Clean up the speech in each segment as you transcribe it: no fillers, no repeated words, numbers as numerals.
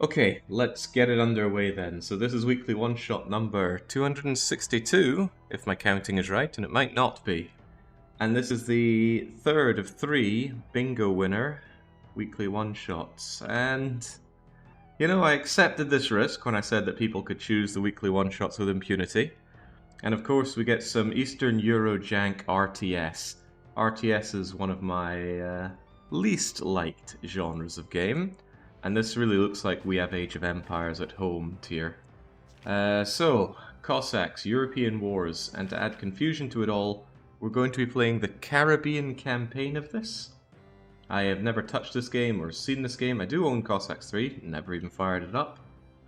Okay, let's get it underway then. So this is weekly one-shot number 262, if my counting is right, and it might not be. And this is the third of three bingo winner weekly one-shots. And, you know, I accepted this risk when I said that people could choose the weekly one-shots with impunity. And of course we get some Eastern Euro jank RTS. RTS is one of my least liked genres of game. And this really looks like we have Age of Empires at home tier. So, Cossacks, European Wars, and to add confusion to it all, we're going to be playing the Caribbean campaign of this. I have never touched this game or seen this game. I do own Cossacks 3, never even fired it up.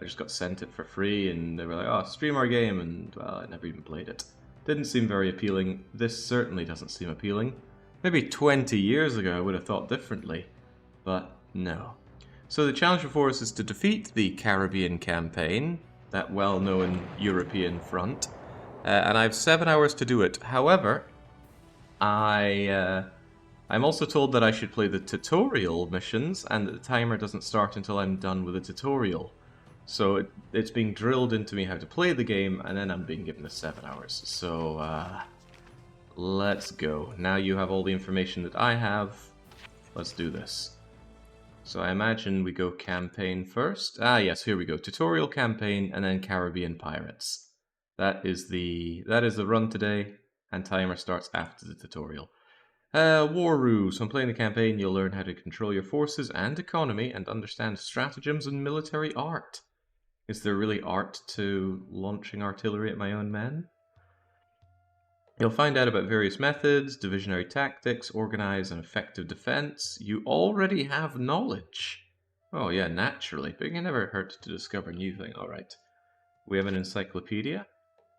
I just got sent it for free and they were like, oh, stream our game, and well, I never even played it. Didn't seem very appealing. This certainly doesn't seem appealing. Maybe 20 years ago I would have thought differently, but no. So the challenge before us is to defeat the Caribbean campaign, that well-known European front, and I have 7 hours to do it. However, I'm also told that I should play the tutorial missions, and that the timer doesn't start until I'm done with the tutorial. So it's being drilled into me how to play the game, and then I'm being given the 7 hours. So, let's go. Now you have all the information that I have. Let's do this. So I imagine we go campaign first. Ah, yes, here we go. Tutorial campaign and then Caribbean Pirates. That is the run today, and timer starts after the tutorial. War rules. When playing the campaign, you'll learn how to control your forces and economy and understand stratagems and military art. Is there really art to launching artillery at my own men? You'll find out about various methods, divisionary tactics, organized and effective defense. You already have knowledge. Oh yeah, naturally, but it can never hurt to discover new things. Alright. We have an encyclopedia,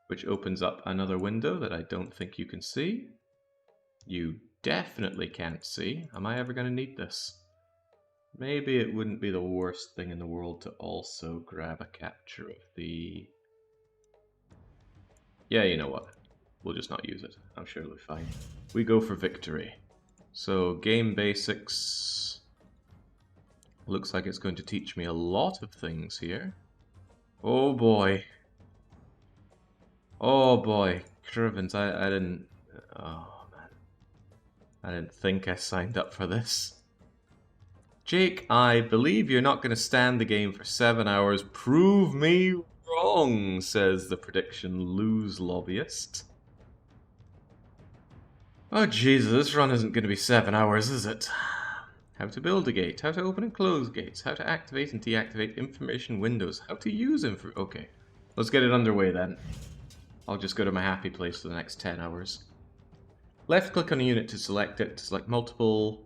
which opens up another window that I don't think you can see. You definitely can't see. Am I ever going to need this? Maybe it wouldn't be the worst thing in the world to also grab a capture of the... Yeah, you know what? We'll just not use it. I'm sure it'll be fine. We go for victory. So, game basics. Looks like it's going to teach me a lot of things here. Oh boy. Oh boy. Crivens, I didn't... Oh man. I didn't think I signed up for this. Jake, I believe you're not going to stand the game for 7 hours. Prove me wrong, says the prediction lose lobbyist. Oh Jesus, this run isn't going to be 7 hours, is it? How to build a gate, how to open and close gates, how to activate and deactivate information windows, how to use info... Okay, let's get it underway then. I'll just go to my happy place for the next 10 hours. Left click on a unit to select it, to select multiple,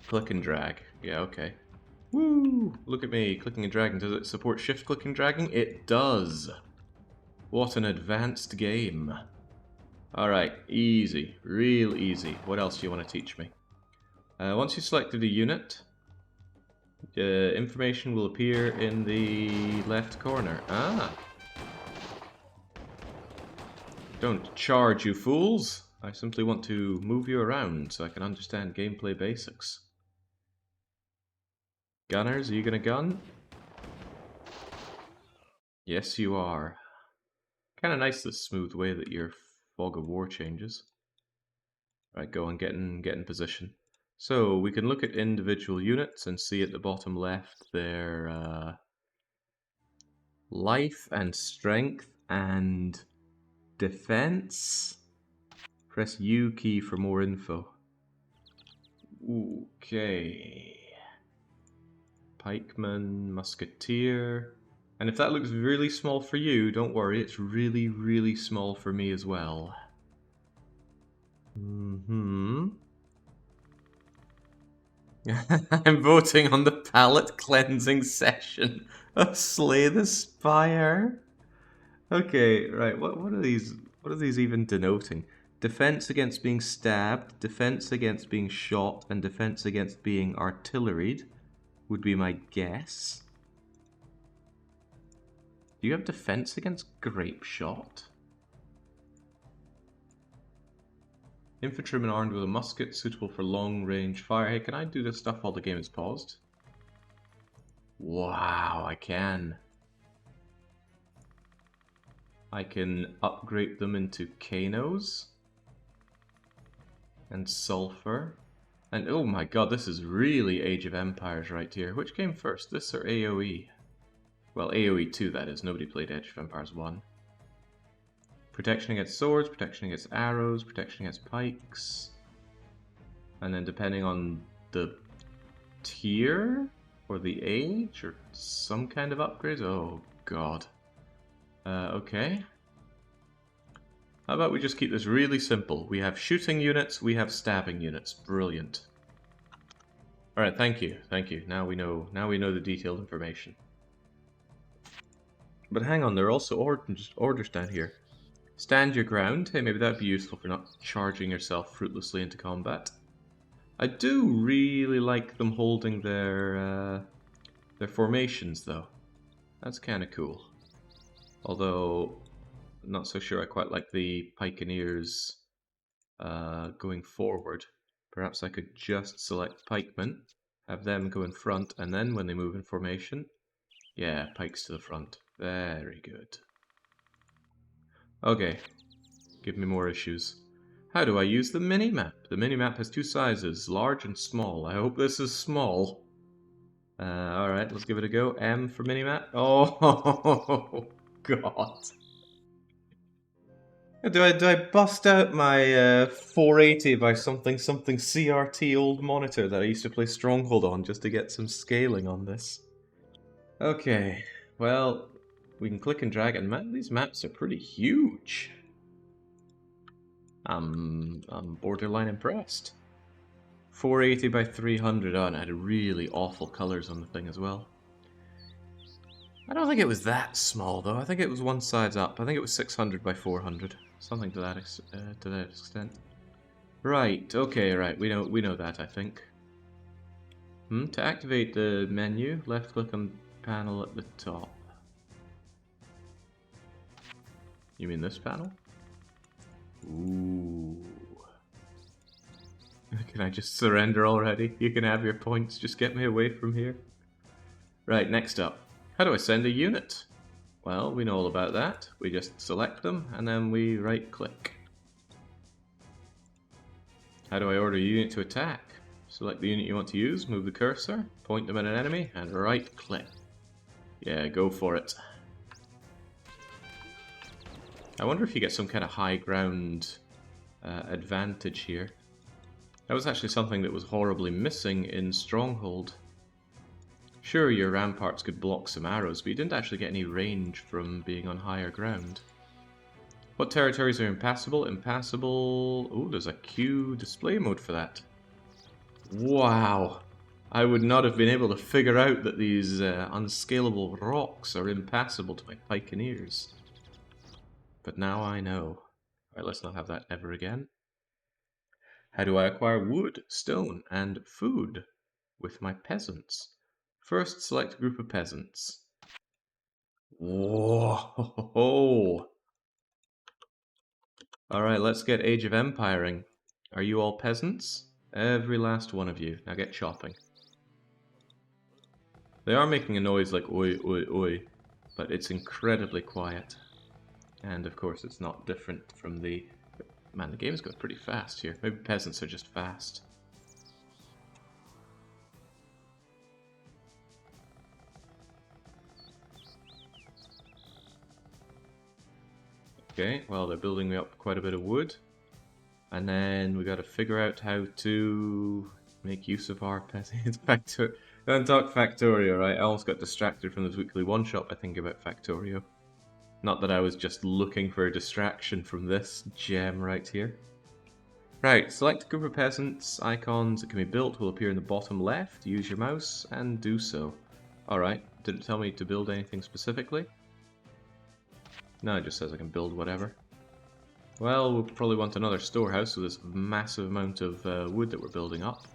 click and drag. Yeah, okay. Woo! Look at me, clicking and dragging. Does it support shift clicking and dragging? It does! What an advanced game. Alright, easy. Real easy. What else do you want to teach me? Once you've selected a unit, information will appear in the left corner. Ah! Don't charge, you fools! I simply want to move you around so I can understand gameplay basics. Gunners, are you gonna gun? Yes, you are. Kinda nice the smooth way that your fog of war changes. Right, go and get in position. So, we can look at individual units and see at the bottom left their life and strength and defense. Press U key for more info. Okay. Pikeman, Musketeer. And if that looks really small for you, don't worry, it's really, really small for me as well. I'm voting on the palate cleansing session of Slay the Spire. Okay, right, what are these even denoting? Defense against being stabbed, defense against being shot, and defense against being artilleried would be my guess. Do you have defense against grape shot? Infantryman armed with a musket suitable for long-range fire. Hey, can I do this stuff while the game is paused? Wow, I can. I can upgrade them into Kanos and Sulfur. And oh my god, this is really Age of Empires right here. Which came first, this or AoE? Well, AoE 2 that is, nobody played Age of Empires 1. Protection against swords, protection against arrows, protection against pikes. And then depending on the tier or the age or some kind of upgrades. Oh god. Okay. How about we just keep this really simple? We have shooting units, we have stabbing units. Brilliant. Alright, thank you, thank you. Now we know the detailed information. But hang on, there are also orders down here. Stand your ground. Hey, maybe that'd be useful for not charging yourself fruitlessly into combat. I do really like them holding their formations, though. That's kind of cool. Although, I'm not so sure I quite like the pikeneers going forward. Perhaps I could just select pikemen, have them go in front, and then when they move in formation, yeah, pikes to the front. Very good. Okay, give me more issues. How do I use the minimap? The minimap has two sizes, large and small. I hope this is small. Alright, let's give it a go. M for minimap. Oh, God. Do I bust out my 480 by something CRT old monitor that I used to play Stronghold on just to get some scaling on this? Okay, well, we can click and drag, and man, these maps are pretty huge. I'm borderline impressed. 480 by 300. Oh, and it had really awful colors on the thing as well. I don't think it was that small though. I think it was one size up. I think it was 600 by 400, something to that extent. Right. Okay. Right. We know that. I think. To activate the menu, left click on the panel at the top. You mean this panel? Ooh. Can I just surrender already? You can have your points, just get me away from here. Right, next up. How do I send a unit? Well, we know all about that. We just select them, and then we right-click. How do I order a unit to attack? Select the unit you want to use, move the cursor, point them at an enemy, and right-click. Yeah, go for it. I wonder if you get some kind of high ground advantage here. That was actually something that was horribly missing in Stronghold. Sure, your ramparts could block some arrows, but you didn't actually get any range from being on higher ground. What territories are impassable? Impassable... Oh, there's a Q display mode for that. Wow! I would not have been able to figure out that these unscalable rocks are impassable to my pikeneers. But now I know. Alright, let's not have that ever again. How do I acquire wood, stone, and food with my peasants? First, select a group of peasants. Whoa! Alright, let's get Age of Empiring. Are you all peasants? Every last one of you. Now get chopping. They are making a noise like oi, oi, oi, but it's incredibly quiet. And of course it's not different from the... Man, the game's going pretty fast here. Maybe peasants are just fast. Okay, well they're building me up quite a bit of wood. And then we got to figure out how to make use of our peasants. Don't talk Factorio, right? I almost got distracted from this weekly one-shot by thinking about Factorio. Not that I was just looking for a distraction from this gem right here. Right, select a group of peasants. Icons that can be built will appear in the bottom left. Use your mouse and do so. Alright, didn't tell me to build anything specifically. No, it just says I can build whatever. Well, we'll probably want another storehouse with this massive amount of wood that we're building up.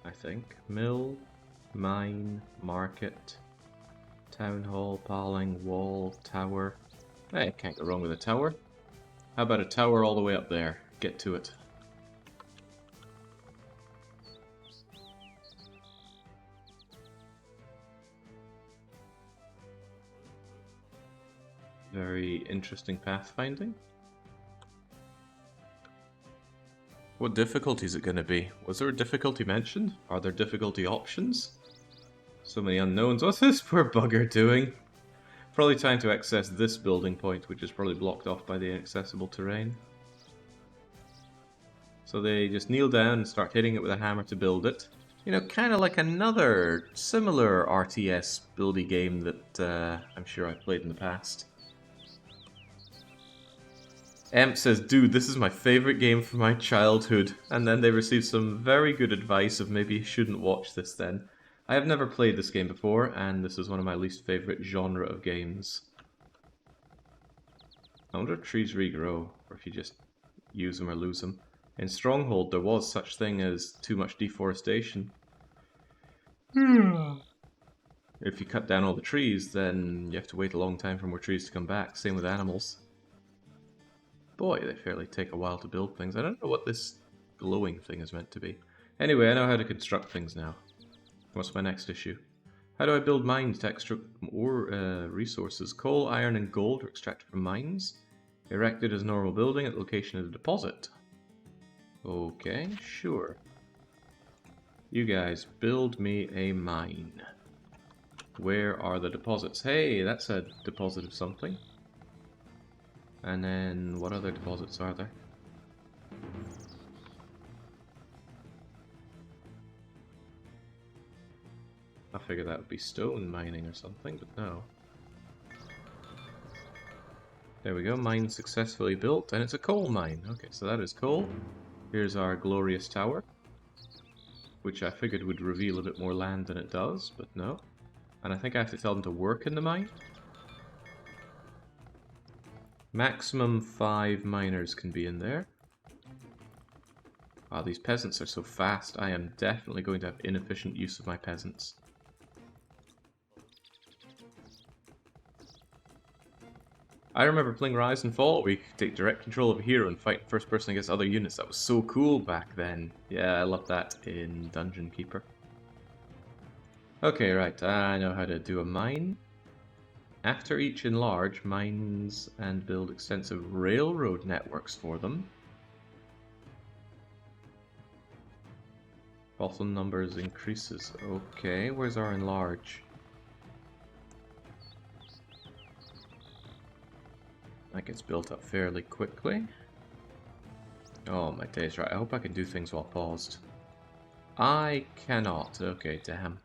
I think. Mill, mine, market, town hall, paling, wall, tower. Hey, can't go wrong with a tower. How about a tower all the way up there? Get to it. Very interesting pathfinding. What difficulty is it going to be? Was there a difficulty mentioned? Are there difficulty options? So many unknowns. What's this poor bugger doing? Probably trying to access this building point, which is probably blocked off by the inaccessible terrain. So they just kneel down and start hitting it with a hammer to build it. You know, kind of like another similar RTS buildy game that I'm sure I've played in the past. Emp says, dude, this is my favorite game from my childhood. And then they receive some very good advice of maybe you shouldn't watch this then. I have never played this game before, and this is one of my least favorite genre of games. I wonder if trees regrow, or if you just use them or lose them. In Stronghold, there was such thing as too much deforestation. If you cut down all the trees, then you have to wait a long time for more trees to come back. Same with animals. Boy, they fairly take a while to build things. I don't know what this glowing thing is meant to be. Anyway, I know how to construct things now. What's my next issue? How do I build mines to extract more resources? Coal, iron, and gold are extracted from mines. Erected as normal building at the location of the deposit. Okay, sure. You guys, build me a mine. Where are the deposits? Hey, that's a deposit of something. And then, what other deposits are there? I figured that would be stone mining or something, but no. There we go, mine successfully built, and it's a coal mine. Okay, so that is coal. Here's our glorious tower, which I figured would reveal a bit more land than it does, but no. And I think I have to tell them to work in the mine. Maximum 5 miners can be in there. Ah, these peasants are so fast, I am definitely going to have inefficient use of my peasants. I remember playing Rise and Fall, where you could take direct control of a hero and fight first person against other units. That was so cool back then. Yeah, I loved that in Dungeon Keeper. Okay, right, I know how to do a mine. After each enlarge, mines and build extensive railroad networks for them. Bottom numbers increases. Okay, where's our enlarge? That gets built up fairly quickly. Oh my days, right. I hope I can do things while paused. I cannot. Okay, damn.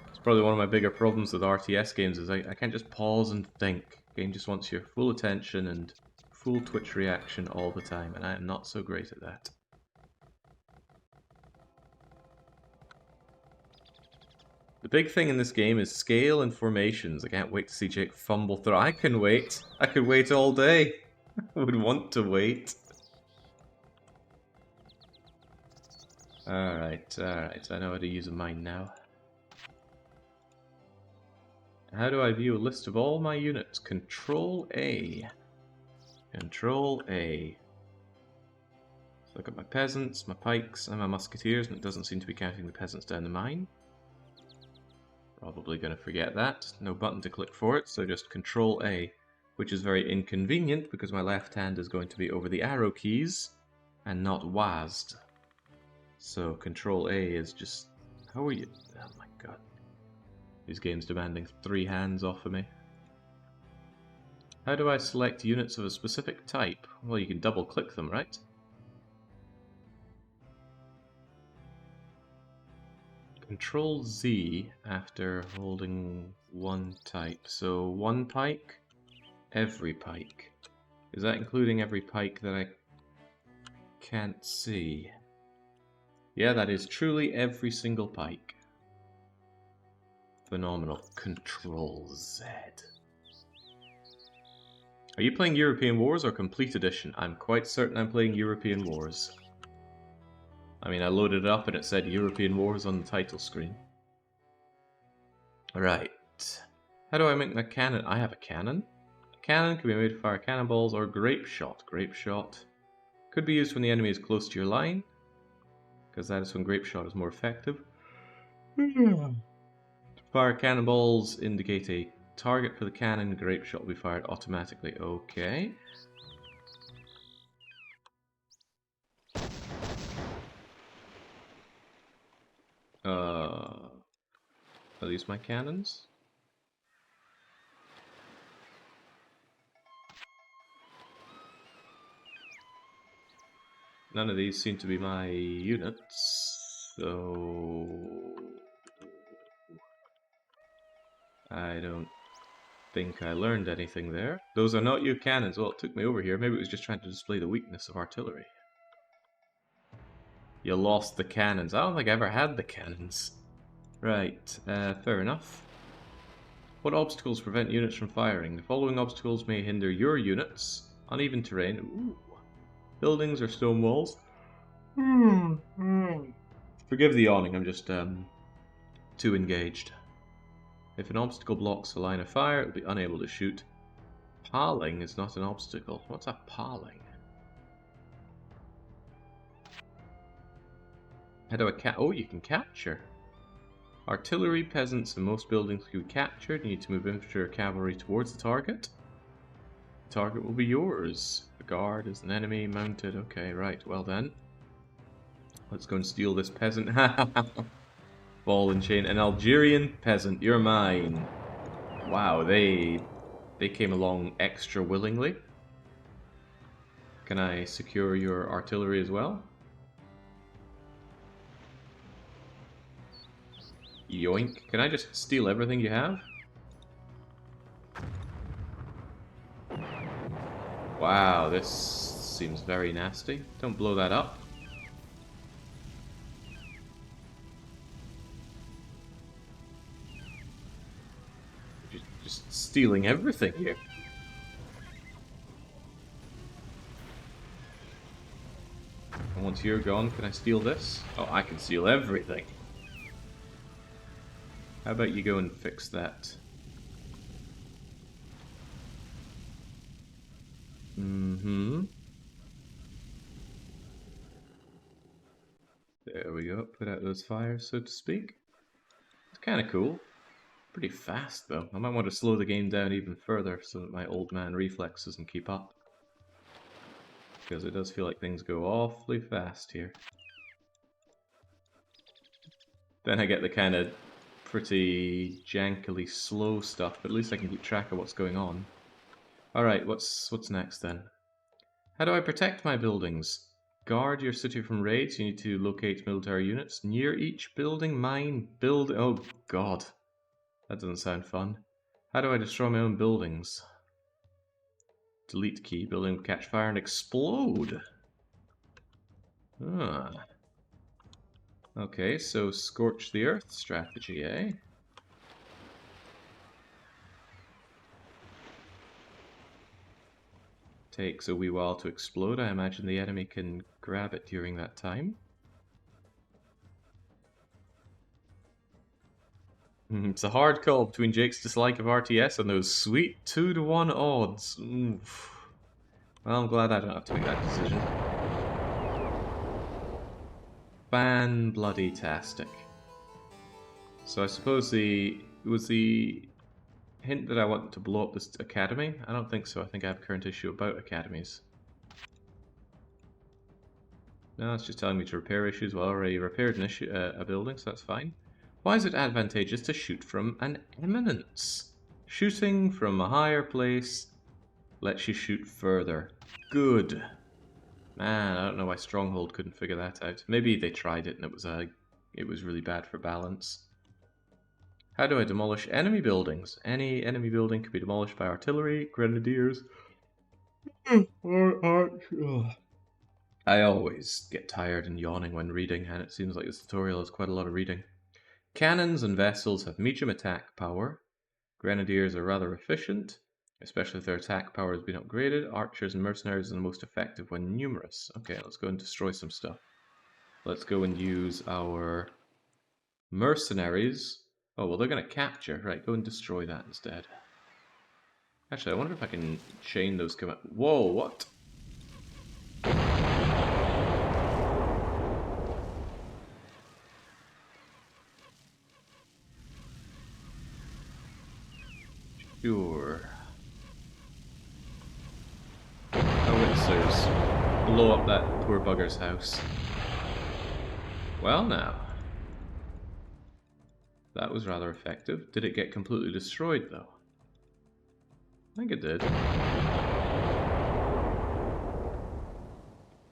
It's probably one of my bigger problems with RTS games is I can't just pause and think. The game just wants your full attention and full Twitch reaction all the time, and I am not so great at that. The big thing in this game is scale and formations. I can't wait to see Jake fumble through. I can wait. I could wait all day. I would want to wait. Alright, alright. I know how to use a mine now. How do I view a list of all my units? Control A. Control A. So look at my peasants, my pikes, and my musketeers, and it doesn't seem to be counting the peasants down the mine. Probably going to forget that. No button to click for it, so just Control A, which is very inconvenient because my left hand is going to be over the arrow keys and not WASD. So Control A is just... How are you? Oh my god. This game's demanding 3 hands off of me. How do I select units of a specific type? Well, you can double click them, right? Control Z after holding one type. So one pike, every pike. Is that including every pike that I can't see? Yeah, that is truly every single pike. Phenomenal. Control Z. Are you playing European Wars or Complete Edition? I'm quite certain I'm playing European Wars. I mean, I loaded it up and it said European Wars on the title screen. Right. How do I make my cannon? I have a cannon. A cannon can be made to fire cannonballs or grape shot. Grape shot could be used when the enemy is close to your line, because that is when grape shot is more effective. To fire cannonballs indicate a target for the cannon, grape shot will be fired automatically. Okay. Are these my cannons? None of these seem to be my units, so I don't think I learned anything there. Those are not your cannons. Well, it took me over here. Maybe it was just trying to display the weakness of artillery. You lost the cannons. I don't think I ever had the cannons. Right, fair enough. What obstacles prevent units from firing? The following obstacles may hinder your units. Uneven terrain. Ooh. Buildings or stone walls. Forgive the yawning, I'm just too engaged. If an obstacle blocks the line of fire, it will be unable to shoot. Paling is not an obstacle. What's a paling? How do I oh, you can capture. Artillery, peasants, and most buildings can be captured. You need to move infantry or cavalry towards the target. The target will be yours. The guard is an enemy mounted. Okay, right, well then. Let's go and steal this peasant. Ball and chain. An Algerian peasant, you're mine. Wow, they came along extra willingly. Can I secure your artillery as well? Yoink. Can I just steal everything you have? Wow, this seems very nasty. Don't blow that up. Just stealing everything here. And once you're gone, can I steal this? Oh, I can steal everything. How about you go and fix that? There we go, put out those fires, so to speak. It's kind of cool. Pretty fast, though. I might want to slow the game down even further so that my old man reflexes can keep up. Because it does feel like things go awfully fast here. Then I get the kind of pretty jankily slow stuff, but at least I can keep track of what's going on. Alright, what's next then? How do I protect my buildings? Guard your city from raids. You need to locate military units. Near each building, mine, build... Oh god. That doesn't sound fun. How do I destroy my own buildings? Delete key. Building will catch fire and explode. Ah. Okay, so scorch the earth strategy, eh? Takes a wee while to explode. I imagine the enemy can grab it during that time. It's a hard call between Jake's dislike of RTS and those sweet 2-to-1 odds. Oof. Well, I'm glad I don't have to make that decision. Fan-bloody-tastic. So I suppose it was the hint that I want to blow up this academy? I don't think so. I think I have a current issue about academies. No, it's just telling me to repair issues. Well, I already repaired an issue, a building, so that's fine. Why is it advantageous to shoot from an eminence? Shooting from a higher place lets you shoot further. Good. Man, I don't know why Stronghold couldn't figure that out. Maybe they tried it and it was really bad for balance. How do I demolish enemy buildings? Any enemy building can be demolished by artillery, grenadiers, or archers. I always get tired and yawning when reading, and it seems like this tutorial is quite a lot of reading. Cannons and vessels have medium attack power. Grenadiers are rather efficient, especially if their attack power has been upgraded. Archers and mercenaries are the most effective when numerous. Okay, let's go and destroy some stuff. Let's go and use our mercenaries. Oh, well, they're going to capture. Right, go and destroy that instead. Actually, I wonder if I can chain those commands. Whoa, what? Sure. Howitzers. Blow up that poor bugger's house. Well now. That was rather effective. Did it get completely destroyed though? I think it did.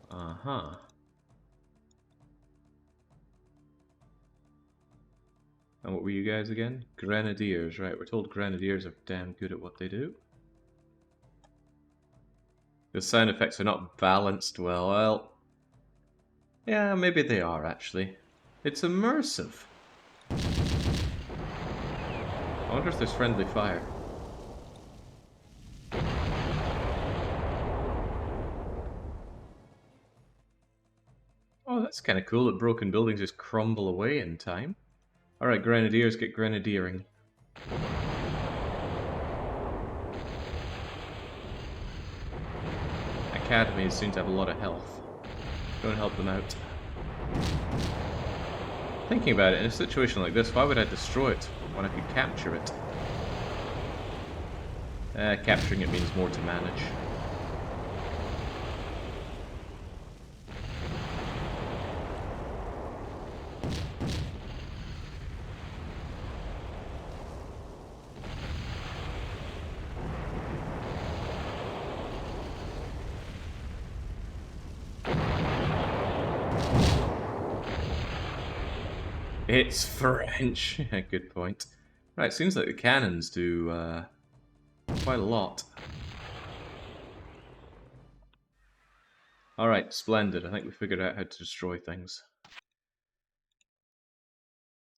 Uh-huh. And what were you guys again? Grenadiers, right. We're told Grenadiers are damn good at what they do. The sound effects are not balanced well. Well, yeah, maybe they are actually. It's immersive. I wonder if there's friendly fire. Oh, that's kind of cool that broken buildings just crumble away in time. Alright, Grenadiers, get Grenadiering. Academies seem to have a lot of health. Go and help them out. Thinking about it, in a situation like this, why would I destroy it when I could capture it? Capturing it means more to manage. It's French. Good point. Right, seems like the cannons do quite a lot. Alright, splendid. I think we figured out how to destroy things.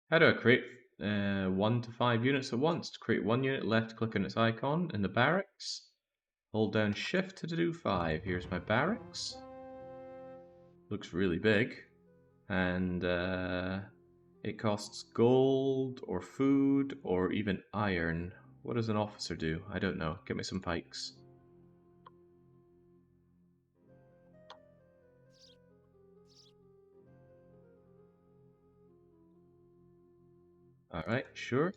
How do I create 1 to 5 units at once? To create 1 unit, left click on its icon in the barracks. Hold down shift to do 5. Here's my barracks. Looks really big. And it costs gold or food or even iron. What does an officer do? I don't know. Get me some pikes. Alright, sure.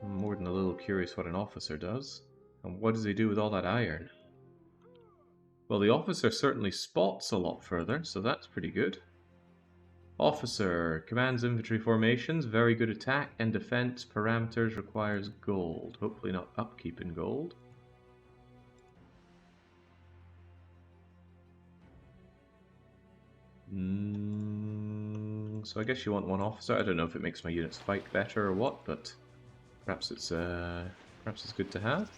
I'm more than a little curious what an officer does. And what does he do with all that iron? Well, the officer certainly spots a lot further, so that's pretty good. Officer commands infantry formations, very good attack and defense parameters, requires gold. Hopefully not upkeep in gold. So I guess you want 1 officer. I don't know if it makes my units fight better or what, but perhaps it's good to have.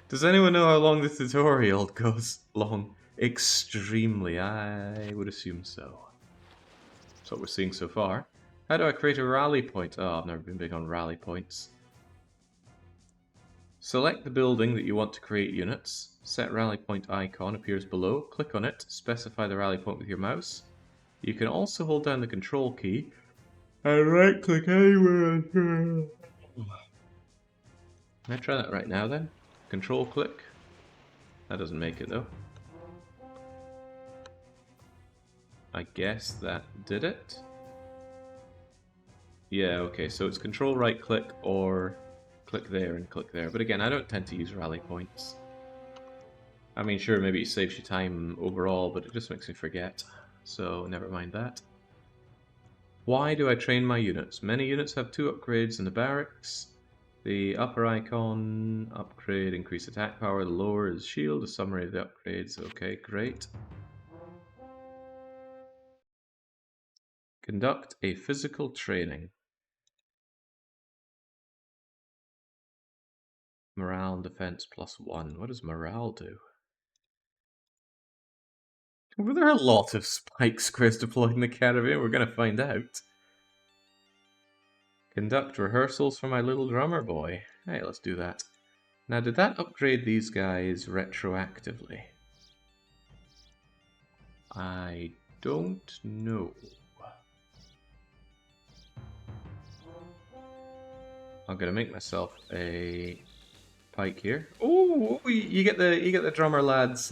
Does anyone know how long the tutorial goes? Long. Extremely. I would assume so. That's what we're seeing so far. How do I create a rally point? Oh, I've never been big on rally points. Select the building that you want to create units. Set rally point icon appears below. Click on it. Specify the rally point with your mouse. You can also hold down the control key and right click anywhere. Can I try that right now then? Control click. That doesn't make it though. I guess that did it. Yeah, okay, so it's control right click or click there and click there. But again, I don't tend to use rally points. I mean, sure, maybe it saves you time overall, but it just makes me forget. So never mind that. Why do I train my units? Many units have 2 upgrades in the barracks. The upper icon, upgrade, increase attack power. The lower is shield, a summary of the upgrades. Okay, great. Conduct a physical training. Morale and defense +1. What does morale do? Were there a lot of spike squares deployed in the caravan? We're going to find out. Conduct rehearsals for my little drummer boy. Hey, let's do that. Now, did that upgrade these guys retroactively? I don't know. I'm gonna make myself a pike here. Oh, you get the drummer lad's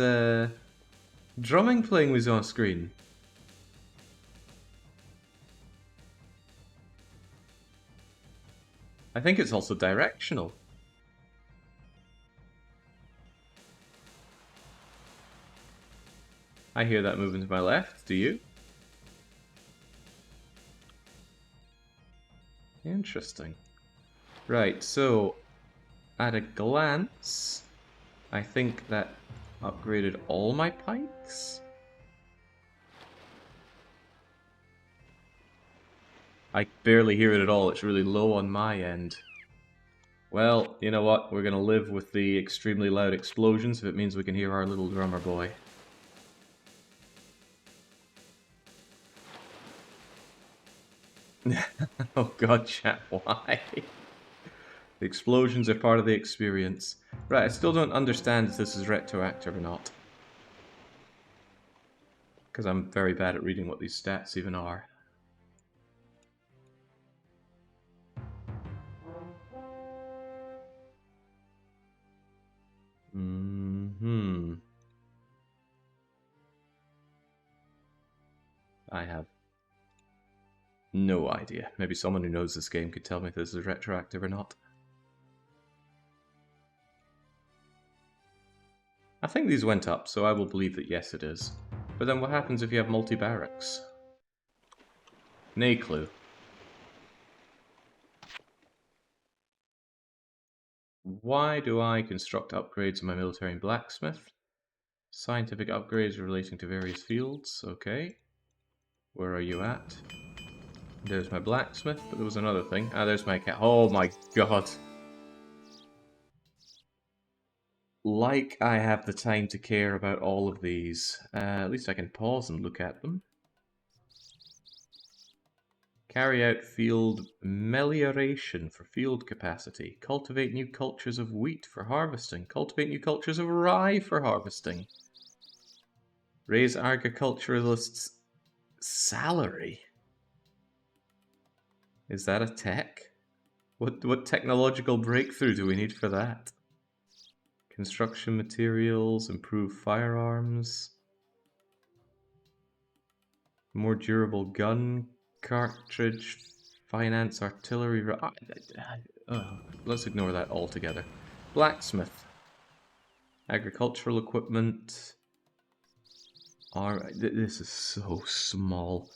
drumming playing was on screen. I think it's also directional. I hear that moving to my left. Do you? Interesting. Right, so at a glance, I think that upgraded all my pikes. I barely hear it at all. It's really low on my end. Well, you know what? We're gonna live with the extremely loud explosions if it means we can hear our little drummer boy. Oh god, chat, why? The explosions are part of the experience. Right, I still don't understand if this is retroactive or not. Because I'm very bad at reading what these stats even are. I have no idea. Maybe someone who knows this game could tell me if this is retroactive or not. I think these went up, so I will believe that yes it is. But then what happens if you have multi-barracks? Nay clue. Why do I construct upgrades in my military and blacksmith? Scientific upgrades relating to various fields, okay. Where are you at? There's my blacksmith, but there was another thing. Ah, there's my cat. Oh my god. Like I have the time to care about all of these. At least I can pause and look at them. Carry out field melioration for field capacity. Cultivate new cultures of wheat for harvesting. Cultivate new cultures of rye for harvesting. Raise agriculturalists' salary. Is that a tech? What technological breakthrough do we need for that? Construction materials, improve firearms, more durable gun cartridge, finance artillery. Let's ignore that altogether. Blacksmith, agricultural equipment. Alright, this is so small.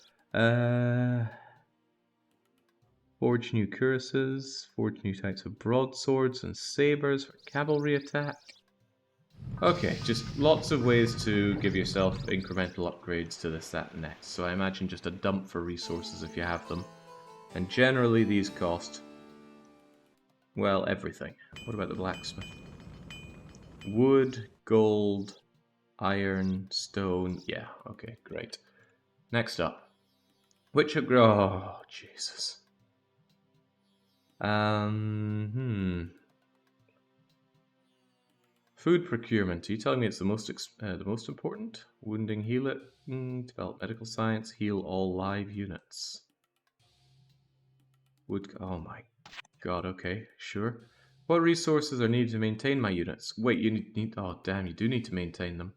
Forge new cuirasses, forge new types of broadswords and sabers for cavalry attack. Okay, just lots of ways to give yourself incremental upgrades to this, that, and next. So I imagine just a dump for resources if you have them. And generally these cost, well, everything. What about the blacksmith? Wood, gold, iron, stone. Yeah, okay, great. Next up. Which oh, Jesus. Food procurement. Are you telling me it's the most important? Wounding, heal it. Develop medical science. Heal all live units. Oh my god. Okay, sure. What resources are needed to maintain my units? Wait, you need. Oh damn, you do need to maintain them.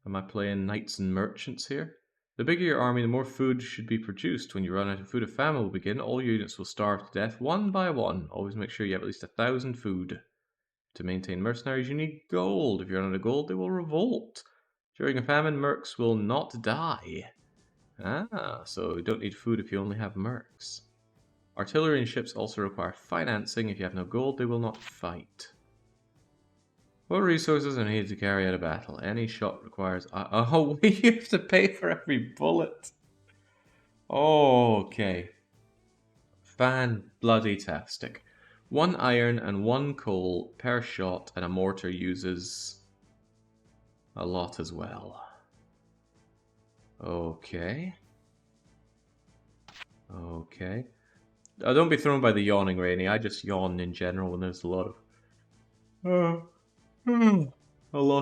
Am I playing knights and merchants here? The bigger your army, the more food should be produced. When you run out of food, a famine will begin. All your units will starve to death one by one. Always make sure you have at least 1,000 food. To maintain mercenaries, you need gold. If you're out of gold, they will revolt. During a famine, mercs will not die. Ah, so you don't need food if you only have mercs. Artillery and ships also require financing. If you have no gold, they will not fight. What resources are needed to carry out a battle? Any shot requires... Oh, you have to pay for every bullet. Okay. Fan-bloody-tastic. 1 iron and 1 coal per shot, and a mortar uses a lot as well. Okay. Okay. Don't be thrown by the yawning, Rainy. I just yawn in general when there's a lot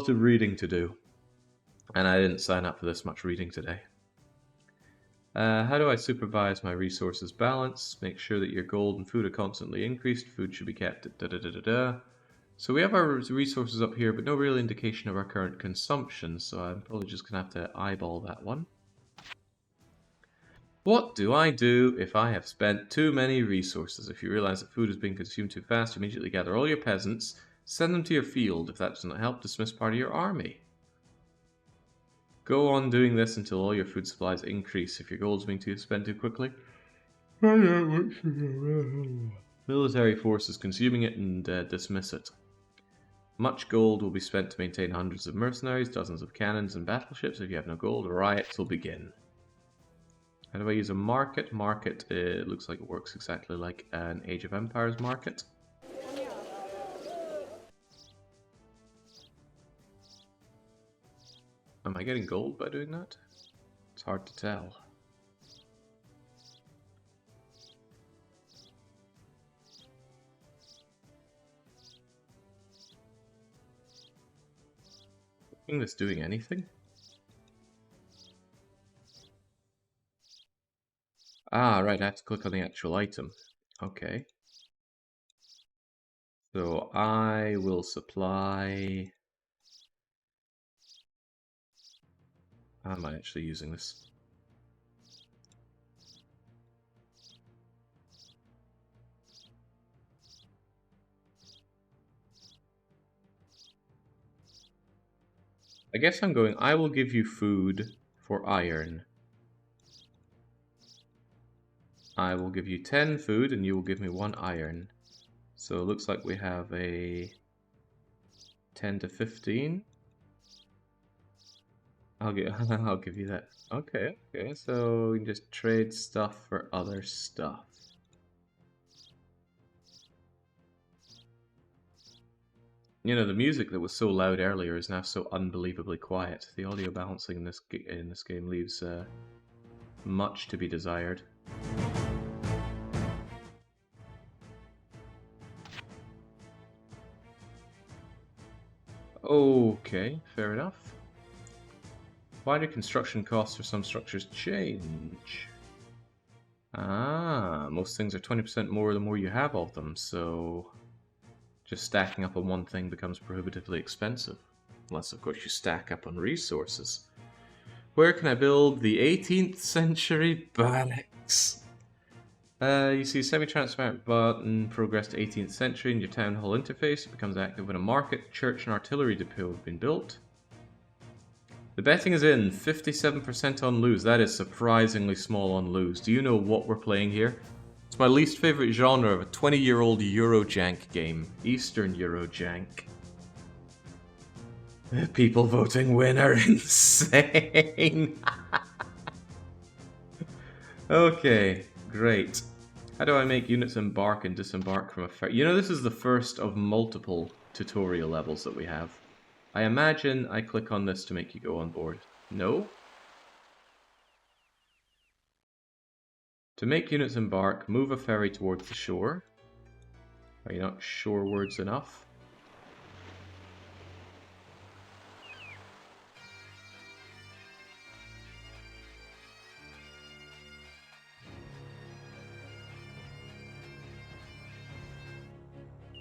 of reading to do. And I didn't sign up for this much reading today. How do I supervise my resources balance? Make sure that your gold and food are constantly increased. Food should be kept at da-da-da-da-da. So we have our resources up here, but no real indication of our current consumption, so I'm probably just going to have to eyeball that one. What do I do if I have spent too many resources? If you realize that food is being consumed too fast, immediately gather all your peasants, send them to your field. If that does not help, dismiss part of your army. Go on doing this until all your food supplies increase. If your goal is being spent too quickly, military forces consuming it and dismiss it. Much gold will be spent to maintain hundreds of mercenaries, dozens of cannons and battleships. If you have no gold, riots will begin. How do I use a market? Market, it looks like it works exactly like an Age of Empires market. Am I getting gold by doing that? It's hard to tell. I think that's doing anything. Ah, right, I have to click on the actual item. Okay. So I will supply... How am I actually using this? I guess I'm going, I will give you food for iron. I will give you 10 food and you will give me 1 iron. So it looks like we have a 10 to 15. I'll give you that. Okay, okay. So we can just trade stuff for other stuff. You know, the music that was so loud earlier is now so unbelievably quiet. The audio balancing in this game leaves much to be desired. Okay, fair enough. Why do construction costs for some structures change? Ah, most things are 20% more the more you have of them, so just stacking up on one thing becomes prohibitively expensive. Unless, of course, you stack up on resources. Where can I build the 18th century barracks? You see semi-transparent button, progress to 18th century in your town hall interface. It becomes active when a market, church, and artillery depot have been built. The betting is in, 57% on lose. That is surprisingly small on lose. Do you know what we're playing here? It's my least favorite genre of a 20-year-old Eurojank game. Eastern Eurojank. People voting win are insane. Okay, great. How do I make units embark and disembark from a ferry? You know, this is the first of multiple tutorial levels that we have. I imagine I click on this to make you go on board. No? To make units embark, move a ferry towards the shore. Are you not shorewards enough?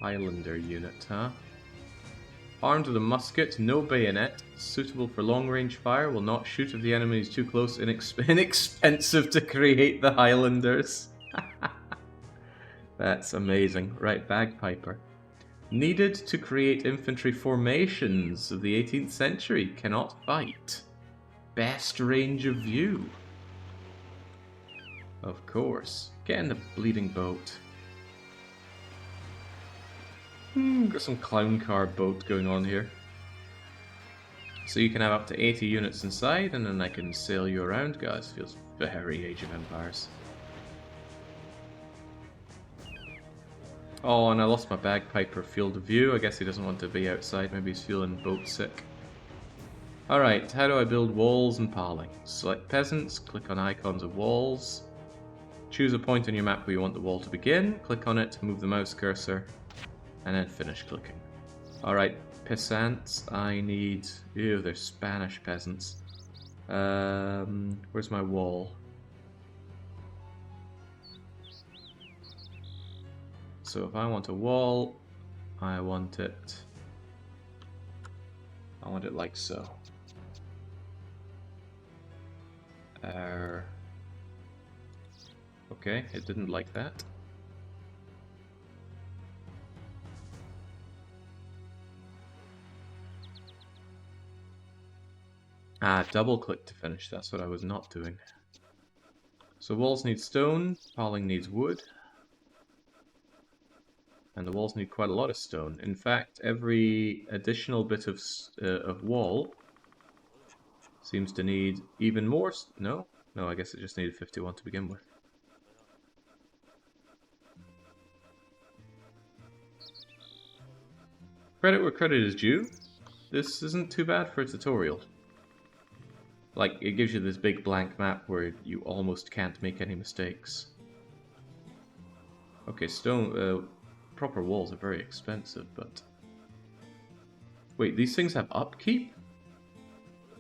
Islander unit, huh? Armed with a musket, no bayonet, suitable for long-range fire, will not shoot if the enemy is too close, inexpensive to create the Highlanders. That's amazing. Right, bagpiper. Needed to create infantry formations of the 18th century, cannot fight. Best range of view. Of course. Get in the bleeding boat. Got some clown car boat going on here. So you can have up to 80 units inside, and then I can sail you around, guys. Feels very Age of Empires. Oh, and I lost my bagpiper field of view. I guess he doesn't want to be outside. Maybe he's feeling boat sick. Alright, how do I build walls and paling? Select peasants, click on icons of walls. Choose a point on your map where you want the wall to begin. Click on it, move the mouse cursor, and then finish clicking. Alright, peasants, I need... Ew, they're Spanish peasants. Where's my wall? So if I want a wall, I want it like so. Okay, it didn't like that. Ah, double click to finish. That's what I was not doing. So walls need stone, piling needs wood. And the walls need quite a lot of stone. In fact, every additional bit of wall seems to need even more. No? No, I guess it just needed 51 to begin with. Credit where credit is due. This isn't too bad for a tutorial. Like, it gives you this big blank map where you almost can't make any mistakes. Okay, stone, proper walls are very expensive, but... Wait, these things have upkeep?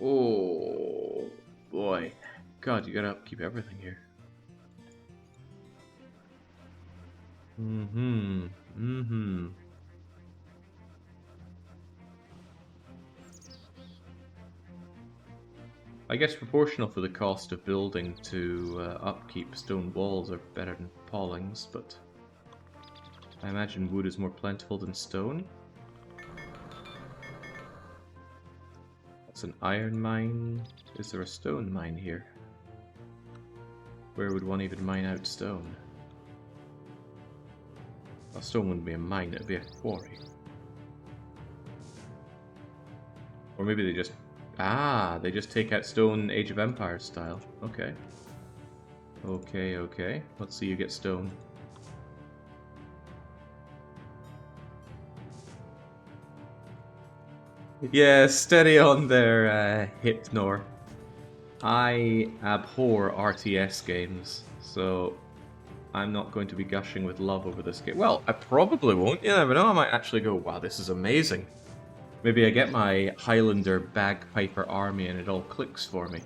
Oh, boy. God, you gotta upkeep everything here. I guess proportional for the cost of building to upkeep stone walls are better than palings, but I imagine wood is more plentiful than stone. That's an iron mine. Is there a stone mine here? Where would one even mine out stone? Well, stone wouldn't be a mine, it'd be a quarry. Or maybe they just... Ah, they just take out stone Age of Empires style. Okay. Okay, okay. Let's see you get stone. Yeah, steady on there, Hypnor. I abhor RTS games, so I'm not going to be gushing with love over this game. Well, I probably won't. You never know, I might actually go, wow, this is amazing. Maybe I get my Highlander bagpiper army and it all clicks for me.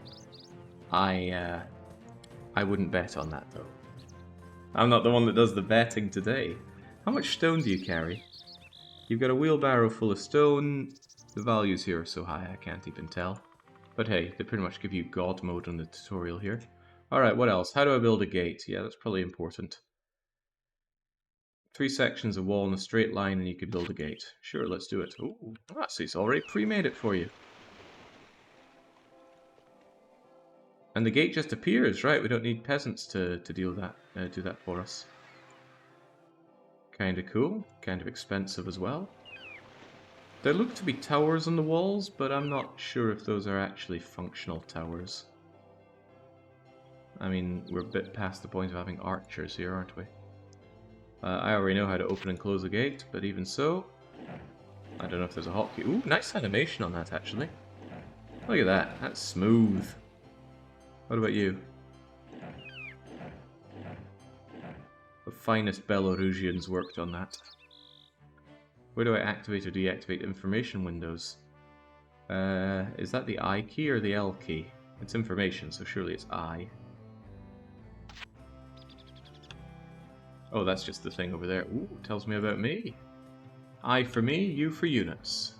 I wouldn't bet on that, though. I'm not the one that does the betting today. How much stone do you carry? You've got a wheelbarrow full of stone. The values here are so high I can't even tell. But hey, they pretty much give you God mode on the tutorial here. Alright, what else? How do I build a gate? Yeah, that's probably important. 3 sections of wall in a straight line and you can build a gate. Sure, let's do it. Ooh, see, it's already pre-made it for you. And the gate just appears, right? We don't need peasants to do that for us. Kinda cool, kind of expensive as well. There look to be towers on the walls, but I'm not sure if those are actually functional towers. I mean, we're a bit past the point of having archers here, aren't we? I already know how to open and close a gate, but even so, I don't know if there's a hotkey. Ooh, nice animation on that, actually. Look at that, that's smooth. What about you? The finest Belarusians worked on that. Where do I activate or deactivate information windows? Is that the I key or the L key? It's information, so surely it's I. Oh, that's just the thing over there. Ooh, tells me about me. I for me, U for units.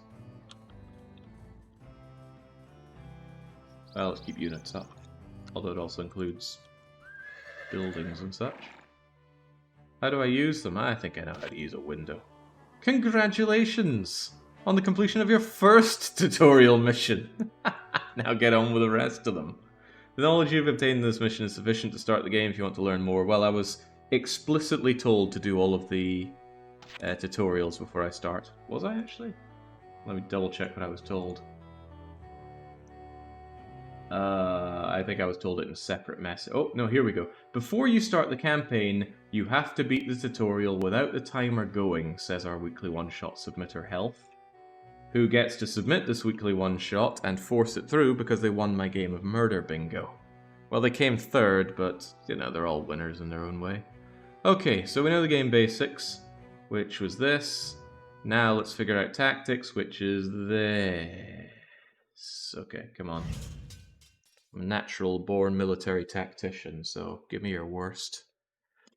Well, let's keep units up. Although it also includes buildings and such. How do I use them? I think I know how to use a window. Congratulations on the completion of your first tutorial mission. Now get on with the rest of them. The knowledge you've obtained in this mission is sufficient to start the game if you want to learn more. Well, I was explicitly told to do all of the tutorials before I start. Was I actually? Let me double check what I was told. I think I was told it in a separate message. Oh, no, here we go. Before you start the campaign, you have to beat the tutorial without the timer going, says our weekly one-shot submitter Health, who gets to submit this weekly one-shot and force it through because they won my game of MurderBingo. Well, they came third, but, you know, they're all winners in their own way. Okay, so we know the game basics, which was this. Now let's figure out tactics, which is this. Okay, come on. I'm a natural-born military tactician, so give me your worst.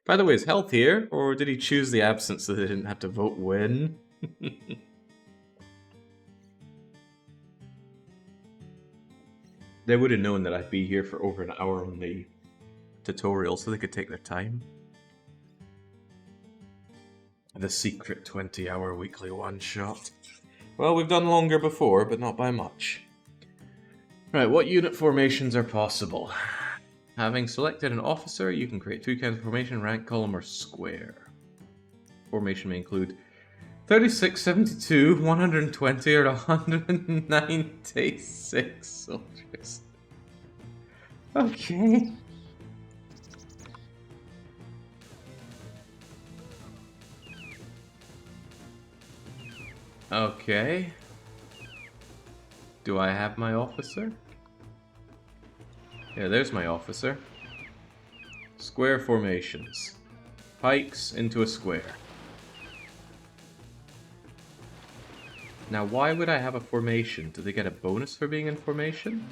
By the way, is Health here, or did he choose the absence so they didn't have to vote win? They would have known that I'd be here for over an hour on the tutorial so they could take their time. The secret 20-hour weekly one-shot. Well, we've done longer before, but not by much. Right, what unit formations are possible? Having selected an officer, you can create 2 kinds of formation, rank, column, or square. Formation may include 36, 72, 120, or 196 soldiers. Okay. Okay. Do I have my officer? Yeah, there's my officer. Square formations. Pikes into a square. Now, why would I have a formation? Do they get a bonus for being in formation?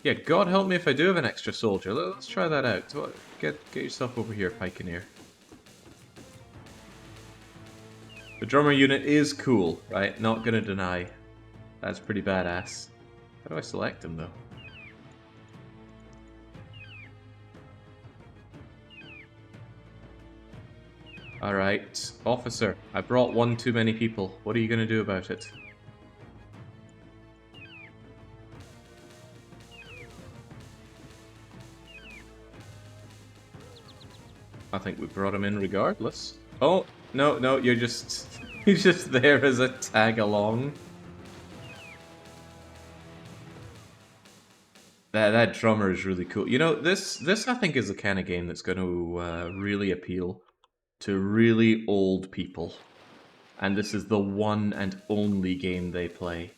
Yeah, God help me if I do have an extra soldier. Let's try that out. Get yourself over here, Pikeneer. The drummer unit is cool, right? Not gonna deny. That's pretty badass. How do I select him, though? Alright, officer. I brought one too many people. What are you gonna do about it? I think we brought him in regardless. Oh, no, you're just... He's just there as a tag-along. That drummer is really cool. You know, this I think is the kind of game that's going to really appeal to really old people. And this is the one and only game they play.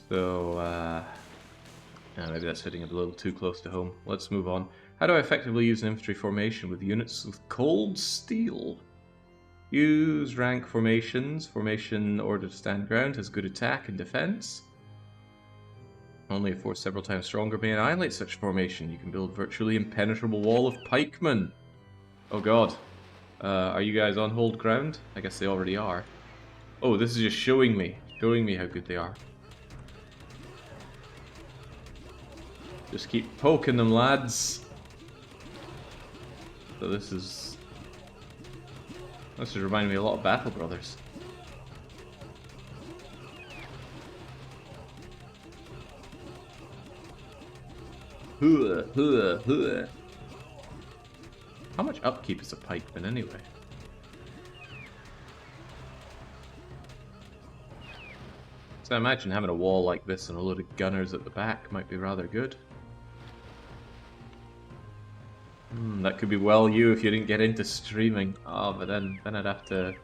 So, maybe that's hitting it a little too close to home. Let's move on. How do I effectively use an infantry formation with units with cold steel? Use rank formations. Formation order to stand ground has good attack and defense. Only a force several times stronger may annihilate such formation. You can build virtually impenetrable wall of pikemen. Oh god. Are you guys on hold ground? I guess they already are. Oh, this is just showing me how good they are. Just keep poking them, lads. So this is reminding me a lot of Battle Brothers. How much upkeep is a pikeman anyway? So I imagine having a wall like this and a load of gunners at the back might be rather good. That could be well you if you didn't get into streaming. Oh, but then I'd have to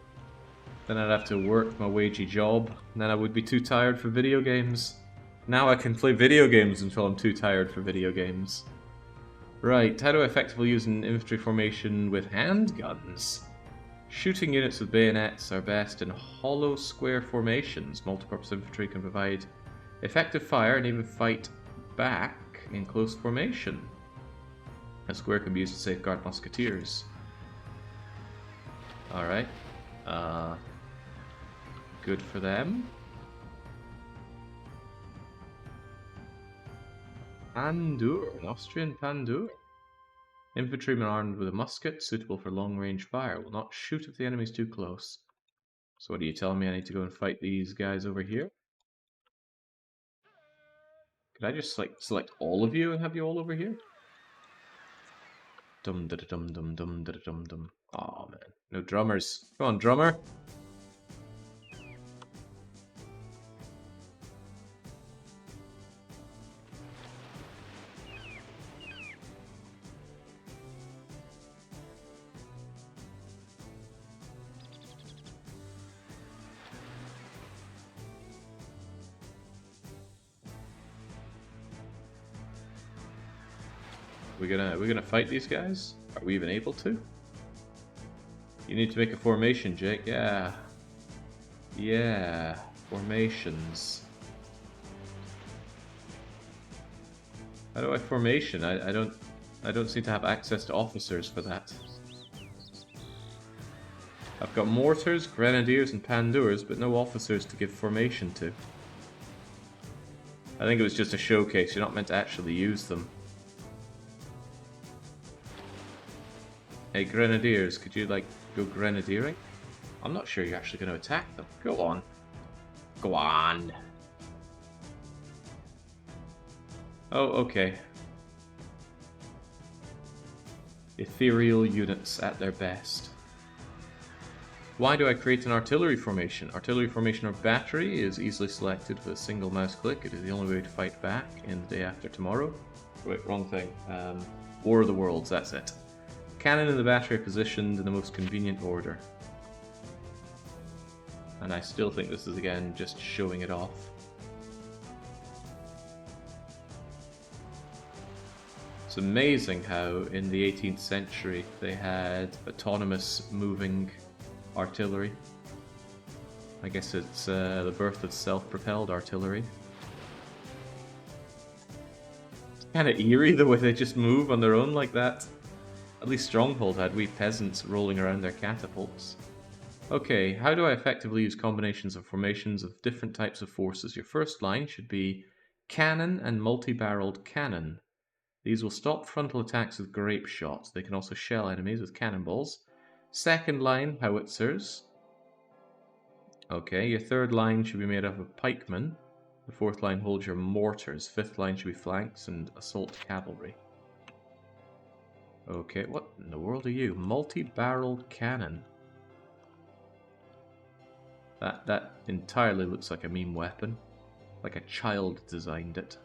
work my wagey job, and then I would be too tired for video games. Now I can play video games until I'm too tired for video games. Right, how do I effectively use an infantry formation with handguns? Shooting units with bayonets are best in hollow square formations. Multipurpose infantry can provide effective fire and even fight back in close formation. A square can be used to safeguard musketeers. Alright. Good for them. Pandur, an Austrian Pandur. Infantrymen armed with a musket, suitable for long-range fire, will not shoot if the enemy's too close. So what are you telling me? I need to go and fight these guys over here? Could I just select all of you and have you all over here? Dum da dum dum dum da dum dum. Aw, man. No drummers. Come on, drummer. We're gonna fight these guys? Are we even able to? You need to make a formation, Jake. Yeah. Yeah. Formations. How do I formation? I don't seem to have access to officers for that. I've got mortars, grenadiers, and pandours, but no officers to give formation to. I think it was just a showcase, you're not meant to actually use them. Hey, grenadiers, could you, like, go grenadiering? I'm not sure you're actually going to attack them. Go on. Go on. Oh, okay. Ethereal units at their best. Why do I create an artillery formation? Artillery formation or battery is easily selected with a single mouse click. It is the only way to fight back in the day after tomorrow. Wait, wrong thing. War of the Worlds, that's it. Cannon and the battery are positioned in the most convenient order. And I still think this is, again, just showing it off. It's amazing how in the 18th century they had autonomous moving artillery. I guess it's the birth of self-propelled artillery. It's kind of eerie the way they just move on their own like that. At least Stronghold had wee peasants rolling around their catapults. Okay, how do I effectively use combinations of formations of different types of forces? Your first line should be cannon and multi-barreled cannon. These will stop frontal attacks with grape shots. They can also shell enemies with cannonballs. Second line, howitzers. Okay, your third line should be made up of pikemen. The fourth line holds your mortars. Fifth line should be flanks and assault cavalry. Okay, what in the world are you? Multi-barreled cannon. That entirely looks like a meme weapon. Like a child designed it.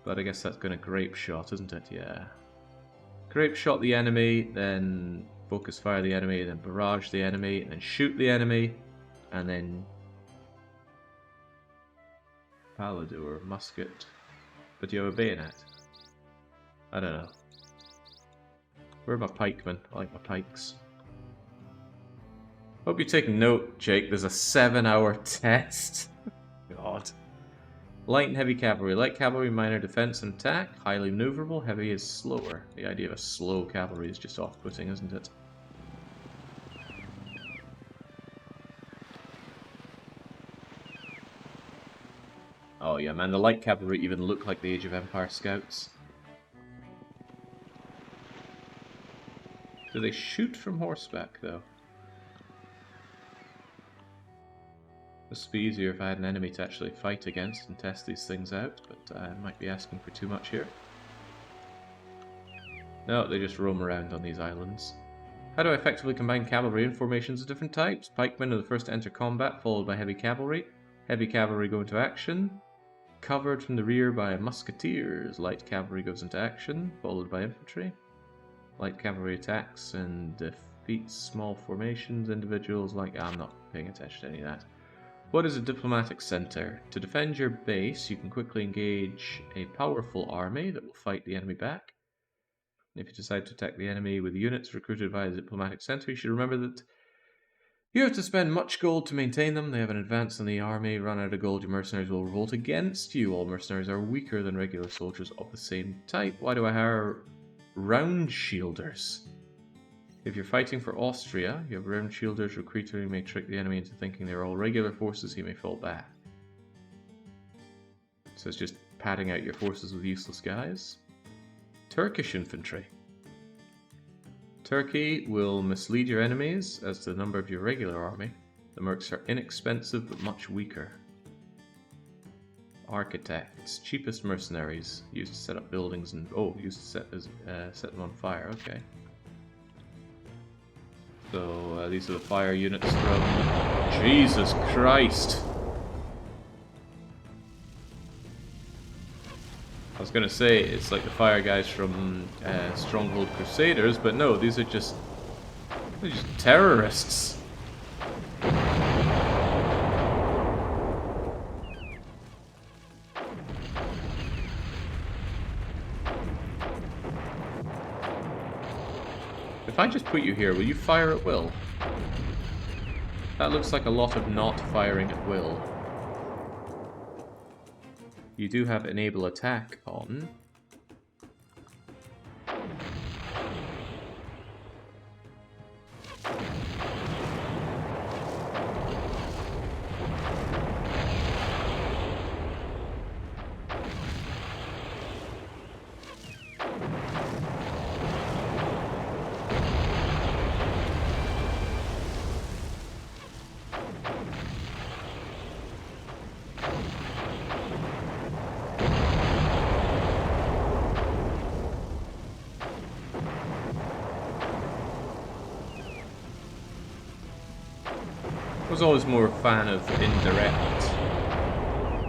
But I guess that's going to grape shot, isn't it? Yeah. Grape shot the enemy, then focus fire the enemy, then barrage the enemy, and then shoot the enemy, and then Palladur, musket. But do you have a bayonet? I don't know. Where are my pikemen? I like my pikes. Hope you're taking note, Jake. There's a 7-hour test. God. Light and heavy cavalry. Light cavalry, minor defense and attack. Highly maneuverable. Heavy is slower. The idea of a slow cavalry is just off-putting, isn't it? Oh yeah, man. The light cavalry even look like the Age of Empire scouts. Do they shoot from horseback, though? This would be easier if I had an enemy to actually fight against and test these things out, but I might be asking for too much here. No, they just roam around on these islands. How do I effectively combine cavalry and formations of different types? Pikemen are the first to enter combat, followed by heavy cavalry. Heavy cavalry go into action, covered from the rear by musketeers. Light cavalry goes into action, followed by infantry. Light cavalry attacks and defeats small formations. Individuals like... I'm not paying attention to any of that. What is a diplomatic center? To defend your base, you can quickly engage a powerful army that will fight the enemy back. If you decide to attack the enemy with units recruited via the diplomatic center, you should remember that you have to spend much gold to maintain them. They have an advance on the army. Run out of gold, your mercenaries will revolt against you. All mercenaries are weaker than regular soldiers of the same type. Why do I hire round shielders? If you're fighting for Austria, you have round shielders. Recruiter may trick the enemy into thinking they're all regular forces. He may fall back. So it's just padding out your forces with useless guys. Turkish infantry. Turkey will mislead your enemies as to the number of your regular army. The mercs are inexpensive but much weaker. Architects, cheapest mercenaries, used to set up buildings and used to set them on fire. Okay. So these are the fire units from... Jesus Christ! I was going to say it's like the fire guys from Stronghold Crusaders, but no, these are just... they're just terrorists. If I just put you here, will you fire at will? That looks like a lot of not firing at will. You do have enable attack on. was always more a fan of indirect.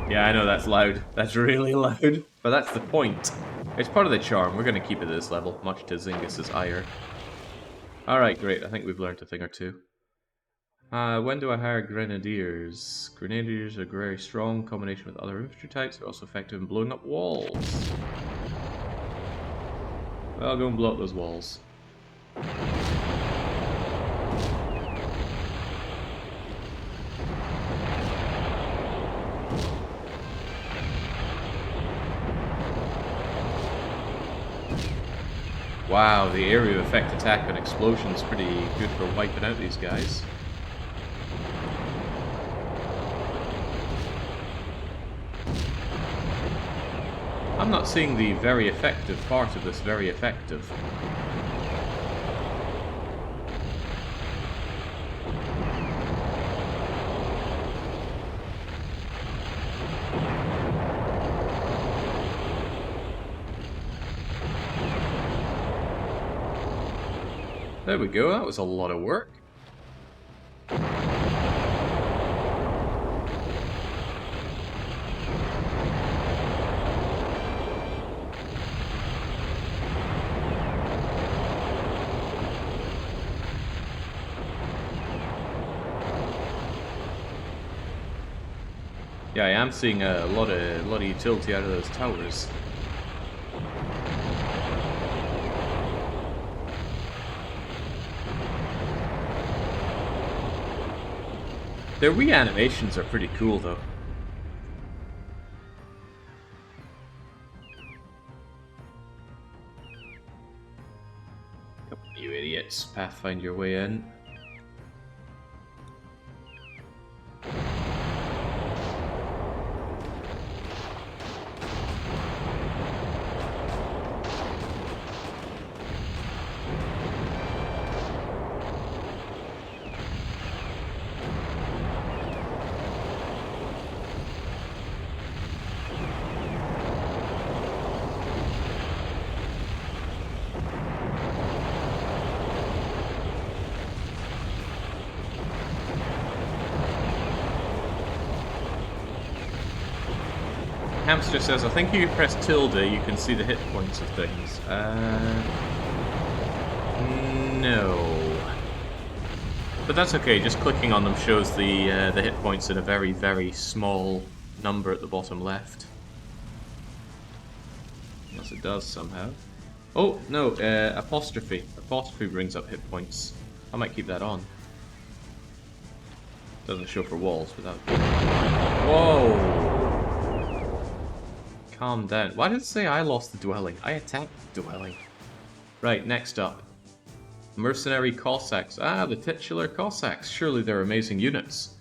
Yeah, I know that's loud. That's really loud. But that's the point. It's part of the charm. We're going to keep it at this level, much to Zingus's ire. Alright, great. I think we've learned a thing or two. When do I hire grenadiers? Grenadiers are very strong. Combination with other infantry types are also effective in blowing up walls. Well, I'll go and blow up those walls. Wow, the area of effect attack on explosion is pretty good for wiping out these guys. I'm not seeing the very effective part of this very effective. There we go, that was a lot of work. Yeah, I am seeing a lot of utility out of those towers. Their reanimations are pretty cool, though. Come on, you idiots. Pathfind your way in. Hamster says, I think if you press tilde, you can see the hit points of things. No. But that's okay, just clicking on them shows the hit points in a very, very small number at the bottom left. Unless it does somehow. Oh, no, apostrophe. Apostrophe brings up hit points. I might keep that on. Doesn't show for walls, but that... Whoa! Calm down. Why did it say I lost the dwelling? I attacked the dwelling. Right, next up. Mercenary Cossacks. Ah, the titular Cossacks. Surely they're amazing units.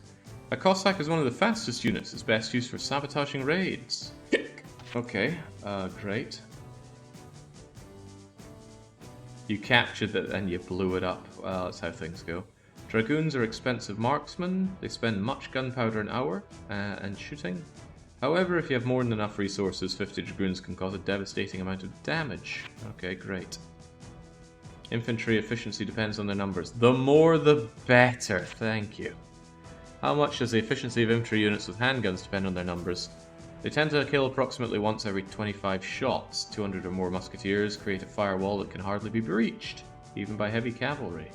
A Cossack is one of the fastest units. It's best used for sabotaging raids. Okay, great. You captured it and you blew it up. Well, that's how things go. Dragoons are expensive marksmen. They spend much gunpowder an hour and shooting. However, if you have more than enough resources, 50 Dragoons can cause a devastating amount of damage. Okay, great. Infantry efficiency depends on their numbers. The more the better, thank you. How much does the efficiency of infantry units with handguns depend on their numbers? They tend to kill approximately once every 25 shots. 200 or more musketeers create a firewall that can hardly be breached, even by heavy cavalry.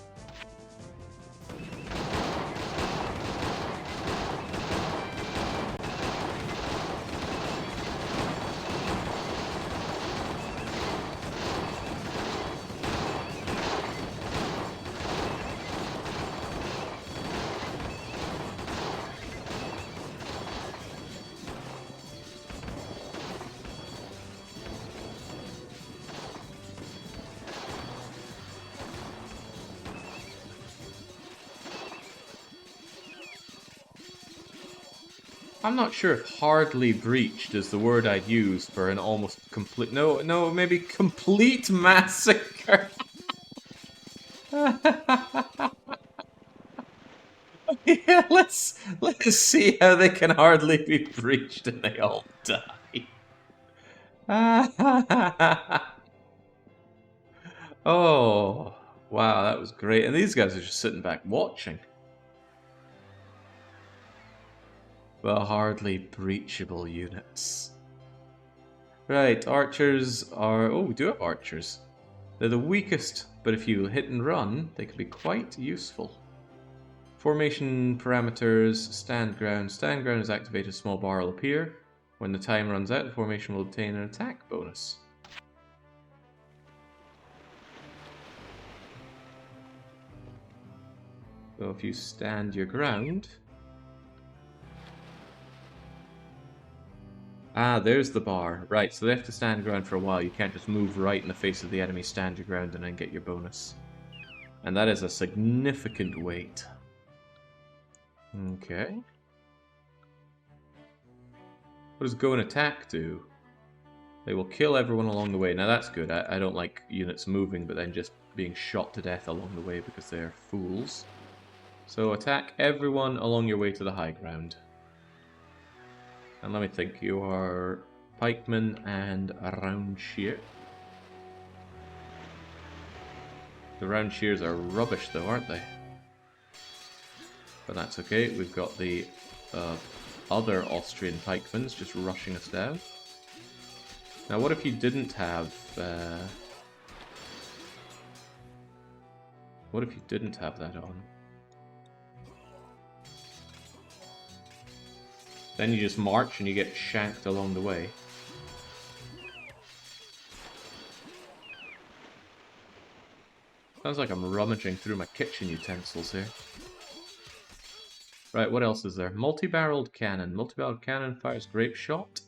I'm not sure if hardly breached is the word I'd use for an almost complete... No, maybe complete massacre. Yeah, let's see how they can hardly be breached and they all die. Oh, wow, that was great. And these guys are just sitting back watching. but hardly breachable units. Right, archers are... Oh, we do have archers. They're the weakest, but if you hit and run, they can be quite useful. Formation parameters, stand ground. Stand ground is activated, a small bar will appear. When the time runs out, the formation will obtain an attack bonus. So if you stand your ground... Ah, there's the bar. Right, so they have to stand ground for a while. You can't just move right in the face of the enemy, stand your ground, and then get your bonus. And that is a significant weight. Okay. What does go and attack do? They will kill everyone along the way. Now that's good. I don't like units moving, but then just being shot to death along the way because they're fools. So attack everyone along your way to the high ground. And let me think, you are pikemen and a round shear. The round shears are rubbish though, aren't they? But that's okay, we've got the other Austrian pikemans just rushing us down. Now what if you didn't have... what if you didn't have that on? Then you just march and you get shanked along the way. Sounds like I'm rummaging through my kitchen utensils here. Right, what else is there? Multi-barreled cannon. Multi-barreled cannon fires grape shot.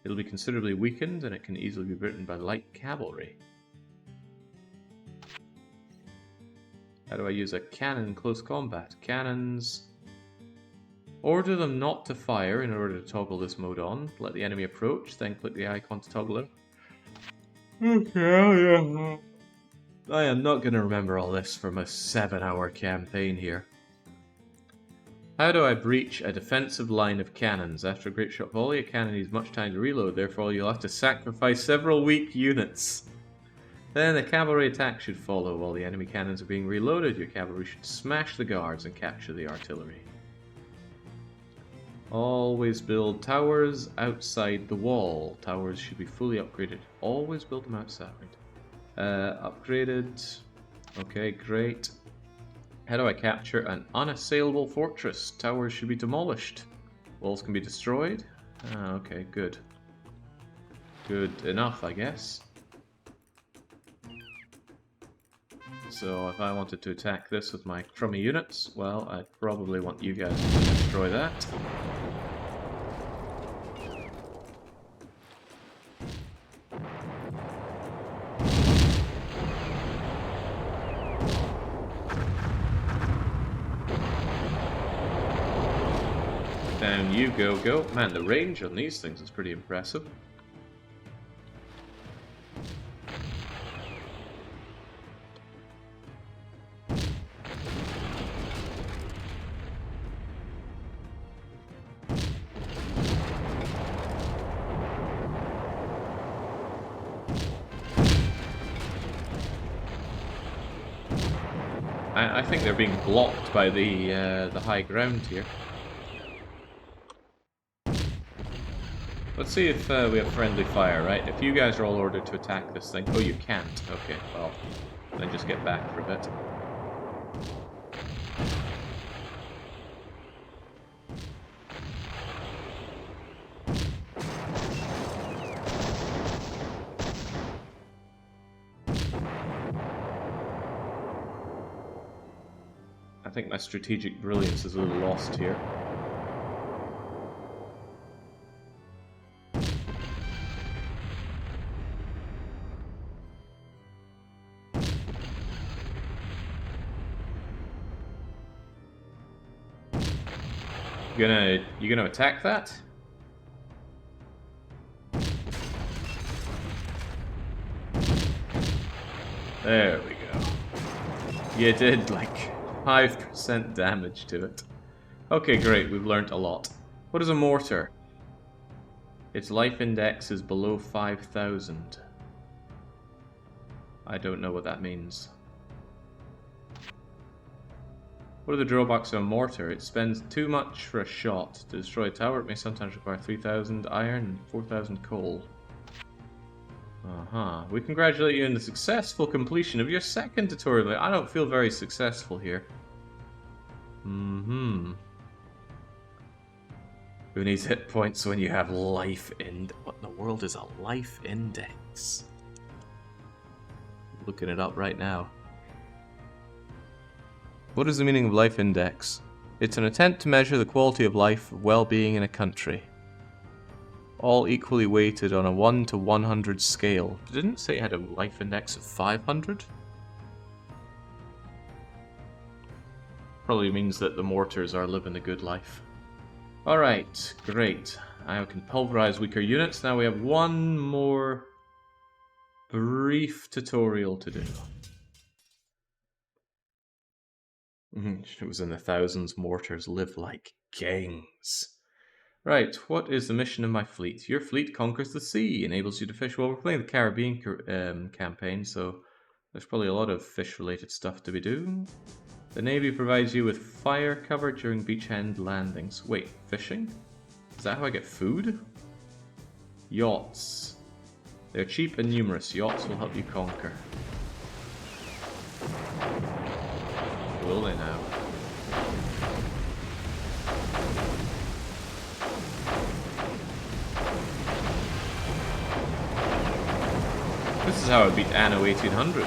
It'll be considerably weakened and it can easily be beaten by light cavalry. How do I use a cannon in close combat? Cannons... Order them not to fire in order to toggle this mode on. Let the enemy approach, then click the icon to toggle it. Okay, I am not going to remember all this from a 7-hour campaign here. How do I breach a defensive line of cannons? After a grape shot volley, a cannon needs much time to reload, therefore you'll have to sacrifice several weak units. Then a cavalry attack should follow while the enemy cannons are being reloaded. Your cavalry should smash the guards and capture the artillery. Always build towers outside the wall. Towers should be fully upgraded. Always build them outside. Upgraded. Okay, great. How do I capture an unassailable fortress? Towers should be demolished. Walls can be destroyed. Ah, okay, good. Good enough, I guess. So if I wanted to attack this with my crummy units, well, I'd probably want you guys to destroy that. Down you go. Man, the range on these things is pretty impressive. I think they're being blocked by the high ground here. Let's see if we have friendly fire, right? If you guys are all ordered to attack this thing... Oh, you can't. Okay, well, then just get back for a bit. I think my strategic brilliance is a little lost here. You gonna attack that? There we go. You did like 5% damage to it. Okay, great, we've learnt a lot. What is a mortar? Its life index is below 5,000. I don't know what that means. What are the drawbacks of a mortar? It spends too much for a shot. To destroy a tower, it may sometimes require 3,000 iron and 4,000 coal. We congratulate you on the successful completion of your second tutorial. I don't feel very successful here. Who needs hit points when you have life in... What in the world is a life index? Looking it up right now. What is the meaning of life index? It's an attempt to measure the quality of life, well-being in a country. All equally weighted on a 1 to 100 scale. It didn't say it had a life index of 500? Probably means that the mortars are living a good life. Alright, great. I can pulverize weaker units. Now we have one more brief tutorial to do. It was in the thousands. Mortars live like kings. Right, what is the mission of my fleet? Your fleet conquers the sea, enables you to fish. Well, we're playing the Caribbean campaign, so there's probably a lot of fish-related stuff to be doing. The Navy provides you with fire cover during beachhead landings. Wait, fishing? Is that how I get food? Yachts. They're cheap and numerous. Yachts will help you conquer. Will they now? This is how I beat Anno 1800.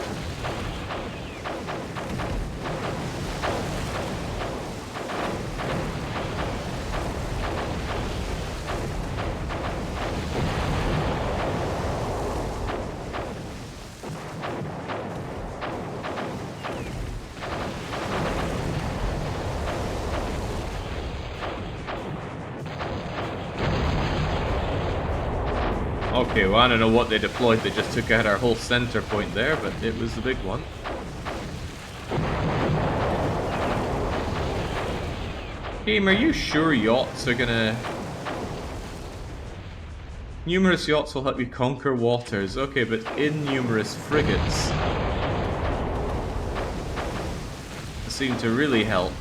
Okay, well, I don't know what they deployed that just took out our whole center point there, but it was the big one. Game, are you sure yachts are gonna... Numerous yachts will help you conquer waters. Okay, but innumerous frigates seem to really help.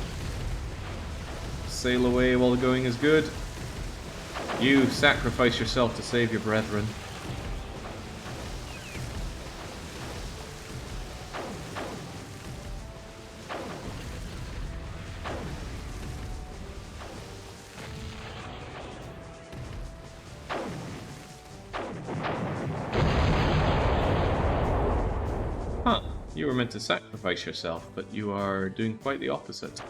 Sail away while the going is good. You sacrifice yourself to save your brethren. Huh, you were meant to sacrifice yourself, but you are doing quite the opposite.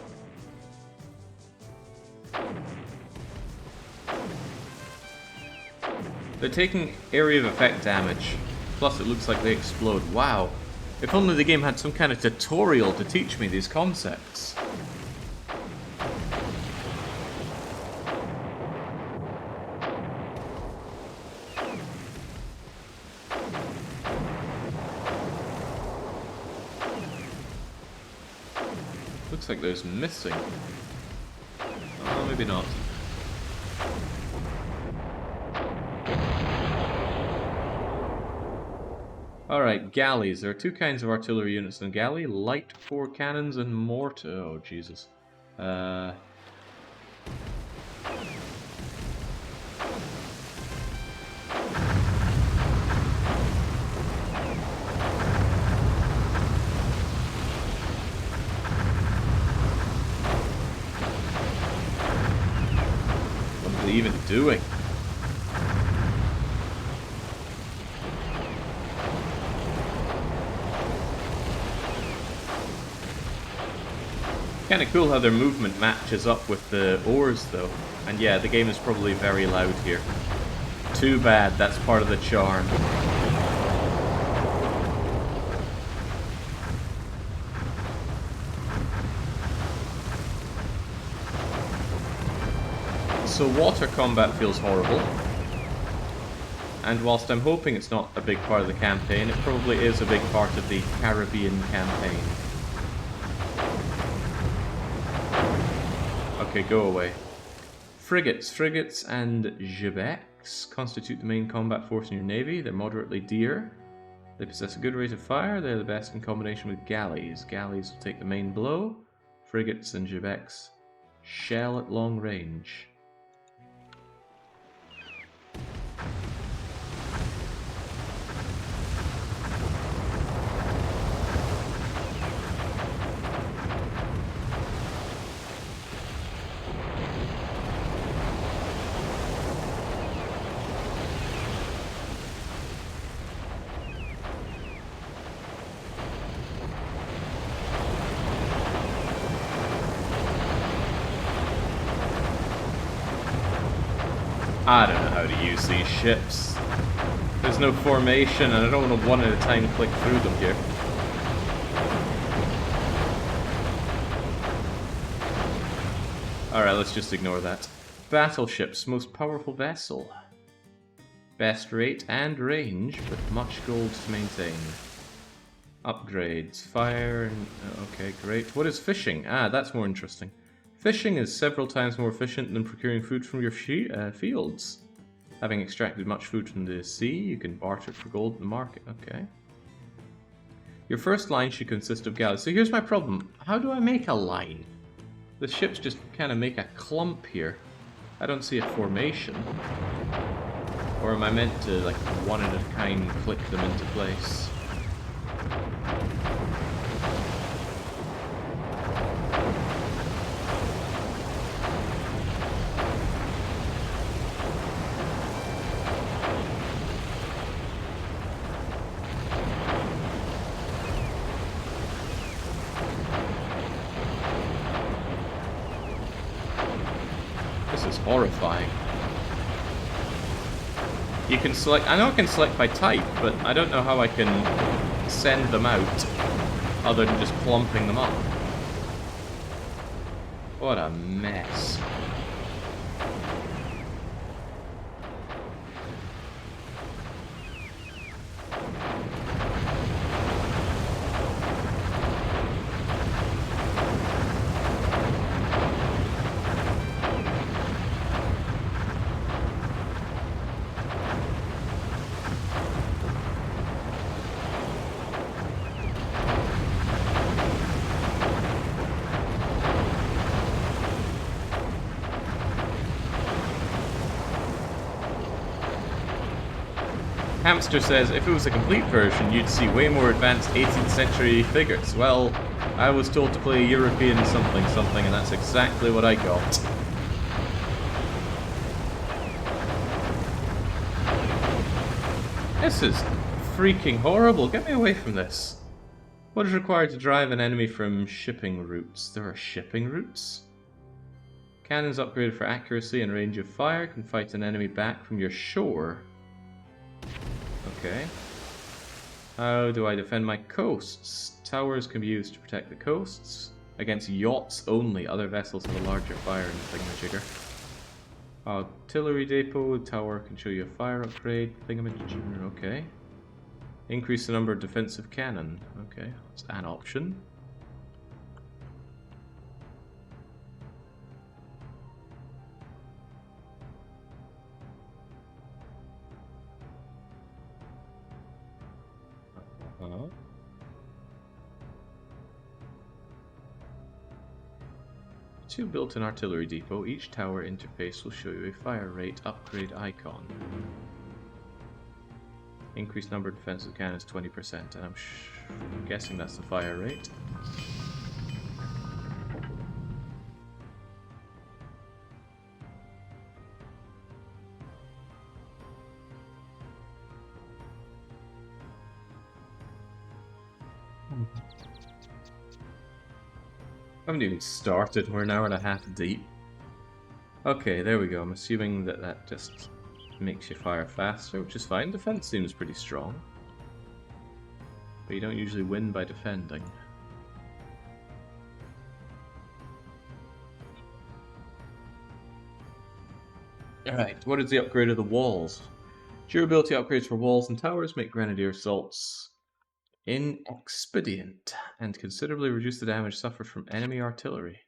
They're taking area of effect damage, plus it looks like they explode. Wow. If only the game had some kind of tutorial to teach me these concepts. Looks like there's missing. Oh, maybe not. Alright, galleys. There are two kinds of artillery units in galley. Light 4 cannons and mortar. Oh, Jesus. What are they even doing? Kind of cool how their movement matches up with the oars, though. And yeah, the game is probably very loud here. Too bad, that's part of the charm. So water combat feels horrible. And whilst I'm hoping it's not a big part of the campaign, it probably is a big part of the Caribbean campaign. Okay, go away. Frigates. Frigates and gibecs constitute the main combat force in your navy. They're moderately dear. They possess a good rate of fire. They're the best in combination with galleys. Galleys will take the main blow. frigates and gibex. Shell at long range. I don't know how to use these ships. There's no formation, and I don't want to one at a time click through them here. Alright, let's just ignore that. Battleships, most powerful vessel. Best rate and range, but much gold to maintain. Upgrades, fire, and... okay, great. What is fishing? Ah, that's more interesting. Fishing is several times more efficient than procuring food from your fields. Having extracted much food from the sea, you can barter it for gold in the market. Okay. Your first line should consist of galleys. So here's my problem. How do I make a line? The ships just kind of make a clump here. I don't see a formation. Or am I meant to, like, one at a time click them into place? This is horrifying. You can select... I know I can select by type, but I don't know how I can send them out other than just clumping them up. What a mess. Hamster says, if it was a complete version, you'd see way more advanced 18th century figures. Well, I was told to play European something something, and that's exactly what I got. This is freaking horrible. Get me away from this. What is required to drive an enemy from shipping routes? There are shipping routes? Cannons upgraded for accuracy and range of fire can fight an enemy back from your shore. Okay. How do I defend my coasts? Towers can be used to protect the coasts. Against yachts only. Other vessels have a larger fire and thingamajigger. Artillery depot. Tower can show you a fire upgrade. Thingamajigger. Okay. Increase the number of defensive cannon. Okay. That's an option. To built-in artillery depot, each tower interface will show you a fire rate upgrade icon. Increased number of defensive cannons 20%, and I'm guessing that's the fire rate. I haven't even started, we're an hour and a half deep. Okay, there we go. I'm assuming that that just makes you fire faster, which is fine. Defense seems pretty strong. But you don't usually win by defending. Alright, what is the upgrade of the walls? Durability upgrades for walls and towers make grenadier assaults inexpedient and considerably reduce the damage suffered from enemy artillery.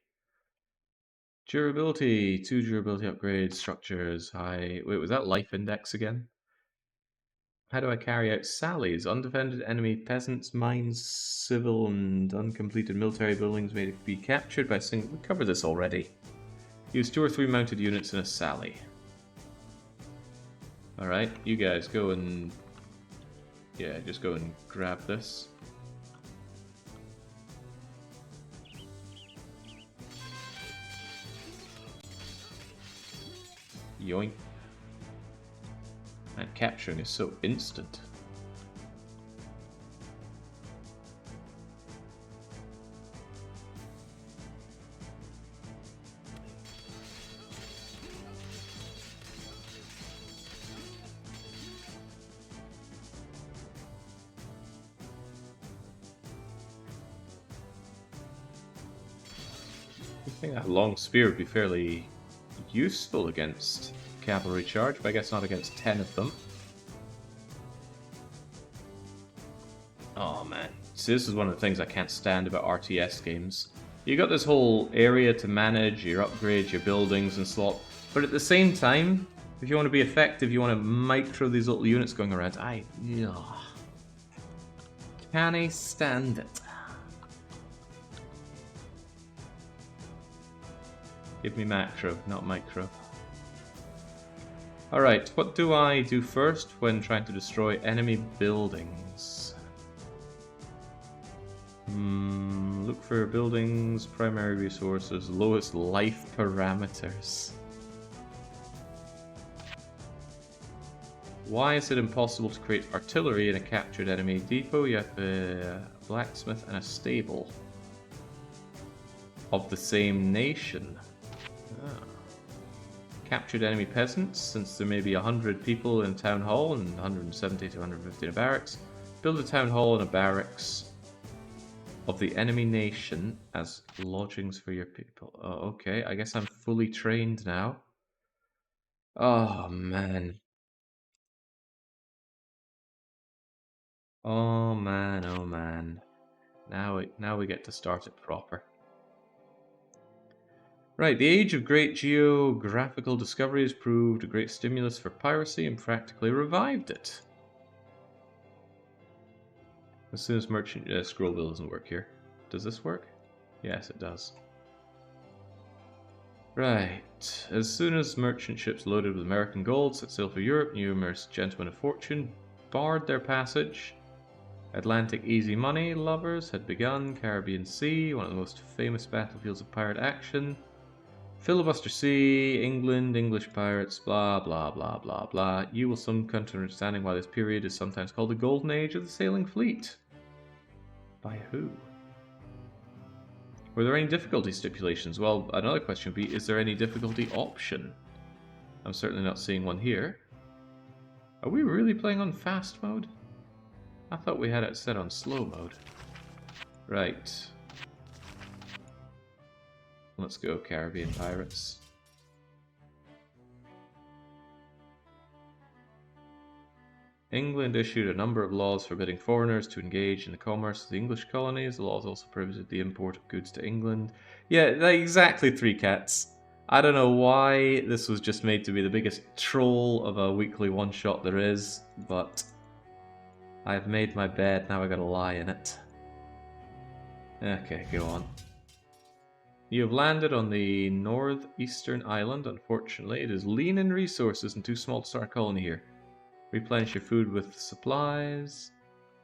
Durability, 2 durability upgrades, structures, high... Wait, was that life index again? How do I carry out sallies? Undefended enemy peasants, mines, civil and uncompleted military buildings may be captured by single... We covered this already. Use 2 or 3 mounted units in a sally. Alright, you guys go and... Yeah, just go and grab this. Yoink. And capturing is so instant. I think that long spear would be fairly useful against cavalry charge, but I guess not against 10 of them. Oh man. See, this is one of the things I can't stand about RTS games. You got this whole area to manage, your upgrades, your buildings and slot, but at the same time, if you want to be effective, you want to micro these little units going around. Can I stand it? Give me macro, not micro. Alright, what do I do first when trying to destroy enemy buildings? Look for buildings, primary resources, lowest life parameters. Why is it impossible to create artillery in a captured enemy depot? You have a blacksmith and a stable of the same nation. Captured enemy peasants, since there may be 100 people in a town hall and 170 to 150 in a barracks. Build a town hall and a barracks of the enemy nation as lodgings for your people. Oh, okay, I guess I'm fully trained now. Oh, man. Oh, man, oh, man. Now we get to start it proper. Right, the age of great geographical discovery has proved a great stimulus for piracy and practically revived it. As soon as merchant scroll wheel doesn't work here. Does this work? Yes, it does. Right. As soon as merchant ships loaded with American gold set sail for Europe, numerous gentlemen of fortune barred their passage. Atlantic easy money lovers had begun. Caribbean Sea, one of the most famous battlefields of pirate action. Filibuster Sea, England, English pirates, blah blah blah blah blah. You will soon come to understanding why this period is sometimes called the Golden Age of the Sailing Fleet. By who? Were there any difficulty stipulations? Well, another question would be, is there any difficulty option? I'm certainly not seeing one here. Are we really playing on fast mode? I thought we had it set on slow mode. Right. Let's go, Caribbean pirates. England issued a number of laws forbidding foreigners to engage in the commerce of the English colonies. The laws also prohibited the import of goods to England. Yeah, exactly, 3 cats. I don't know why this was just made to be the biggest troll of a weekly one-shot there is, but I've made my bed, now I gotta lie in it. Okay, go on. You have landed on the northeastern island. Unfortunately, it is lean in resources and too small to start a colony here. Replenish your food with supplies.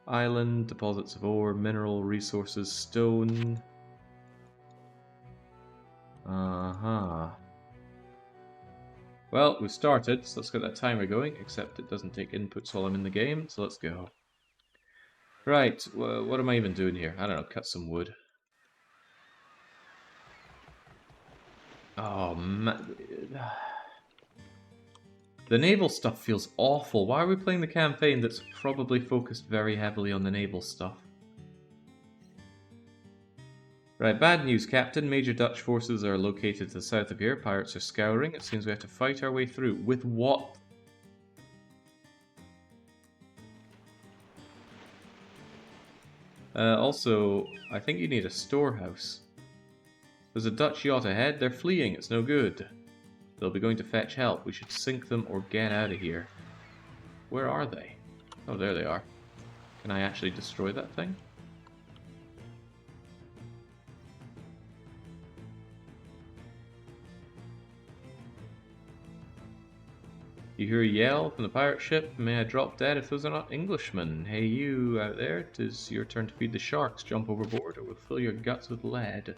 Island, deposits of ore, mineral resources, stone. Well, we've started, so let's get that timer going, except it doesn't take inputs while I'm in the game, so let's go. Right, what am I even doing here? I don't know, cut some wood. Oh, man. The naval stuff feels awful. Why are we playing the campaign that's probably focused very heavily on the naval stuff? Right, bad news, Captain. Major Dutch forces are located to the south of here. Pirates are scouring. It seems we have to fight our way through. With what? Also, I think you need a storehouse. There's a Dutch yacht ahead. They're fleeing. It's no good. They'll be going to fetch help. We should sink them or get out of here. Where are they? Oh, there they are. Can I actually destroy that thing? You hear a yell from the pirate ship. May I drop dead if those are not Englishmen? Hey, you out there, it is your turn to feed the sharks. Jump overboard or we'll fill your guts with lead.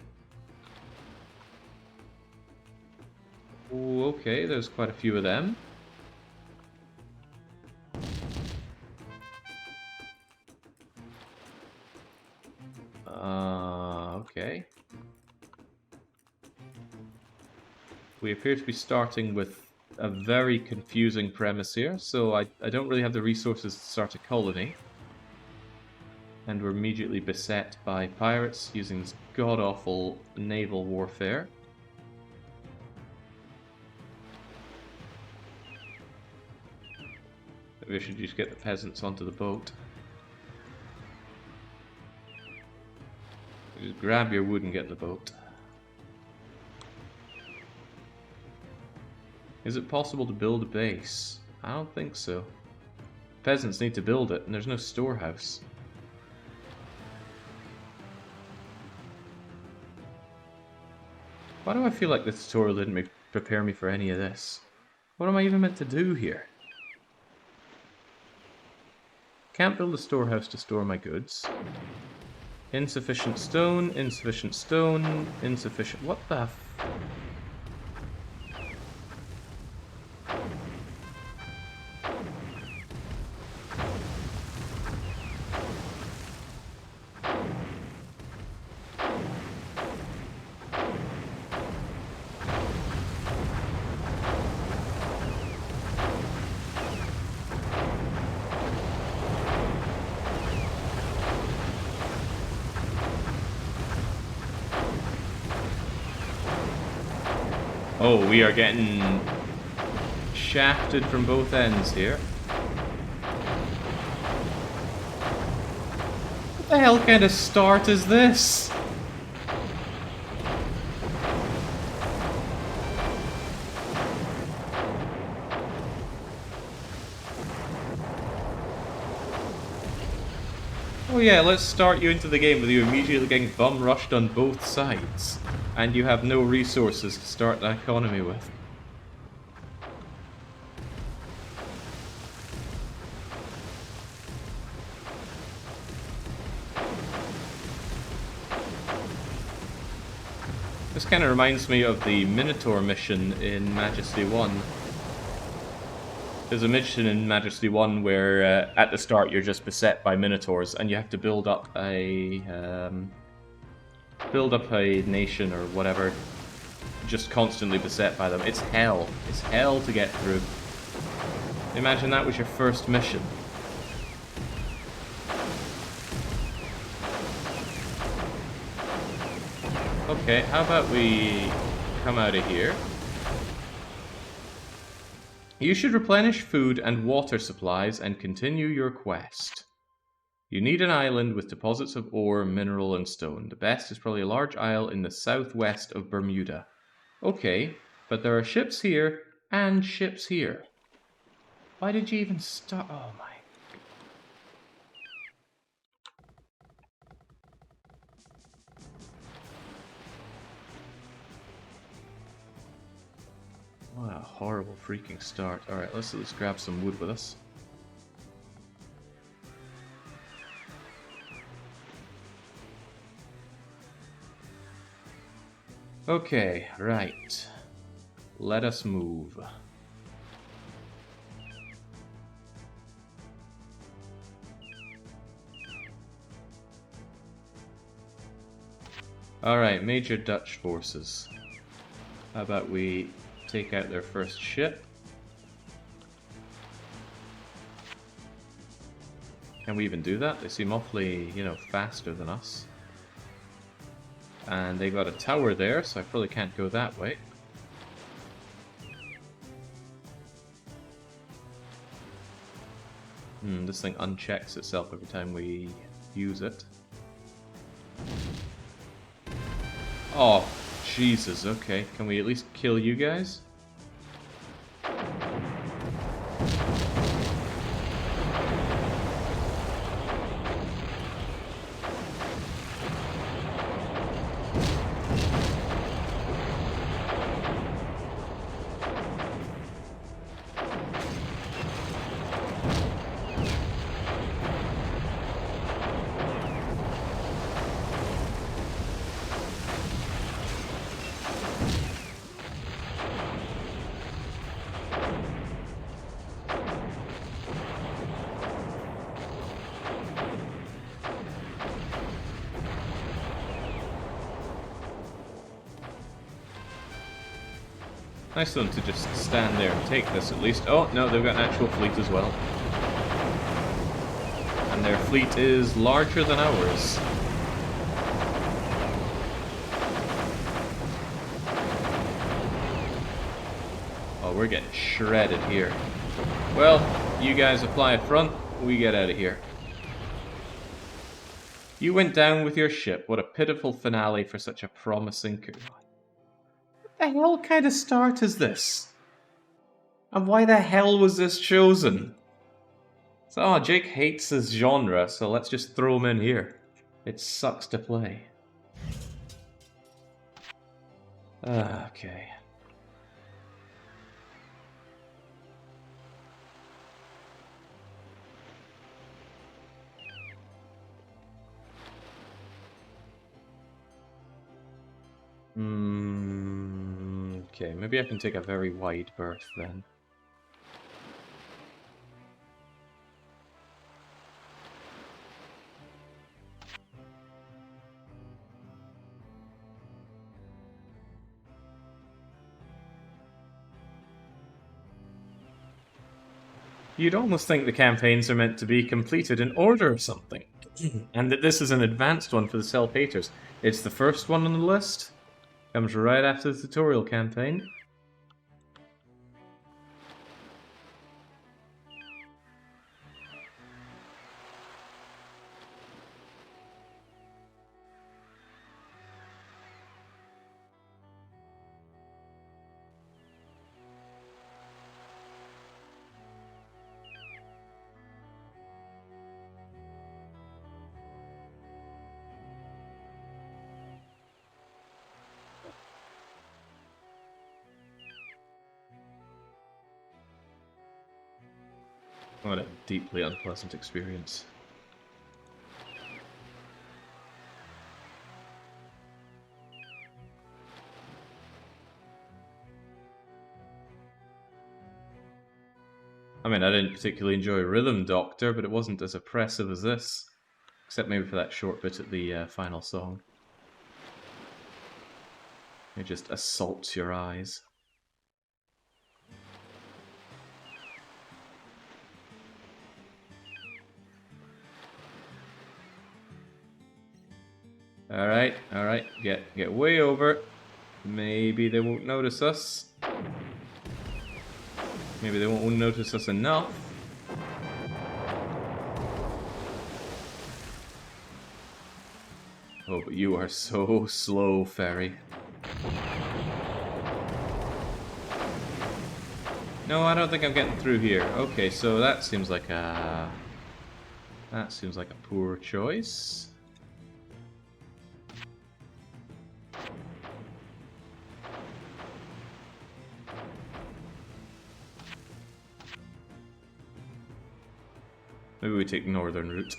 Oh, okay, there's quite a few of them. Okay. We appear to be starting with a very confusing premise here, so I don't really have the resources to start a colony. And we're immediately beset by pirates using this god-awful naval warfare. Maybe I should just get the peasants onto the boat. Just grab your wood and get in the boat. Is it possible to build a base? I don't think so. Peasants need to build it, and there's no storehouse. Why do I feel like the tutorial didn't prepare me for any of this? What am I even meant to do here? Can't build a storehouse to store my goods. Insufficient stone, insufficient stone, insufficient... What the f... Oh, we are getting shafted from both ends here. What the hell kind of start is this? Oh yeah, let's start you into the game with you immediately getting bum rushed on both sides. And you have no resources to start that economy with. This kind of reminds me of the Minotaur mission in Majesty 1. There's a mission in Majesty 1 where at the start you're just beset by Minotaurs and you have to build up a nation or whatever, just constantly beset by them. It's hell. It's hell to get through. Imagine that was your first mission. Okay, how about we come out of here? You should replenish food and water supplies and continue your quest. You need an island with deposits of ore, mineral, and stone. The best is probably a large isle in the southwest of Bermuda. Okay, but there are ships here and ships here. Why did you even start? Oh my. What a horrible freaking start. Alright, let's grab some wood with us. Okay, right. Let us move. Alright, major Dutch forces. How about we take out their first ship? Can we even do that? They seem awfully, you know, faster than us. And they got a tower there, so I probably can't go that way. This thing unchecks itself every time we use it. Oh, Jesus, okay. Can we at least kill you guys? Nice of them to just stand there and take this at least. Oh, no, they've got an actual fleet as well. And their fleet is larger than ours. Oh, we're getting shredded here. Well, you guys apply a front, we get out of here. You went down with your ship. What a pitiful finale for such a promising career. What the hell kind of start is this? And why the hell was this chosen? So, oh, Jake hates this genre, so let's just throw him in here. It sucks to play. Okay. Okay, maybe I can take a very wide berth then. You'd almost think the campaigns are meant to be completed in order or something. And that this is an advanced one for the self-haters. It's the first one on the list. Comes right after the tutorial campaign. What a deeply unpleasant experience. I mean, I didn't particularly enjoy Rhythm Doctor, but it wasn't as oppressive as this. Except maybe for that short bit at the final song. It just assaults your eyes. Alright, alright, get way over. Maybe they won't notice us. Maybe they won't notice us enough. Oh, but you are so slow, Ferry. No, I don't think I'm getting through here. Okay, so that seems like a... That seems like a poor choice. Maybe we take the northern route.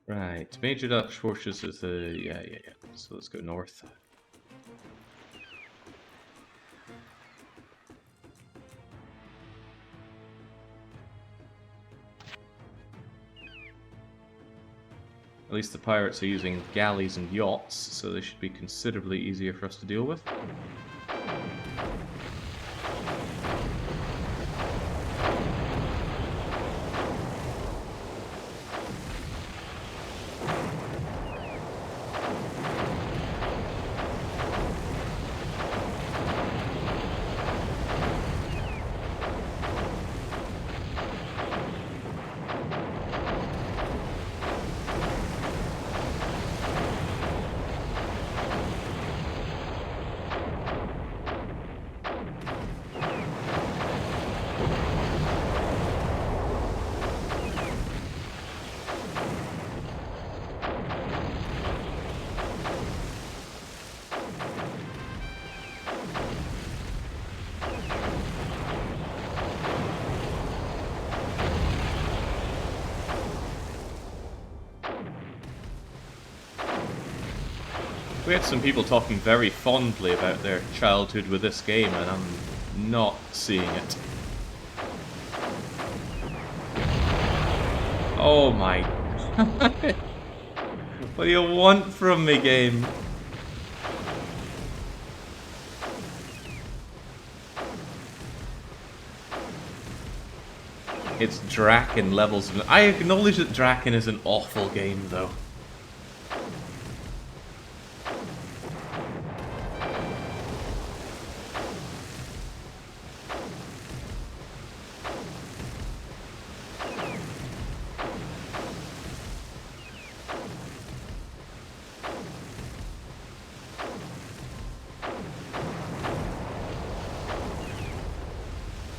Right, Major Dutch forces is the... yeah. So let's go north. At least the pirates are using galleys and yachts, so they should be considerably easier for us to deal with. We had some people talking very fondly about their childhood with this game, and I'm not seeing it. Oh my... What do you want from me, game? It's Draken levels. I acknowledge that Draken is an awful game, though.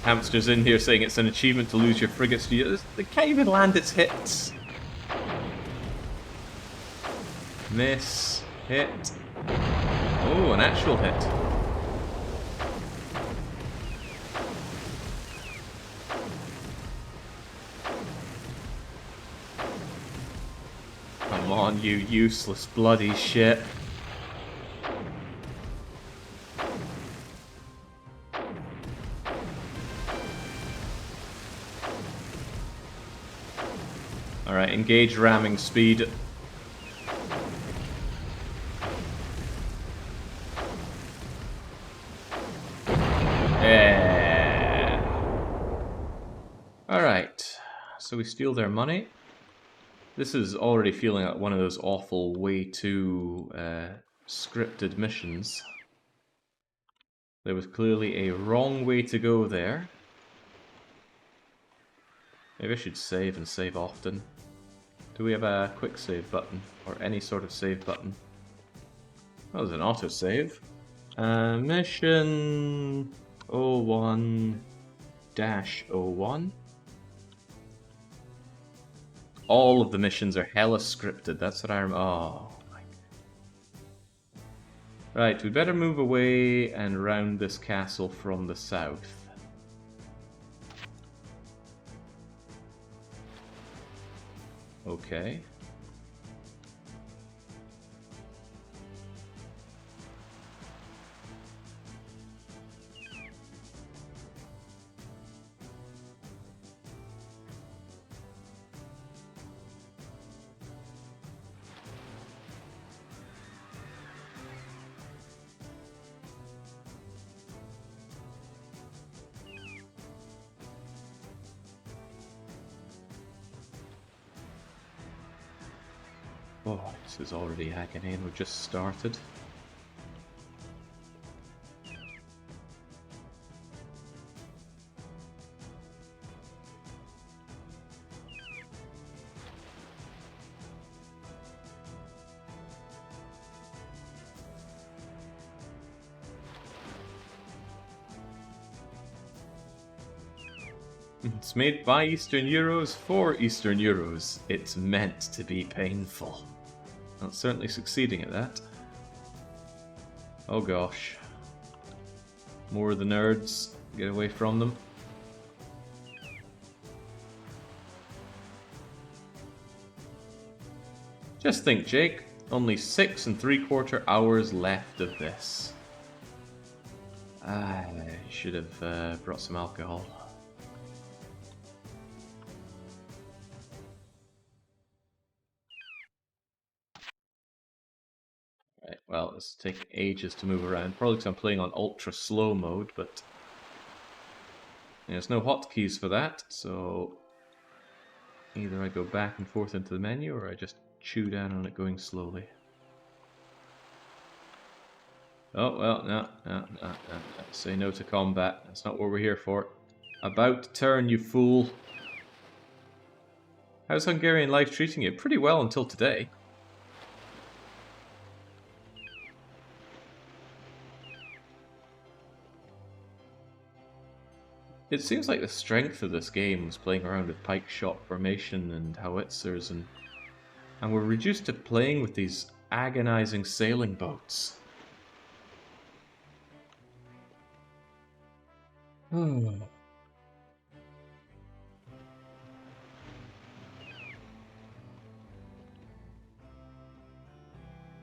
Hamster's in here saying it's an achievement to lose your frigates. They can't even land its hits. Miss. Hit. Oh, an actual hit. Come on, you useless bloody shit. Alright, engage ramming speed. Yeah. Alright, so we steal their money. This is already feeling like one of those awful, way too scripted missions. There was clearly a wrong way to go there. Maybe I should save and save often. Do we have a quick save button? Or any sort of save button? Oh, there's an autosave. Mission 01-01. All of the missions are hella scripted, that's what I remember. Oh, my God. Right, we better move away and round this castle from the south. Okay. Oh, this is already agony and we've just started. It's made by Eastern Euros for Eastern Euros. It's meant to be painful. Well, it's certainly succeeding at that. Oh gosh. More of the nerds. Get away from them. Just think, Jake. Only 6 3/4 hours left of this. I should have brought some alcohol. Right, well, this will take ages to move around. Probably because I'm playing on ultra slow mode, but there's no hotkeys for that, so either I go back and forth into the menu or I just chew down on it going slowly. Oh, well, no. Say no to combat. That's not what we're here for. About to turn, you fool. How's Hungarian life treating you? Pretty well until today. It seems like the strength of this game was playing around with pike shot formation and howitzers, and we're reduced to playing with these agonizing sailing boats.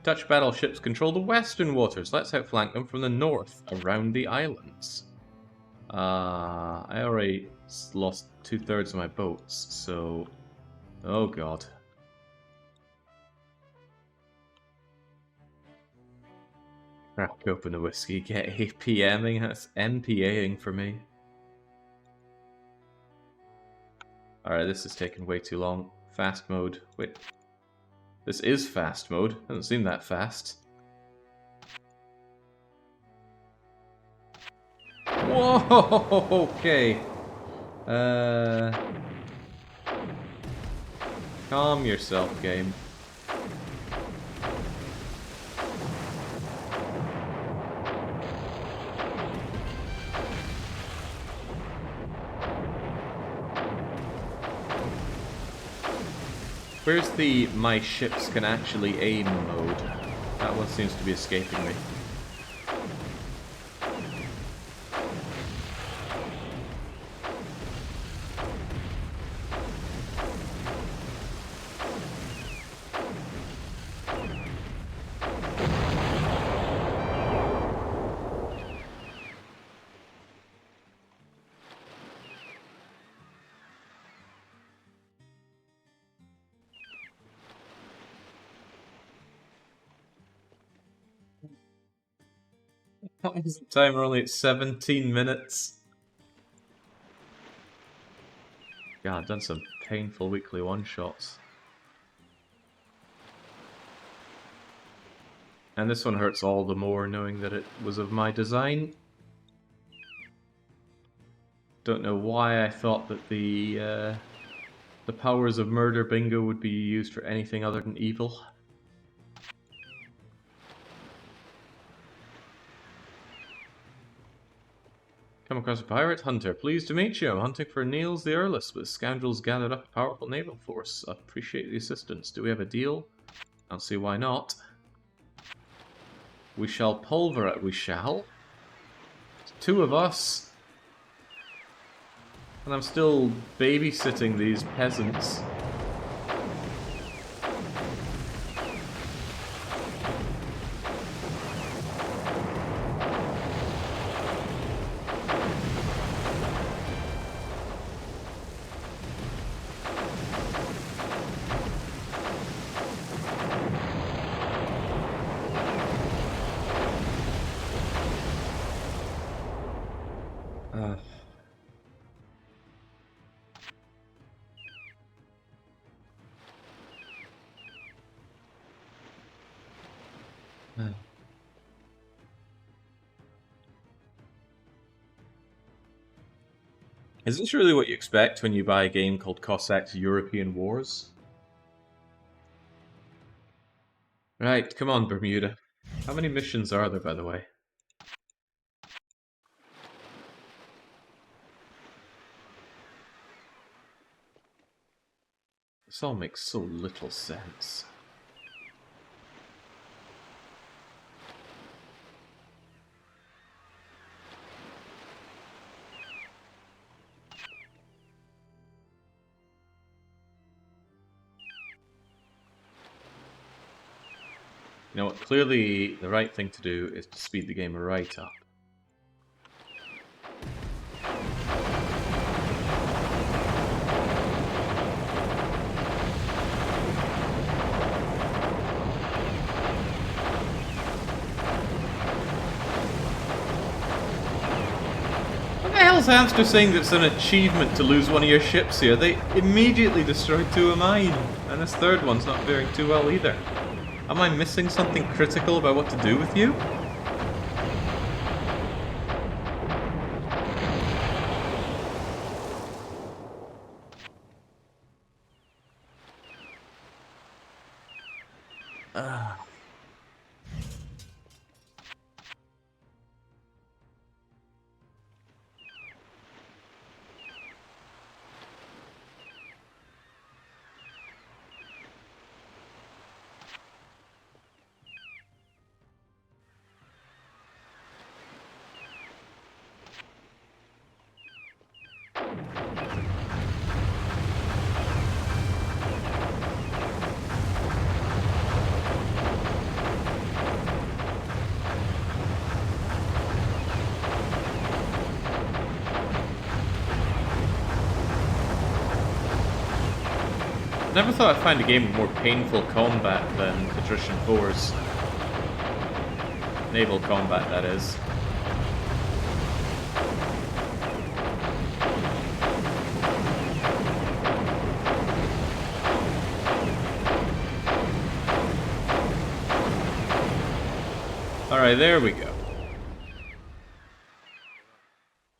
Dutch battleships control the western waters. Let's outflank them from the north, around the islands. I already lost 2/3 of my boats, so... Oh god. Crack open the whiskey, get APMing, that's MPAing for me. Alright, this is taking way too long. Fast mode. Wait. This is fast mode. Doesn't seem that fast. Whoa! Okay. Calm yourself, game. Where's the my ships can actually aim mode? That one seems to be escaping me. What is the timer only at 17 minutes? God, I've done some painful weekly one-shots. And this one hurts all the more knowing that it was of my design. Don't know why I thought that the powers of MurderBingo would be used for anything other than evil. Come across a pirate hunter. Pleased to meet you. I'm hunting for Niels the Earless, but scoundrels gathered up a powerful naval force. I appreciate the assistance. Do we have a deal? I don't see why not. We shall pulver we shall. It's 2 of us. And I'm still babysitting these peasants. Is this really what you expect when you buy a game called Cossacks European Wars? Right, come on, Bermuda. How many missions are there, by the way? This all makes so little sense. You know what, clearly the right thing to do is to speed the game right up. What the hell's Hamster saying that's an achievement to lose one of your ships here? They immediately destroyed 2 of mine, and this 3rd one's not faring too well either. Am I missing something critical about what to do with you? Never thought I'd find a game with more painful combat than Patrician 4's. Naval combat, that is. Alright, there we go.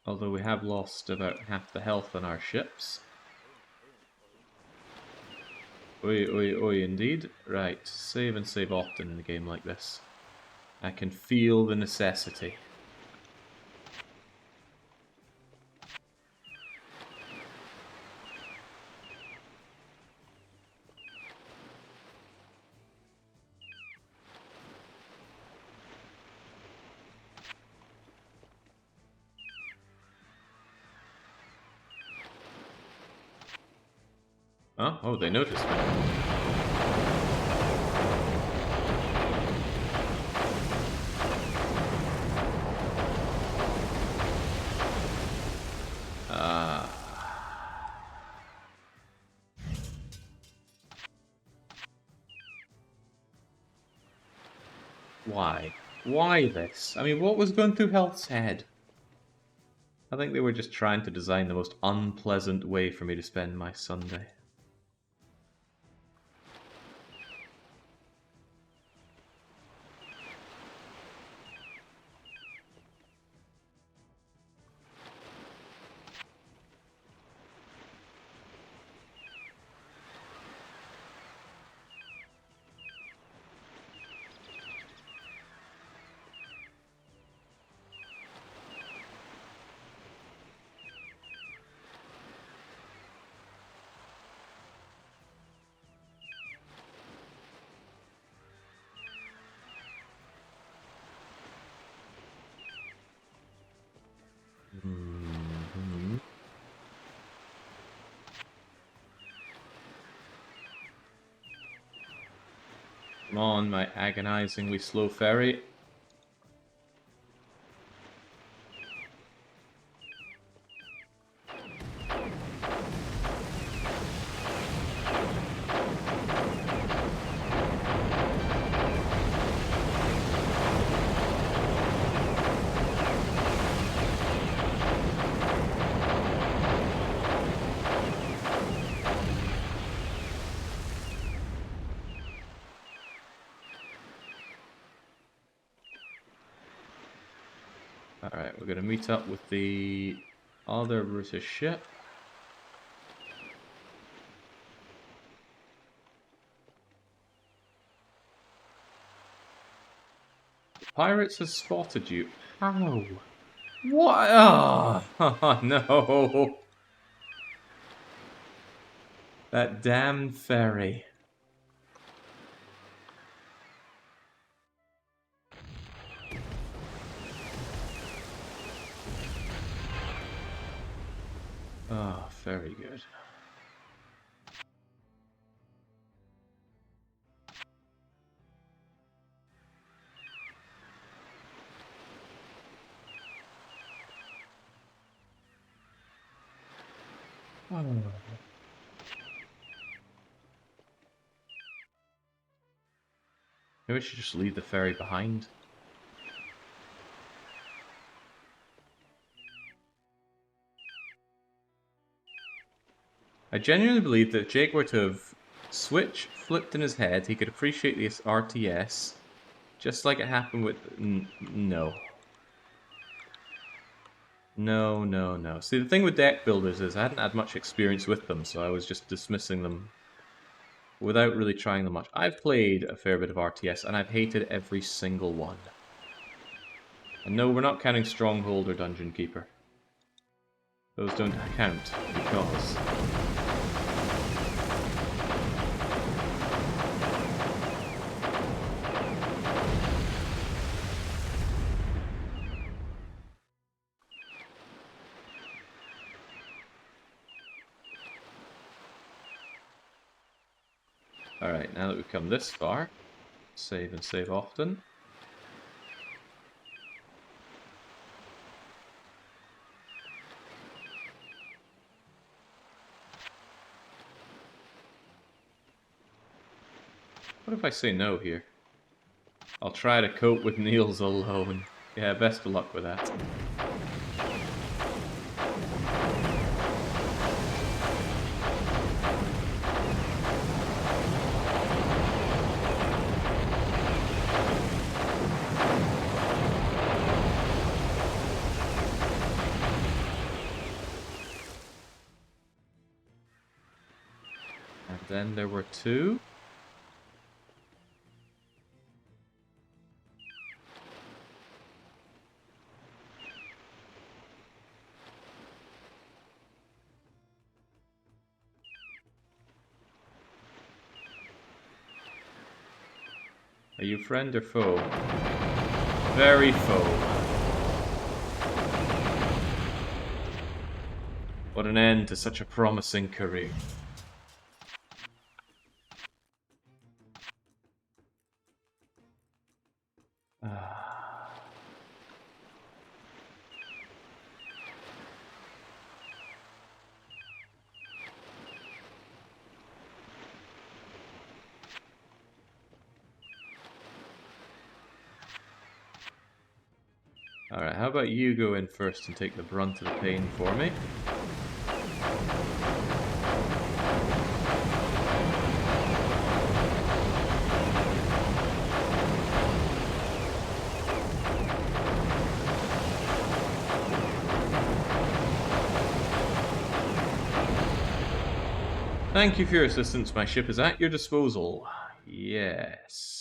Although we have lost about half the health on our ships. Oi, oi, oi, indeed. Right, save and save often in a game like this. I can feel the necessity. Oh, oh, they noticed me. Why? Why this? I mean, what was going through Health's head? I think they were just trying to design the most unpleasant way for me to spend my Sunday. Come on, my agonizingly slow ferry. Alright, we're gonna meet up with the other British ship. The pirates have spotted you. How? What? Oh, no. That damn ferry. Oh, very good. Oh. Maybe we should just leave the ferry behind. I genuinely believe that if Jake were to have switch flipped in his head, he could appreciate this RTS, just like it happened with... no. No, no, no. See, the thing with deck builders is I hadn't had much experience with them, so I was just dismissing them without really trying them much. I've played a fair bit of RTS, and I've hated every single one. And no, we're not counting Stronghold or Dungeon Keeper. Those don't count, because... Alright, now that we've come this far, save and save often. What if I say no here? I'll try to cope with Niels alone. Yeah, best of luck with that. And then there were two. Are you friend or foe? Very foe. What an end to such a promising career. Alright, how about you go in first and take the brunt of the pain for me? Thank you for your assistance. My ship is at your disposal. Yes.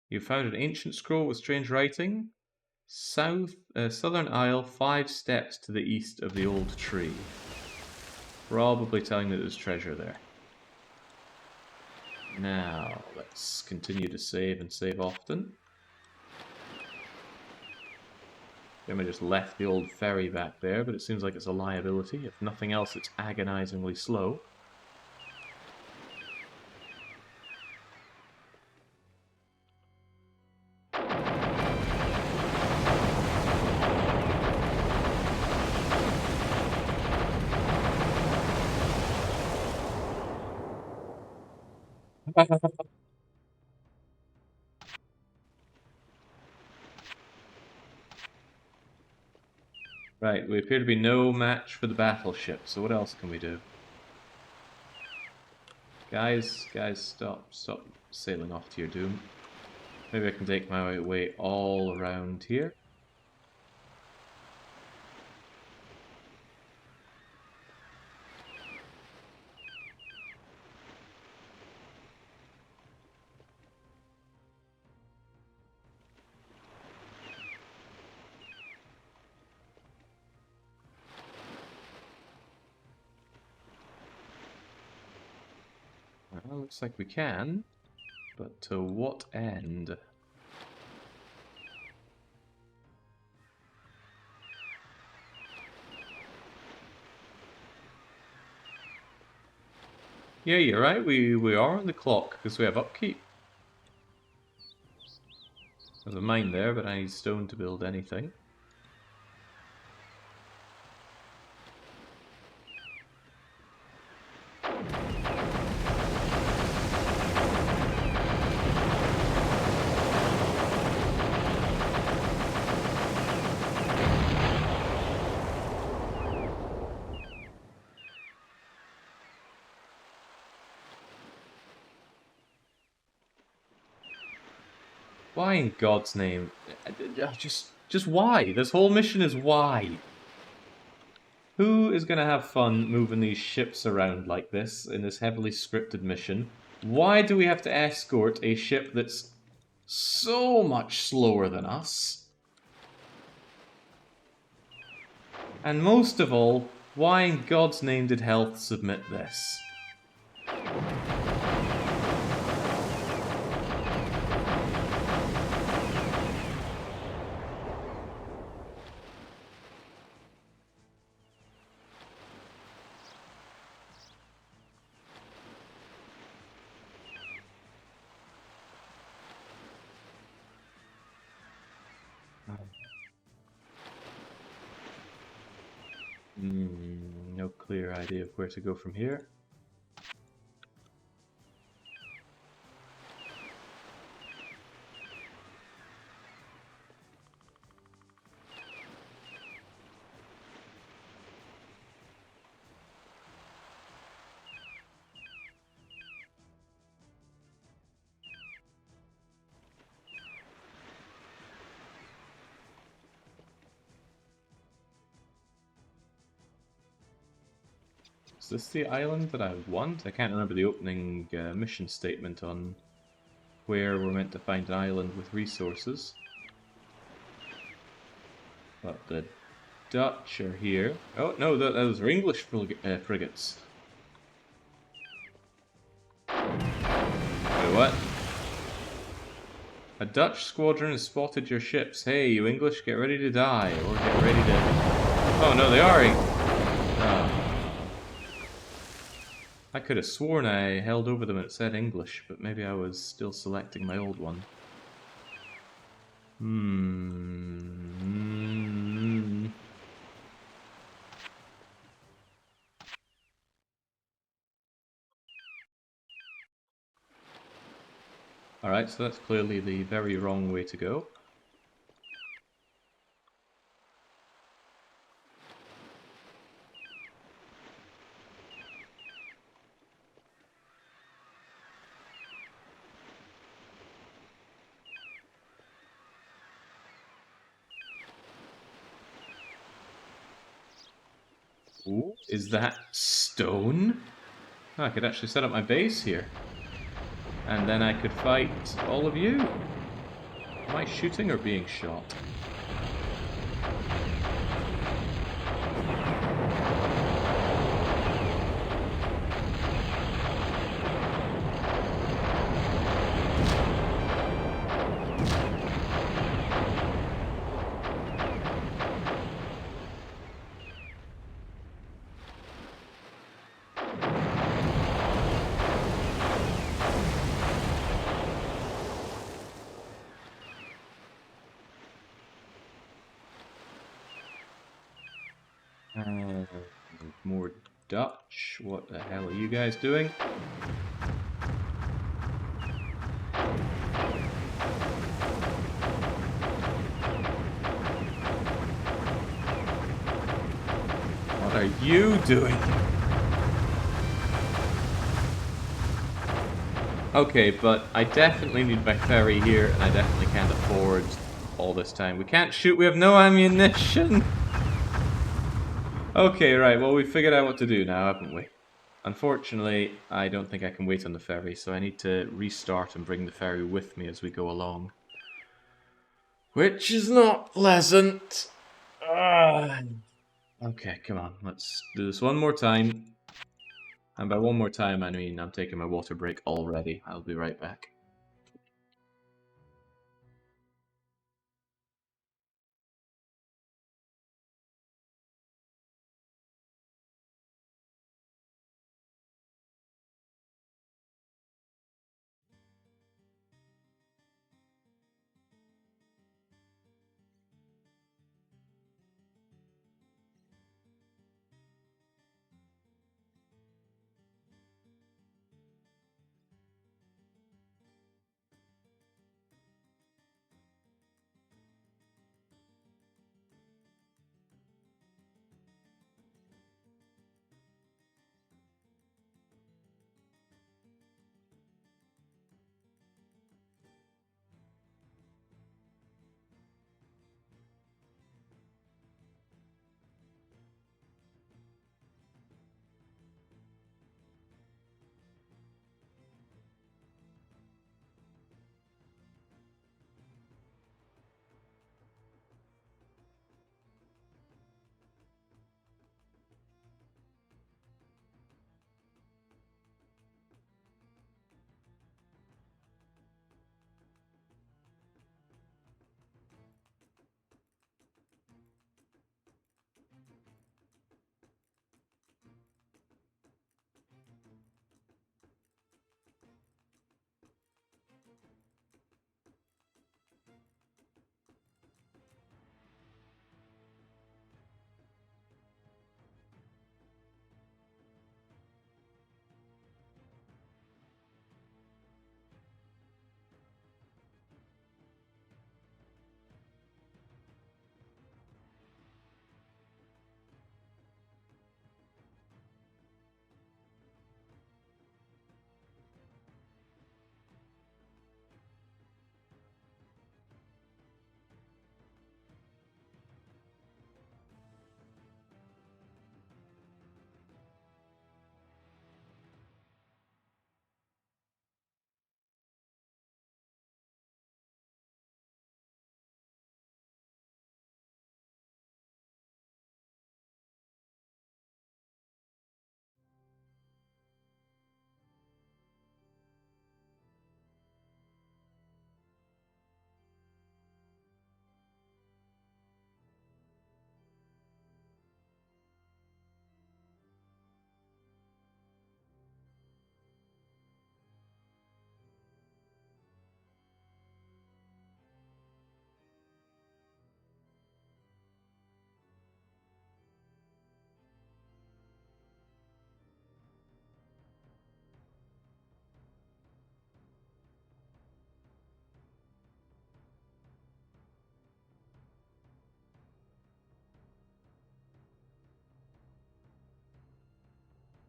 You found an ancient scroll with strange writing. Southern Isle, 5 steps to the east of the old tree. Probably telling that there's treasure there. Now, let's continue to save and save often. I just left the old ferry back there, but it seems like it's a liability. If nothing else, it's agonizingly slow. Right, we appear to be no match for the battleship, so what else can we do? Guys, stop sailing off to your doom. Maybe I can take my way all around here. Well, looks like we can, but to what end? Yeah, you're right, we are on the clock, because we have upkeep. There's a mine there, but I need stone to build anything. Why in God's name? Just why? This whole mission is why? Who is going to have fun moving these ships around like this in this heavily scripted mission? Why do we have to escort a ship that's so much slower than us? And most of all, why in God's name did Health submit this? No clear idea of where to go from here. Is this the island that I want? I can't remember the opening mission statement on where we're meant to find an island with resources. But the Dutch are here. Oh, no, those are English frigates. Wait, what? A Dutch squadron has spotted your ships. Hey, you English, get ready to die. Or get ready to... Oh, no, they are... I could have sworn I held over them and it said English, but maybe I was still selecting my old one. Alright, so that's clearly the very wrong way to go. Ooh, is that stone? Oh, I could actually set up my base here. And then I could fight all of you. Am I shooting or being shot? More Dutch. What the hell are you guys doing? What are you doing? Okay, but I definitely need my ferry here, and I definitely can't afford all this time. We can't shoot, we have no ammunition! Okay, right, well we figured out what to do now, haven't we? Unfortunately, I don't think I can wait on the ferry, so I need to restart and bring the ferry with me as we go along. Which is not pleasant. Okay, come on, let's do this one more time. And by one more time, I mean I'm taking my water break already. I'll be right back.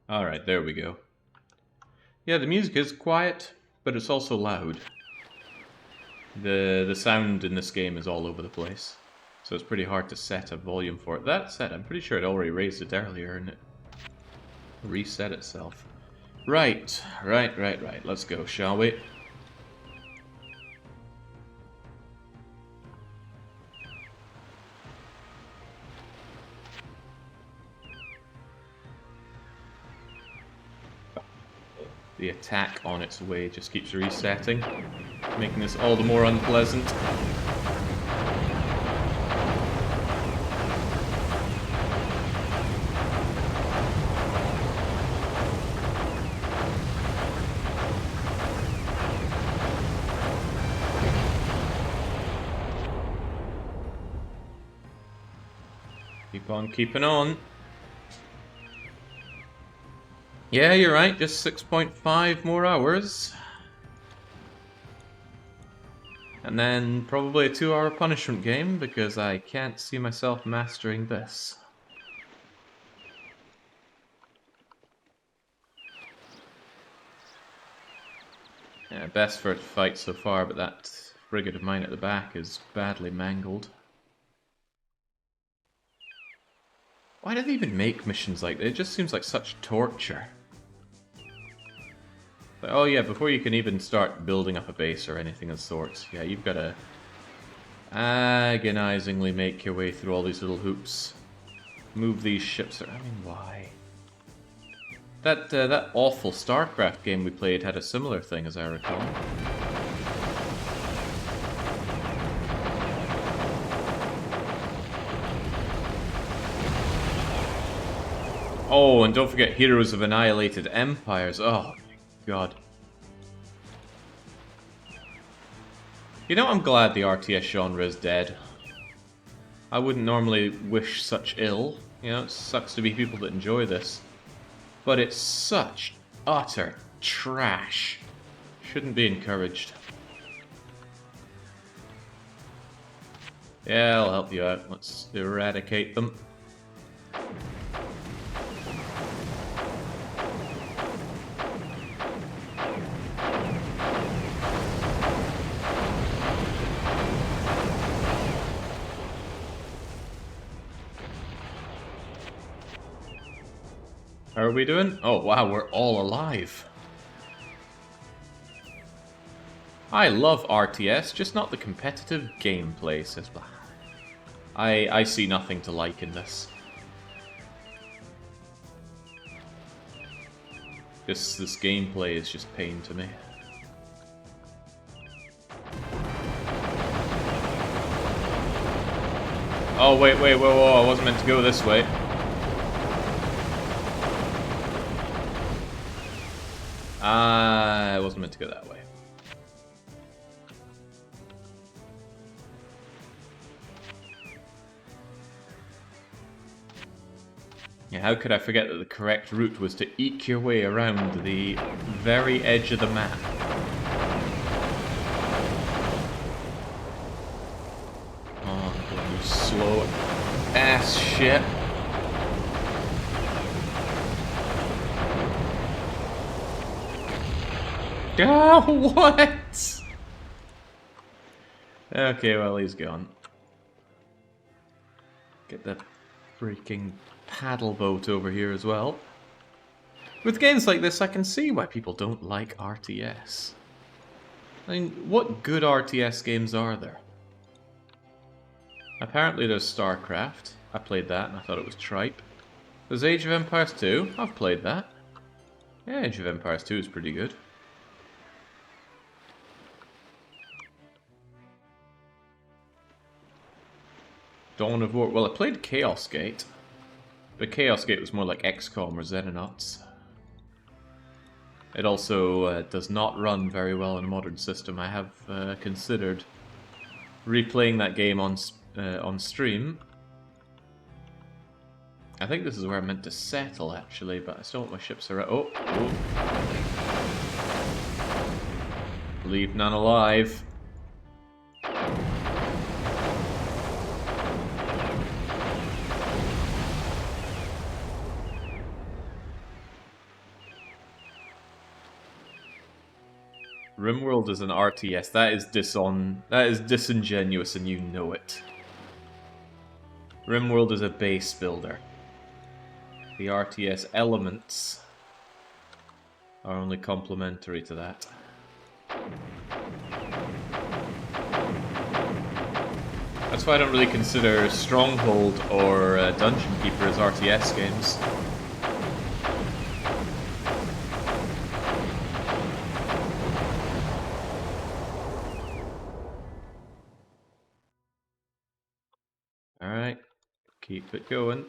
Alright, there we go. Yeah, the music is quiet, but it's also loud. The sound in this game is all over the place, so it's pretty hard to set a volume for it. That said, I'm pretty sure it already raised it earlier and it reset itself. Right. Let's go, shall we? The attack on its way just keeps resetting, making this all the more unpleasant. Keep on keeping on. Yeah, you're right, just 6.5 more hours. And then probably a 2-hour punishment game, because I can't see myself mastering this. Yeah, best first fight so far, but that frigate of mine at the back is badly mangled. Why do they even make missions like that? It just seems like such torture. But, oh yeah, before you can even start building up a base or anything of the sort, yeah, you've got to agonizingly make your way through all these little hoops. Move these ships around. I mean, why? That awful StarCraft game we played had a similar thing, as I recall. Oh, and don't forget Heroes of Annihilated Empires. Oh, my God. You know, I'm glad the RTS genre is dead. I wouldn't normally wish such ill. You know, it sucks to be people that enjoy this. But it's such utter trash. Shouldn't be encouraged. Yeah, I'll help you out. Let's eradicate them. How are we doing? Oh wow, we're all alive. I love RTS, just not the competitive gameplay, says Blah. I see nothing to like in this. This gameplay is just pain to me. Oh wait, whoa, I wasn't meant to go this way. I wasn't meant to go that way. Yeah, how could I forget that the correct route was to eke your way around the very edge of the map? Oh, you slow ass shit. Oh, what? Okay, well, he's gone. Get the freaking paddle boat over here as well. With games like this, I can see why people don't like RTS. I mean, what good RTS games are there? Apparently there's StarCraft. I played that and I thought it was tripe. There's Age of Empires 2. I've played that. Yeah, Age of Empires 2 is pretty good. Dawn of War. Well, I played Chaos Gate. But Chaos Gate was more like XCOM or Xenonauts. It also does not run very well in a modern system. I have considered replaying that game on stream. I think this is where I'm meant to settle, actually, but I still want my ships around. Oh. Leave none alive. RimWorld is an RTS. That is disingenuous, and you know it. RimWorld is a base builder. The RTS elements are only complementary to that. That's why I don't really consider Stronghold or Dungeon Keeper as RTS games. Alright, keep it going.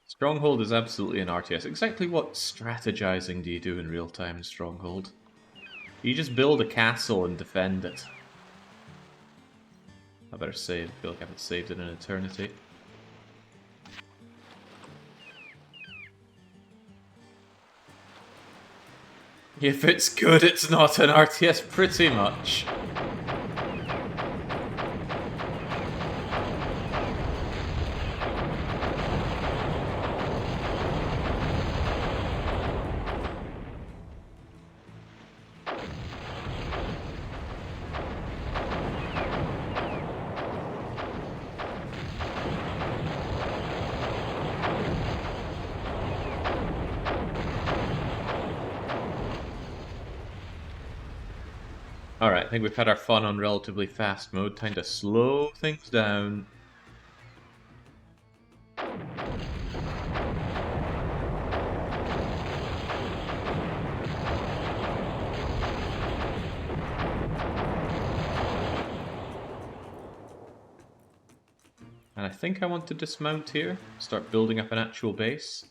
Stronghold is absolutely an RTS. Exactly what strategizing do you do in real time in Stronghold? You just build a castle and defend it. I better save. I feel like I haven't saved it in an eternity. If it's good, it's not an RTS, pretty much. Alright, I think we've had our fun on relatively fast mode. Time to slow things down. And I think I want to dismount here, start building up an actual base.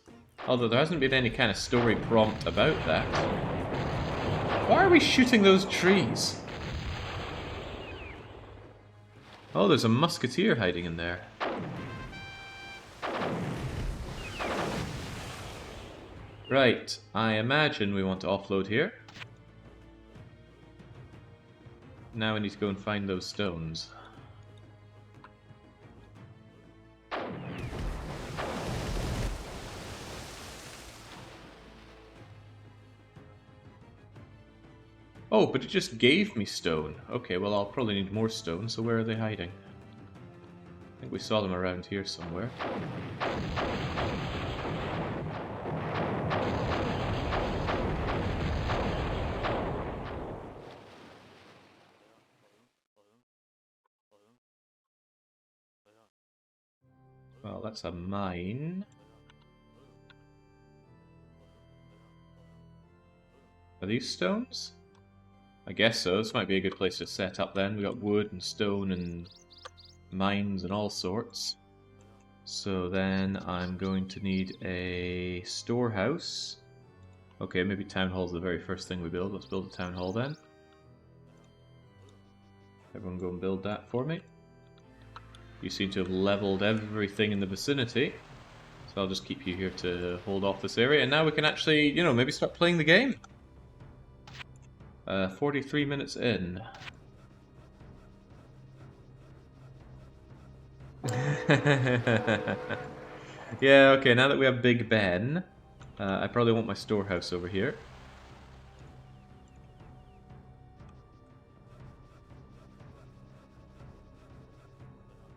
Although there hasn't been any kind of story prompt about that. Why are we shooting those trees? Oh, there's a musketeer hiding in there. Right, I imagine we want to offload here. Now we need to go and find those stones. Oh, but it just gave me stone. Okay, well I'll probably need more stone, so where are they hiding? I think we saw them around here somewhere. Well, that's a mine. Are these stones? I guess so. This might be a good place to set up then. We got wood and stone and mines and all sorts. So then I'm going to need a storehouse. Okay, maybe town hall's the very first thing we build. Let's build a town hall then. Everyone go and build that for me. You seem to have leveled everything in the vicinity. So I'll just keep you here to hold off this area. And now we can actually, you know, maybe start playing the game. 43 minutes in. Yeah, okay, now that we have Big Ben, I probably want my storehouse over here.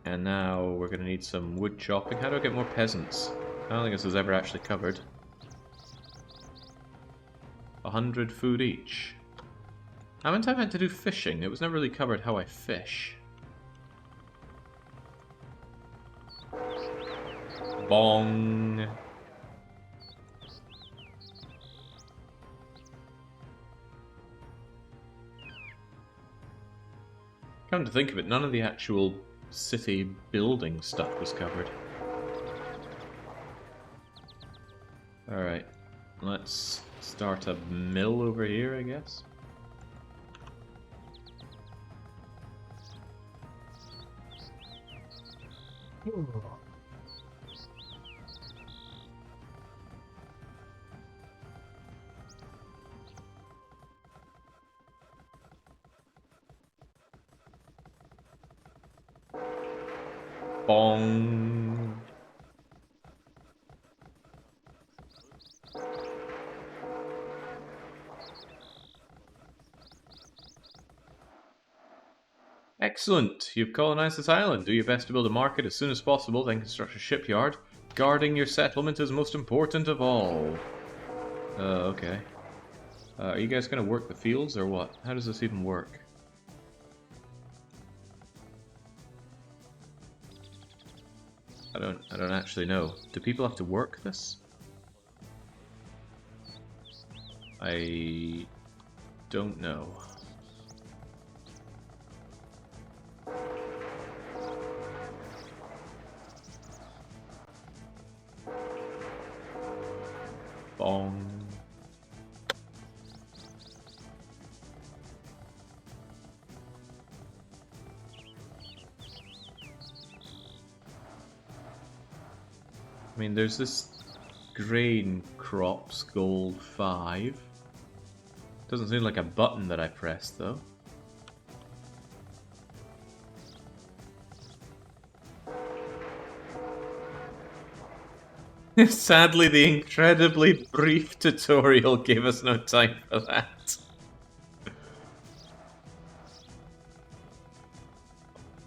And now we're going to need some wood chopping. How do I get more peasants? I don't think this is ever actually covered. 100 food each. Haven't I meant to do fishing? It was never really covered how I fish. Bong. Come to think of it, none of the actual city building stuff was covered. Alright, let's start a mill over here, I guess. Bong. Excellent! You've colonized this island. Do your best to build a market as soon as possible, then construct a shipyard. Guarding your settlement is most important of all. Okay. Are you guys gonna work the fields or what? How does this even work? I don't actually know. Do people have to work this? I don't know. Bong. I mean, there's this grain crops gold 5. Doesn't seem like a button that I pressed though. Sadly, the incredibly brief tutorial gave us no time for that.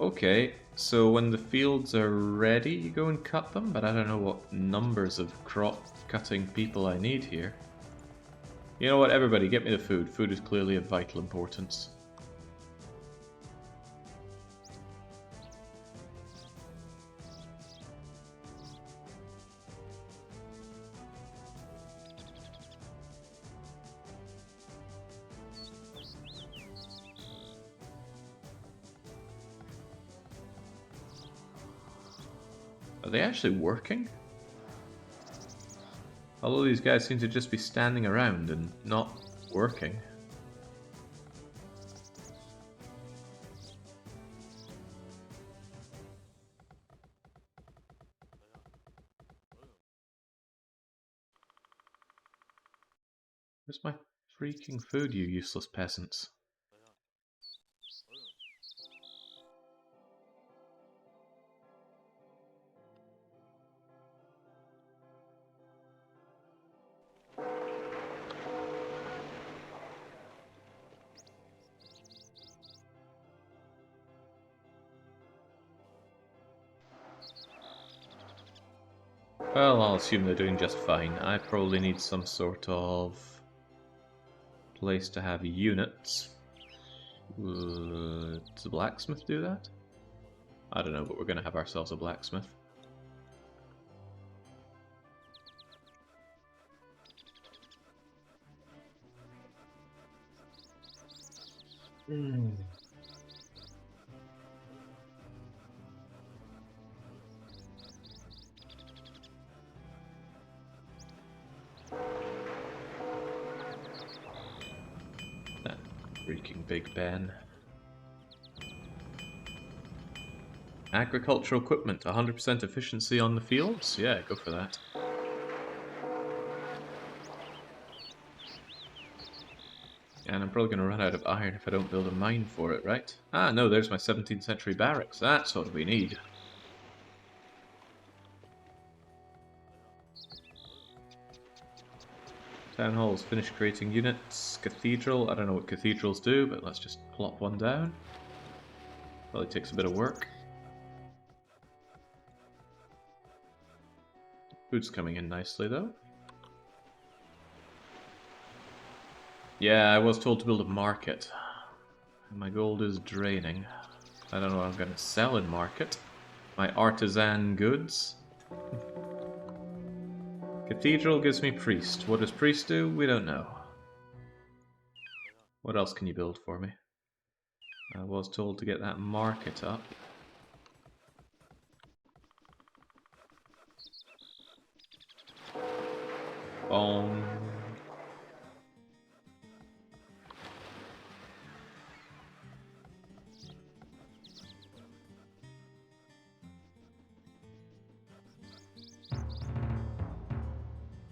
Okay, so when the fields are ready, you go and cut them, but I don't know what numbers of crop cutting people I need here. You know what, everybody, get me the food. Food is clearly of vital importance. Are they actually working? Although these guys seem to just be standing around and not working. Where's my freaking food, you useless peasants? Well, I'll assume they're doing just fine. I probably need some sort of place to have units. Does a blacksmith do that? I don't know, but we're going to have ourselves a blacksmith. That freaking Big Ben. Agricultural equipment, 100% efficiency on the fields? Yeah, go for that. And I'm probably going to run out of iron if I don't build a mine for it, right? Ah, no, there's my 17th century barracks. That's what we need. Town halls, finished creating units. Cathedral, I don't know what cathedrals do, but let's just plop one down. Probably takes a bit of work. Food's coming in nicely, though. Yeah, I was told to build a market. My gold is draining. I don't know what I'm going to sell in market. My artisan goods. Cathedral gives me priest. What does priest do? We don't know. What else can you build for me? I was told to get that market up. Boom.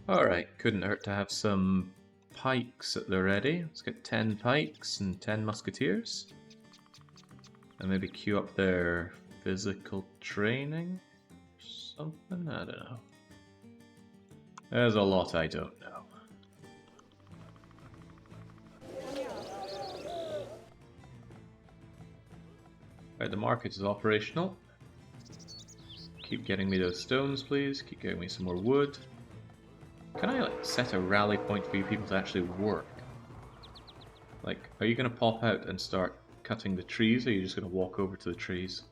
Alright, couldn't hurt to have some pikes at the ready. Let's get 10 pikes and 10 musketeers. And maybe queue up their physical training? Something? I don't know. There's a lot I don't know. Alright, the market is operational. Keep getting me those stones, please. Keep getting me some more wood. Can I, like, set a rally point for you people to actually work? Like, are you going to pop out and start cutting the trees, or are you just going to walk over to the trees?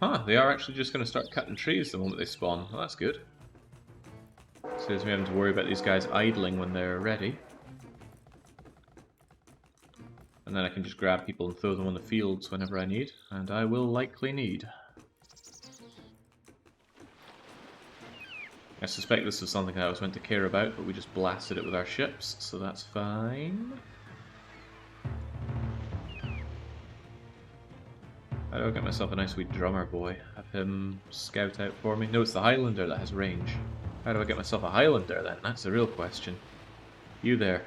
Huh, they are actually just going to start cutting trees the moment they spawn. Well, that's good. Saves me having to worry about these guys idling when they're ready. And then I can just grab people and throw them on the fields whenever I need. And I will likely need. I suspect this was something that I was meant to care about, but we just blasted it with our ships, so that's fine. How do I get myself a nice wee drummer boy? Have him scout out for me? No, it's the Highlander that has range. How do I get myself a Highlander then? That's the real question. You there.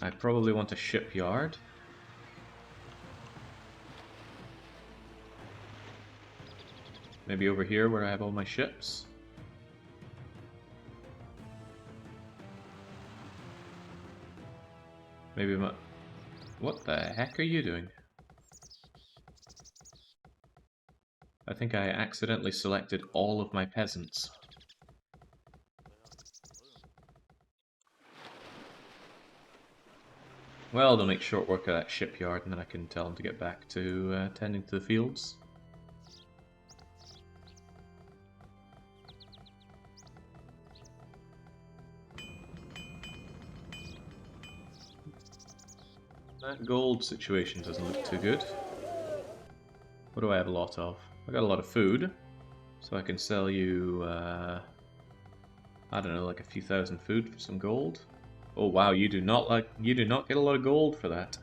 I probably want a shipyard. Maybe over here where I have all my ships. Maybe my... What the heck are you doing? I think I accidentally selected all of my peasants. Well, they'll make short work of that shipyard and then I can tell them to get back to tending to the fields. That gold situation doesn't look too good. What do I have a lot of? I got a lot of food, so I can sell you, I don't know, like a few thousand food for some gold. Oh wow, you do not get a lot of gold for that.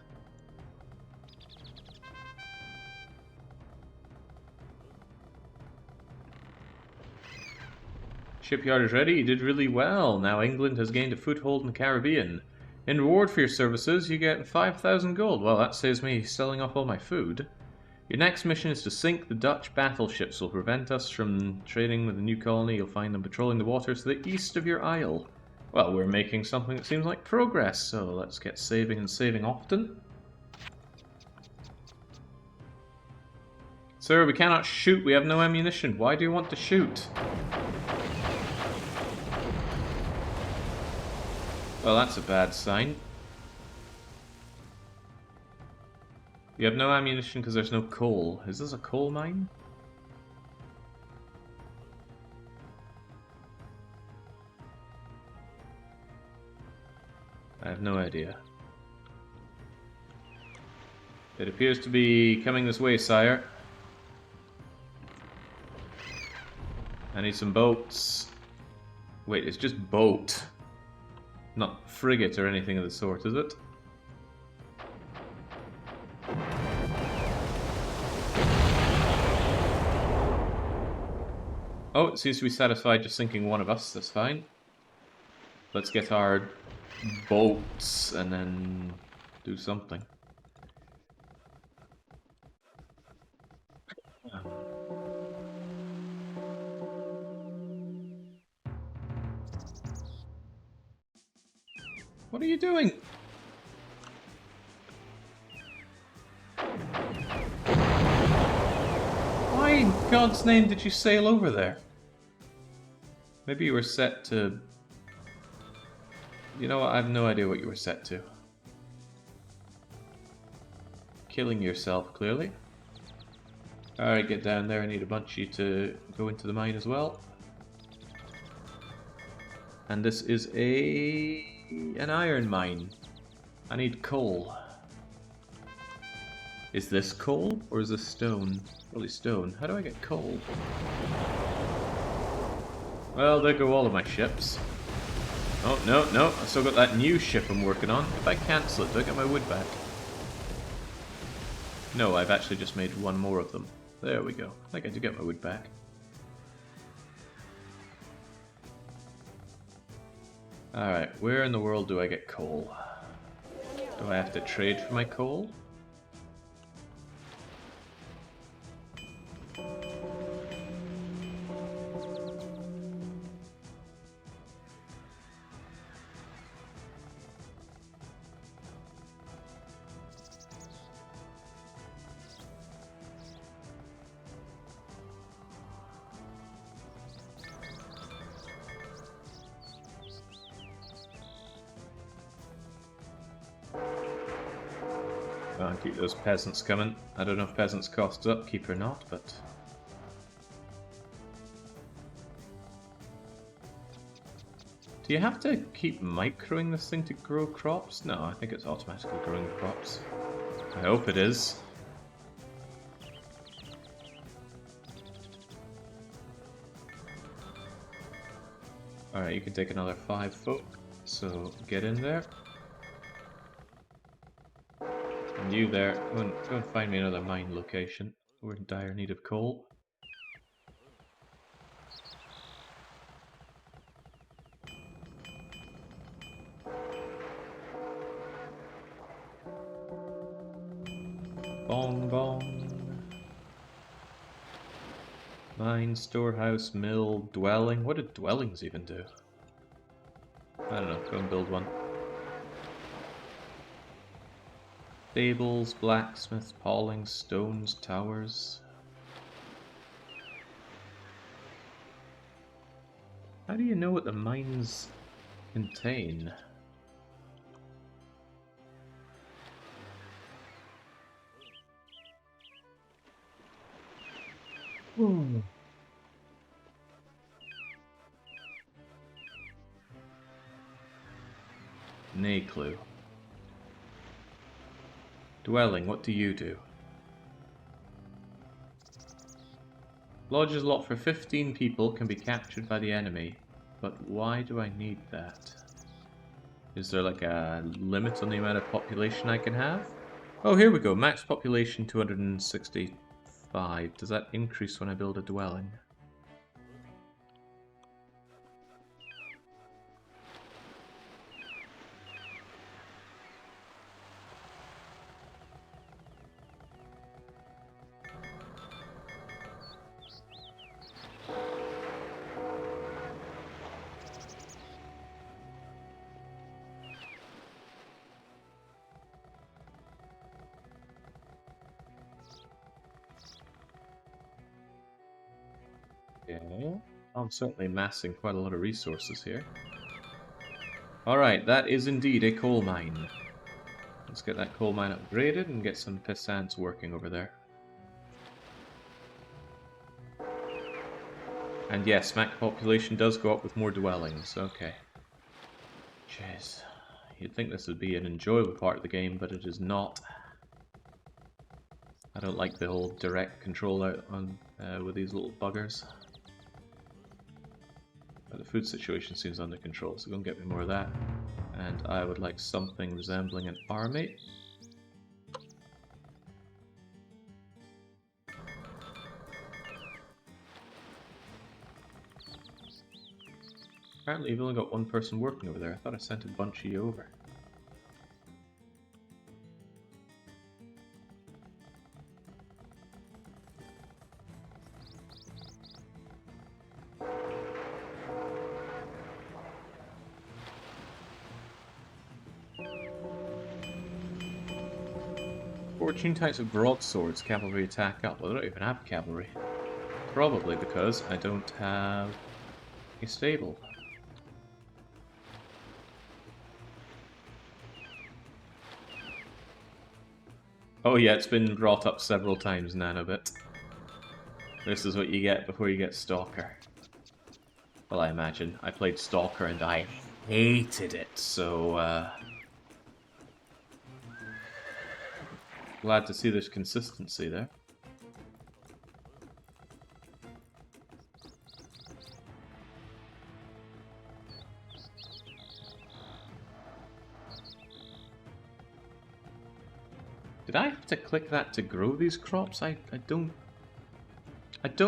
Shipyard is ready. You did really well. Now England has gained a foothold in the Caribbean. In reward for your services, you get 5,000 gold. Well, that saves me selling off all my food. Your next mission is to sink the Dutch battleships. Will prevent us from trading with the new colony. You'll find them patrolling the waters to the east of your isle. Well, we're making something that seems like progress, so let's get saving and saving often. Sir, we cannot shoot. We have no ammunition. Why do you want to shoot? Well, that's a bad sign. You have no ammunition because there's no coal. Is this a coal mine? I have no idea. It appears to be coming this way, sire. I need some boats. Wait, it's just boat. Not frigate or anything of the sort, is it? Oh, it seems to be satisfied just sinking one of us, that's fine. Let's get our boats and then do something. What are you doing? Why in God's name did you sail over there? Maybe you were set to... You know what, I have no idea what you were set to. Killing yourself, clearly. Alright, get down there. I need a bunch of you to go into the mine as well. And this is an iron mine. I need coal. Is this coal or is this stone? Probably stone. How do I get coal? Well, there go all of my ships. Oh, no, no. I still got that new ship I'm working on. If I cancel it, do I get my wood back? No, I've actually just made one more of them. There we go. I think I do get my wood back. Alright, where in the world do I get coal? Do I have to trade for my coal? I'll keep those peasants coming. I don't know if peasants cost upkeep or not, but... Do you have to keep microing this thing to grow crops? No, I think it's automatically growing crops. I hope it is. Alright, you can take another 5 folk, so get in there. And you there, go and find me another mine location. We're in dire need of coal. Bong bong. Mine, storehouse, mill, dwelling. What did dwellings even do? I don't know, go and build one. Stables, blacksmiths, paulings, stones, towers. How do you know what the mines contain? Nay clue. Dwelling, what do you do? Lodges lot for 15 people can be captured by the enemy, but why do I need that? Is there like a limit on the amount of population I can have? Oh, here we go. Max population 265. Does that increase when I build a dwelling? Yeah, I'm certainly amassing quite a lot of resources here. Alright, that is indeed a coal mine. Let's get that coal mine upgraded and get some peasants working over there. And yes, max population does go up with more dwellings, okay. Jeez. You'd think this would be an enjoyable part of the game, but it is not. I don't like the whole direct control out on with these little buggers. But the food situation seems under control, so go and get me more of that. And I would like something resembling an army. Apparently you've only got one person working over there. I thought I sent a bunch of you over. Fortune types of broadswords, cavalry attack up. Well, I don't even have cavalry. Probably because I don't have a stable. Oh yeah, it's been brought up several times, Nanobit. This is what you get before you get Stalker. Well, I imagine. I played Stalker and I hated it, so glad to see there's consistency there. Did I have to click that to grow these crops? I don't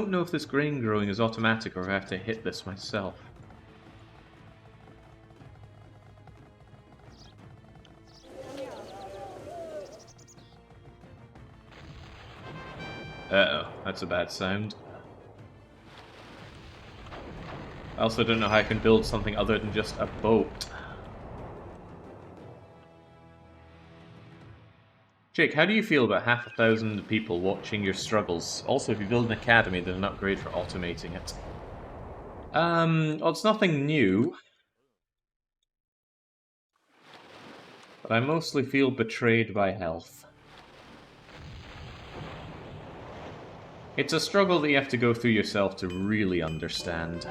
know if this grain growing is automatic or if I have to hit this myself. Uh-oh, that's a bad sound. I also don't know how I can build something other than just a boat. Jake, how do you feel about 500 people watching your struggles? Also, if you build an academy, there's an upgrade for automating it. Well, it's nothing new. But I mostly feel betrayed by health. It's a struggle that you have to go through yourself to really understand.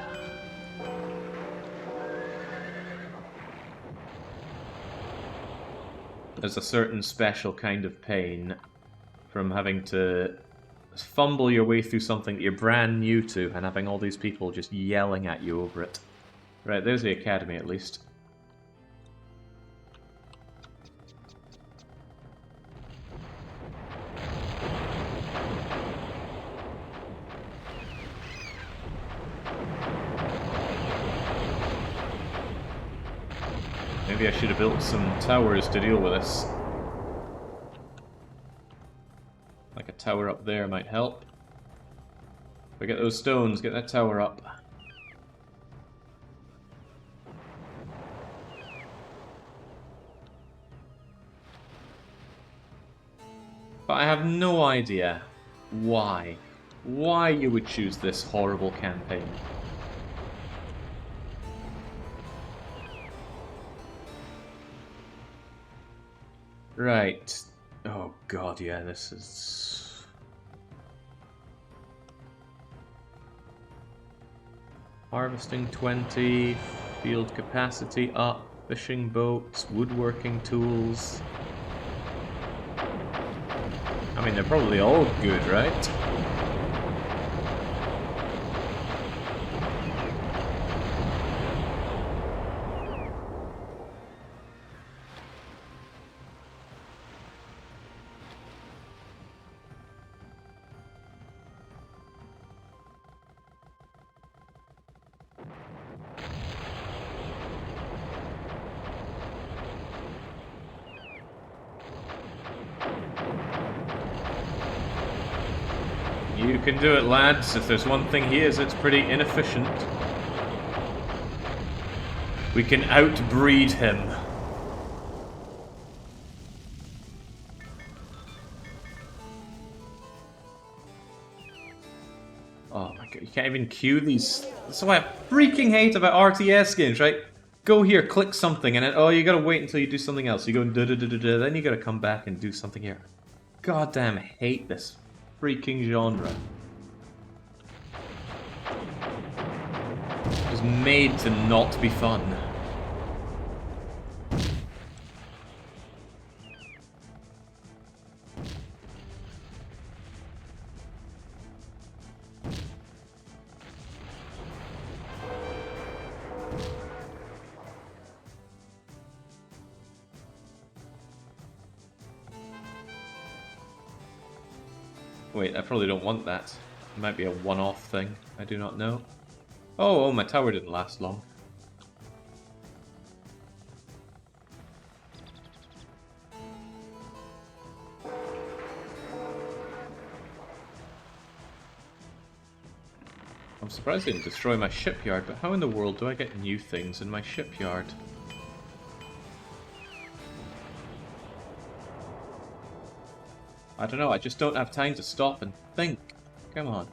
There's a certain special kind of pain from having to fumble your way through something that you're brand new to and having all these people just yelling at you over it. Right, there's the academy at least. Maybe I should have built some towers to deal with this. Like a tower up there might help. If we get those stones, get that tower up. But I have no idea why. Why you would choose this horrible campaign. Right. Oh god, yeah, this is... Harvesting 20, field capacity up, fishing boats, woodworking tools. I mean, they're probably all good, right? You can do it, lads. If there's one thing he is, it's pretty inefficient. We can outbreed him. Oh my god, you can't even queue these. That's what I freaking hate about RTS games, right? Go here, click something, and then, oh, you gotta wait until you do something else. You go da-da-da-da-da, then you gotta come back and do something here. God damn, I hate this freaking genre. It was made to not be fun. Wait, I probably don't want that. It might be a one-off thing. I do not know. Oh, my tower didn't last long. I'm surprised they didn't destroy my shipyard, but how in the world do I get new things in my shipyard? I don't know, I just don't have time to stop and think. Come on.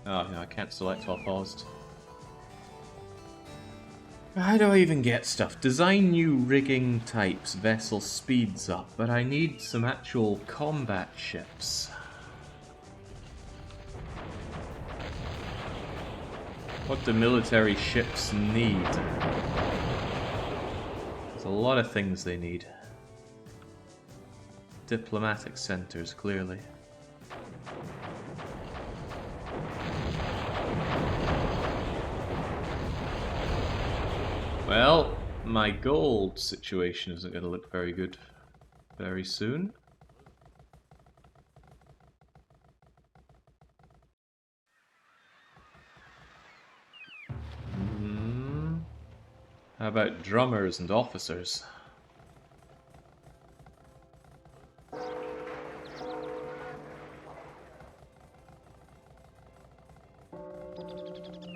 Oh, no, I can't select while paused. How do I even get stuff? Design new rigging types, vessel speeds up, but I need some actual combat ships. What do military ships need? There's a lot of things they need. Diplomatic centers, clearly. Well, my gold situation isn't going to look very good very soon. How about drummers and officers?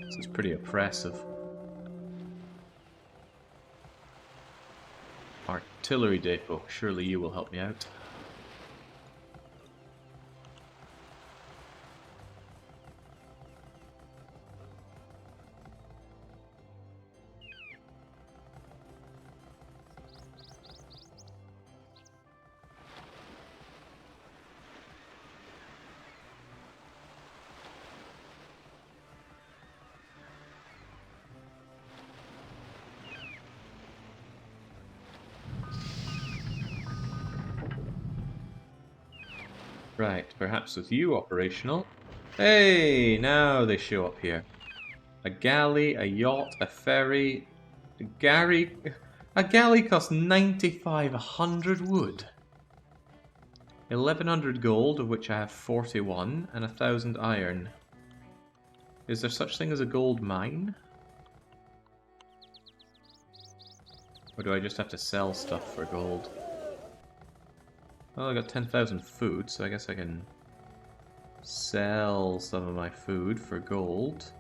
This is pretty oppressive. Artillery depot. Surely you will help me out. Right, perhaps with you operational. Hey, now they show up here. A galley, a yacht, a ferry, a galley. A galley costs 9,500 wood. 1,100 gold, of which I have 41, and 1,000 iron. Is there such thing as a gold mine? Or do I just have to sell stuff for gold? Well, I got 10,000 food, so I guess I can sell some of my food for gold.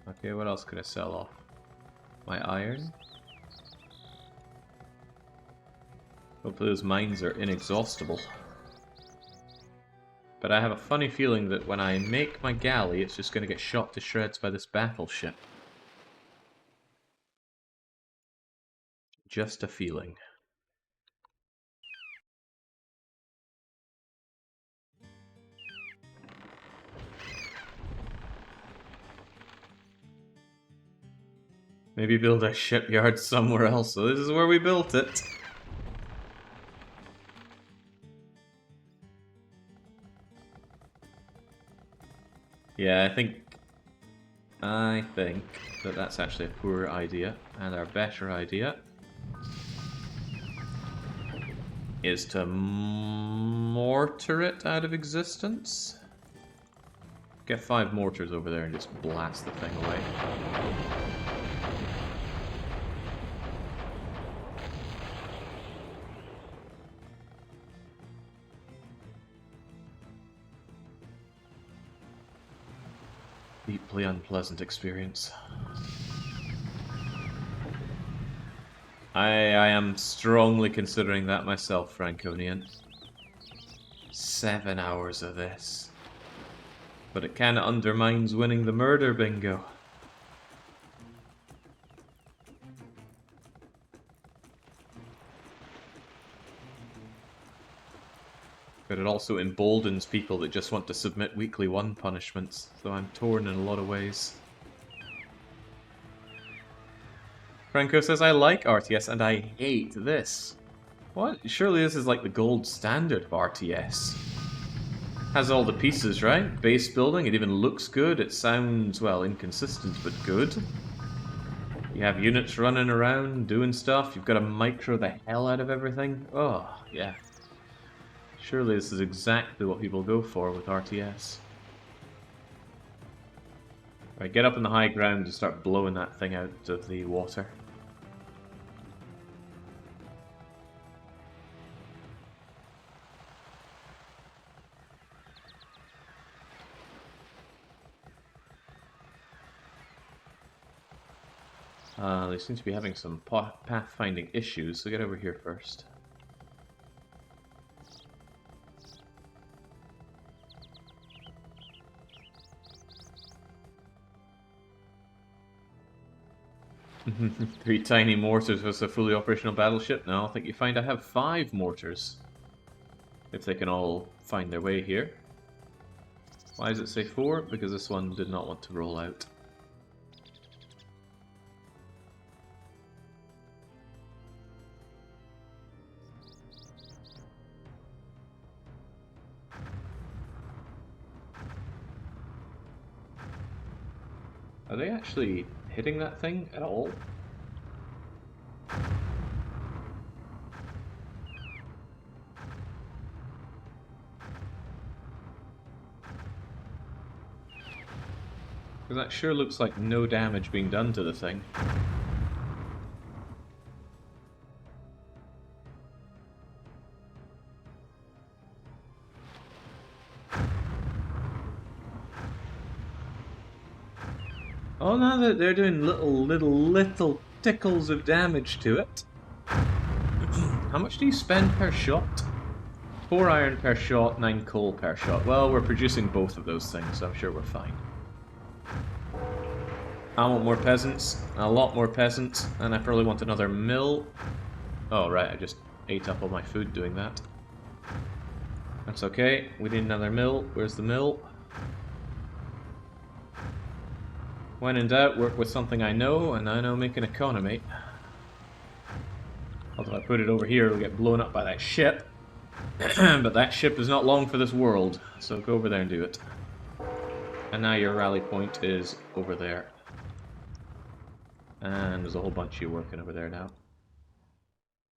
Okay, what else could I sell off? My iron? Hopefully those mines are inexhaustible. But I have a funny feeling that when I make my galley, it's just going to get shot to shreds by this battleship. Just a feeling. Maybe build a shipyard somewhere else, so this is where we built it. Yeah, I think that that's actually a poor idea, and our better idea is to mortar it out of existence. Get 5 mortars over there and just blast the thing away. Deeply unpleasant experience. I am strongly considering that myself, Franconian. 7 hours of this. But it kinda undermines winning the murder bingo. But it also emboldens people that just want to submit weekly 1 punishments, so I'm torn in a lot of ways. Franco says, I like RTS and I hate this. What? Surely this is like the gold standard of RTS. Has all the pieces, right? Base building, it even looks good, it sounds, well, inconsistent but good. You have units running around, doing stuff, you've got to micro the hell out of everything. Oh, yeah. Surely this is exactly what people go for with RTS. Right, get up in the high ground and start blowing that thing out of the water. They seem to be having some pathfinding issues, so get over here first. Three tiny mortars was a fully operational battleship? No, I think you find I have 5 mortars. If they can all find their way here. Why does it say 4? Because this one did not want to roll out. Are they actually hitting that thing at all? Because that sure looks like no damage being done to the thing. Oh no, they're doing little tickles of damage to it. How much do you spend per shot? 4 iron per shot, 9 coal per shot. Well, we're producing both of those things, so I'm sure we're fine. I want more peasants, a lot more peasants, and I probably want another mill. Oh right, I just ate up all my food doing that. That's okay, we need another mill. Where's the mill? When in doubt, work with something I know, and I know make an economy. Although if I put it over here, it'll get blown up by that ship. But that ship is not long for this world, so go over there and do it. And now your rally point is over there. And there's a whole bunch of you working over there now.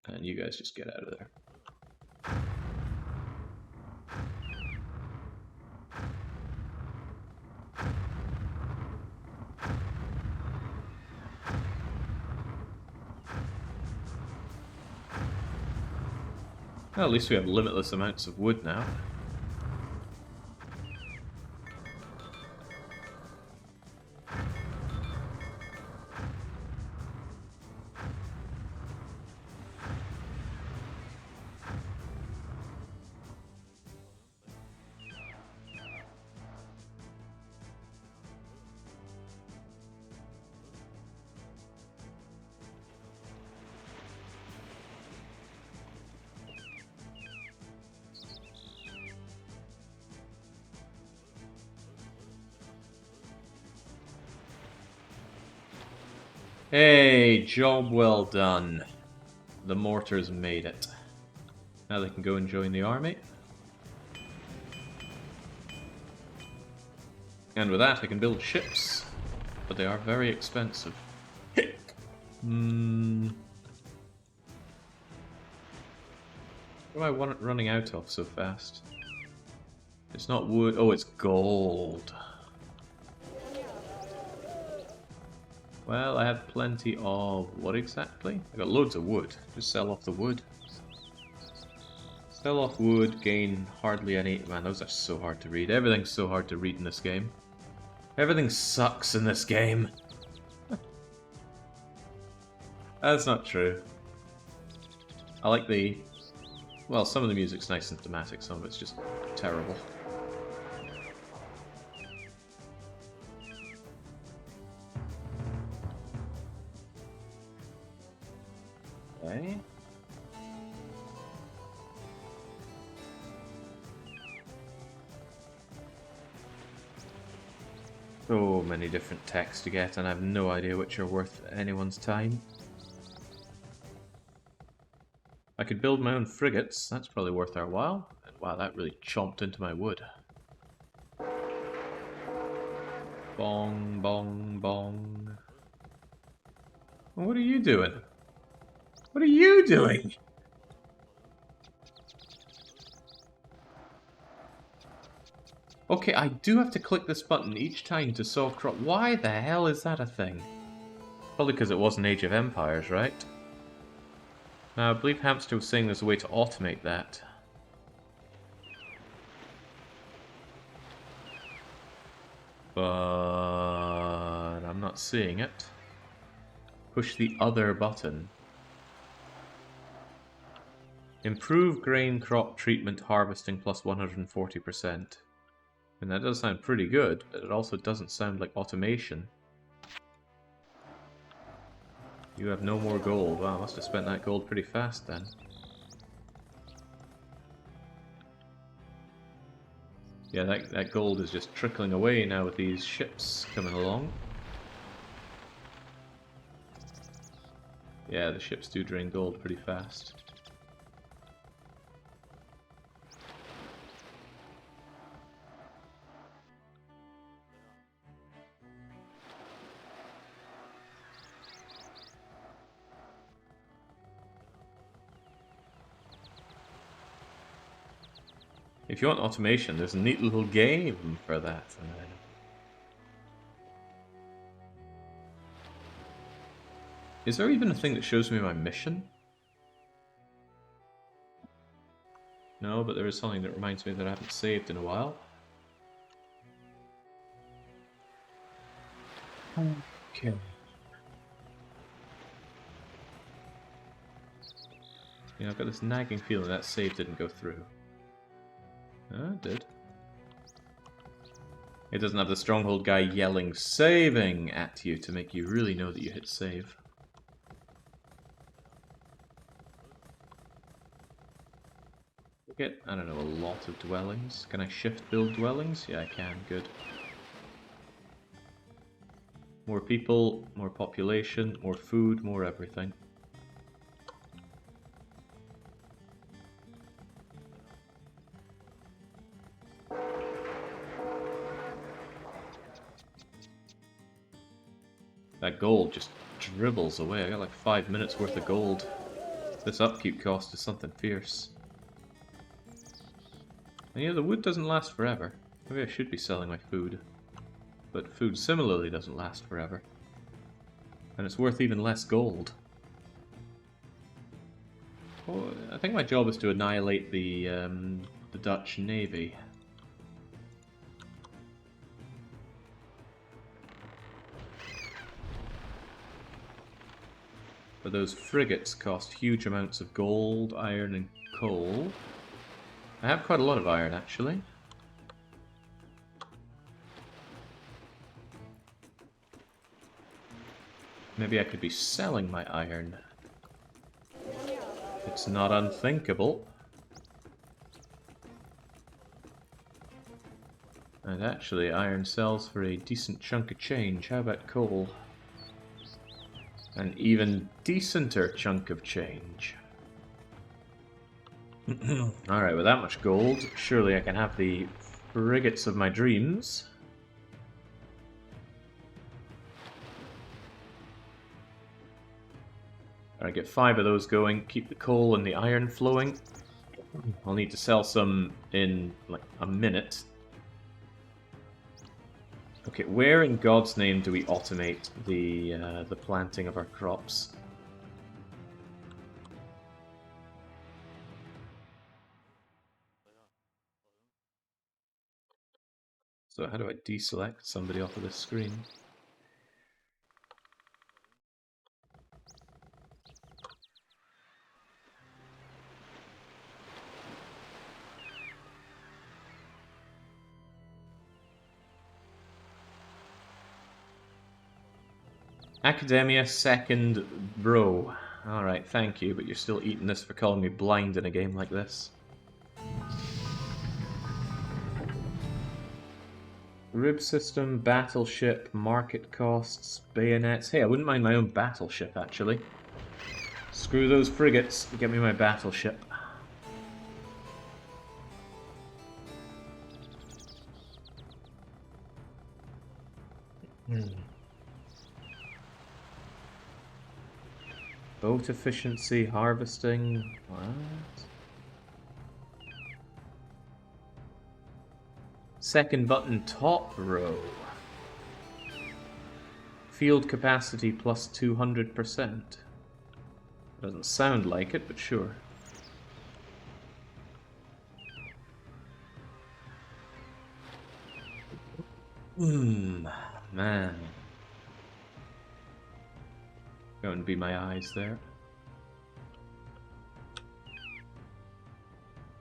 And you guys just get out of there. Well, at least we have limitless amounts of wood now. Hey, job well done. The mortars made it. Now they can go and join the army. And with that I can build ships. But they are very expensive. What am I running out of so fast? It's not wood. Oh, it's gold. Well, I have plenty of... what exactly? I got loads of wood. Just sell off the wood. Sell off wood, gain hardly any... Man, those are so hard to read. Everything's so hard to read in this game. Everything sucks in this game. That's not true. I like the... well, some of the music's nice and thematic, some of it's just terrible. Okay. So many different techs to get, and I have no idea which are worth anyone's time. I could build my own frigates, that's probably worth our while. And wow, that really chomped into my wood. Bong, bong, bong. Well, what are you doing? What are you doing? Okay, I do have to click this button each time to solve crop. Why the hell is that a thing? Probably because it wasn't Age of Empires, right? Now, I believe Hamster was saying there's a way to automate that. But I'm not seeing it. Push the other button. Improve grain crop treatment harvesting plus 140%. And that does sound pretty good, but it also doesn't sound like automation. You have no more gold. Wow, I must have spent that gold pretty fast then. Yeah, that gold is just trickling away now with these ships coming along. Yeah, the ships do drain gold pretty fast. If you want automation, there's a neat little game for that. Is there even a thing that shows me my mission? No, but there is something that reminds me that I haven't saved in a while. Okay. Yeah, I've got this nagging feeling that save didn't go through. Oh, it did. It doesn't have the stronghold guy yelling saving at you to make you really know that you hit save. Get, I don't know, a lot of dwellings. Can I shift build dwellings? Yeah, I can. Good. More people, more population, more food, more everything. That gold just dribbles away. I got like 5 minutes worth of gold. This upkeep cost is something fierce. And yeah, the wood doesn't last forever. Maybe I should be selling my food. But food similarly doesn't last forever. And it's worth even less gold. Oh, I think my job is to annihilate the Dutch Navy. But those frigates cost huge amounts of gold, iron, and coal. I have quite a lot of iron, actually. Maybe I could be selling my iron. It's not unthinkable. And actually, iron sells for a decent chunk of change. How about coal? An even decenter chunk of change. Alright, with that much gold, surely I can have the frigates of my dreams. I get 5 of those going, keep the coal and the iron flowing. I'll need to sell some in like a minute. Okay, where in God's name do we automate the planting of our crops? So how do I deselect somebody off of this screen? Academia second row. Alright, thank you, but you're still eating this for calling me blind in a game like this. Rib system, battleship, market costs, bayonets. Hey, I wouldn't mind my own battleship, actually. Screw those frigates, get me my battleship. Boat efficiency, harvesting. What? Second button, top row. Field capacity plus 200%. Doesn't sound like it, but sure. Man. Going to be my eyes there.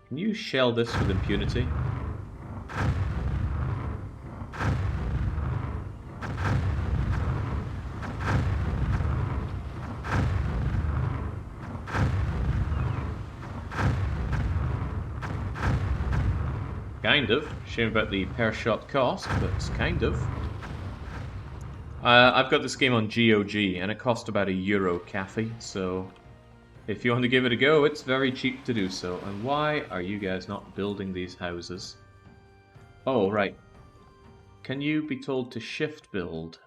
Can you shell this with impunity? Kind of. Shame about the per shot cost, but kind of. I've got this game on GOG, and it cost about €1 cafe, so if you want to give it a go, it's very cheap to do so. And why are you guys not building these houses? Oh, right. Can you be told to shift build?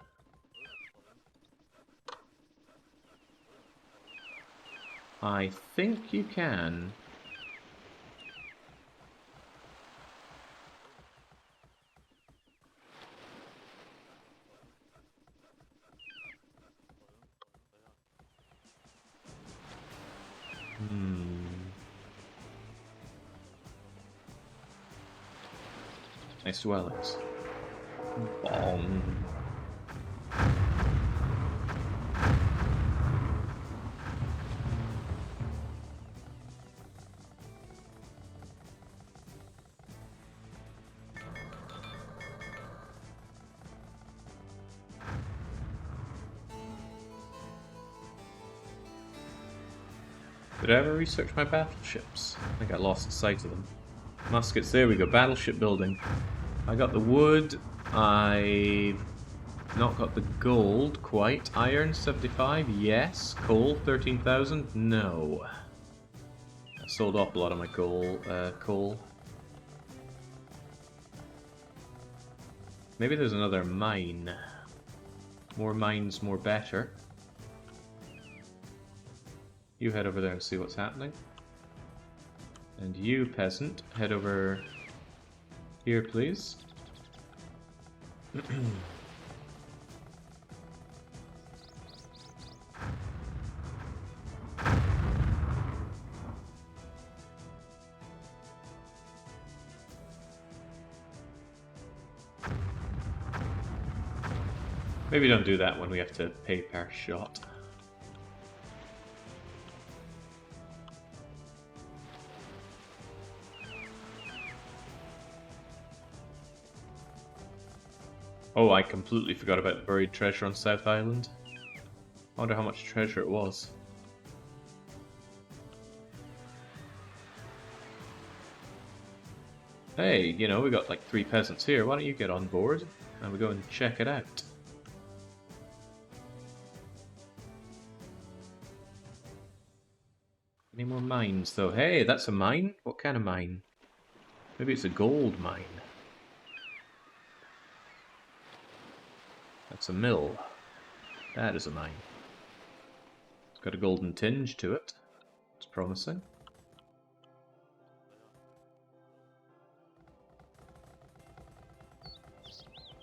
I think you can. Nice dwellings. Bomb. Did I ever research my battleships? I think I lost sight of them. Muskets, there we go, battleship building. I got the wood, I've not got the gold quite. Iron, 75, yes. Coal, 13,000, no. I sold off a lot of my coal. Maybe there's another mine. More mines, more better. You head over there and see what's happening. And you, peasant, head over here, please. Maybe don't do that when we have to pay per shot. Oh, I completely forgot about buried treasure on South Island. I wonder how much treasure it was. Hey, you know, we got like 3 peasants here. Why don't you get on board and we go and check it out? Any more mines though? Hey, that's a mine? What kind of mine? Maybe it's a gold mine. That's a mill. That is a mine. It's got a golden tinge to it. It's promising.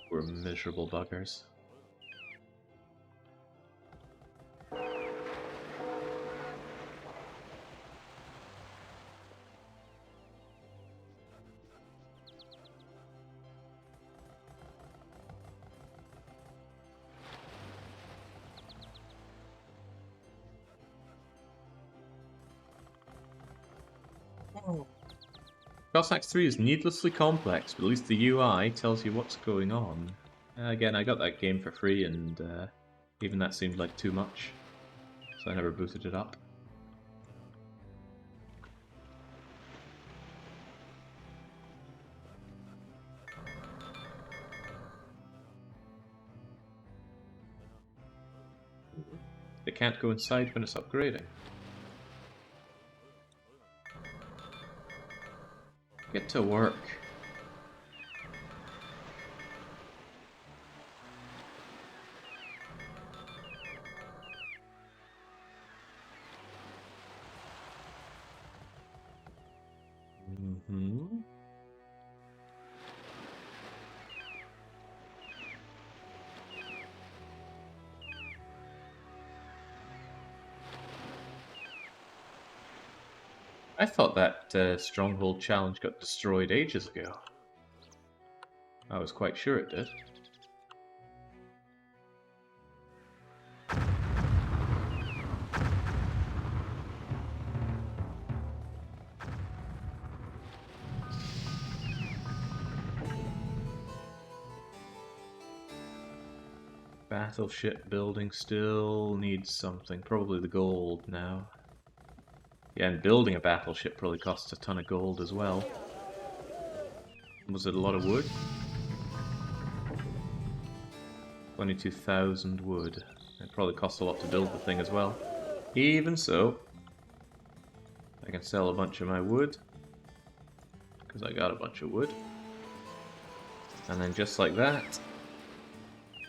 We're miserable buggers. Cossacks 3 is needlessly complex, but at least the UI tells you what's going on. Again, I got that game for free, and even that seemed like too much, so I never booted it up. They can't go inside when it's upgrading. Get to work. I thought that Stronghold challenge got destroyed ages ago. I was quite sure it did. Battleship building still needs something. Probably the gold now. Yeah, and building a battleship probably costs a ton of gold as well. Was it a lot of wood? 22,000 wood. It probably costs a lot to build the thing as well. Even so, I can sell a bunch of my wood, because I got a bunch of wood. And then just like that,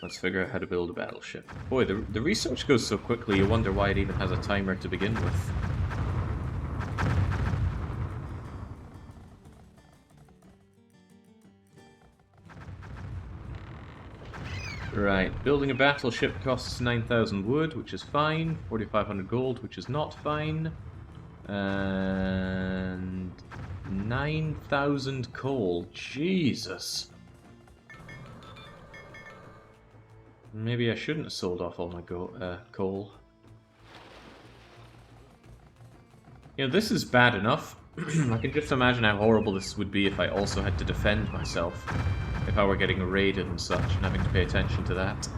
let's figure out how to build a battleship. Boy, the research goes so quickly, you wonder why it even has a timer to begin with. Right, building a battleship costs 9,000 wood, which is fine. 4,500 gold, which is not fine. And 9,000 coal. Jesus. Maybe I shouldn't have sold off all my coal. You know, this is bad enough. I can just imagine how horrible this would be if I also had to defend myself. If I were getting raided and such, and having to pay attention to that.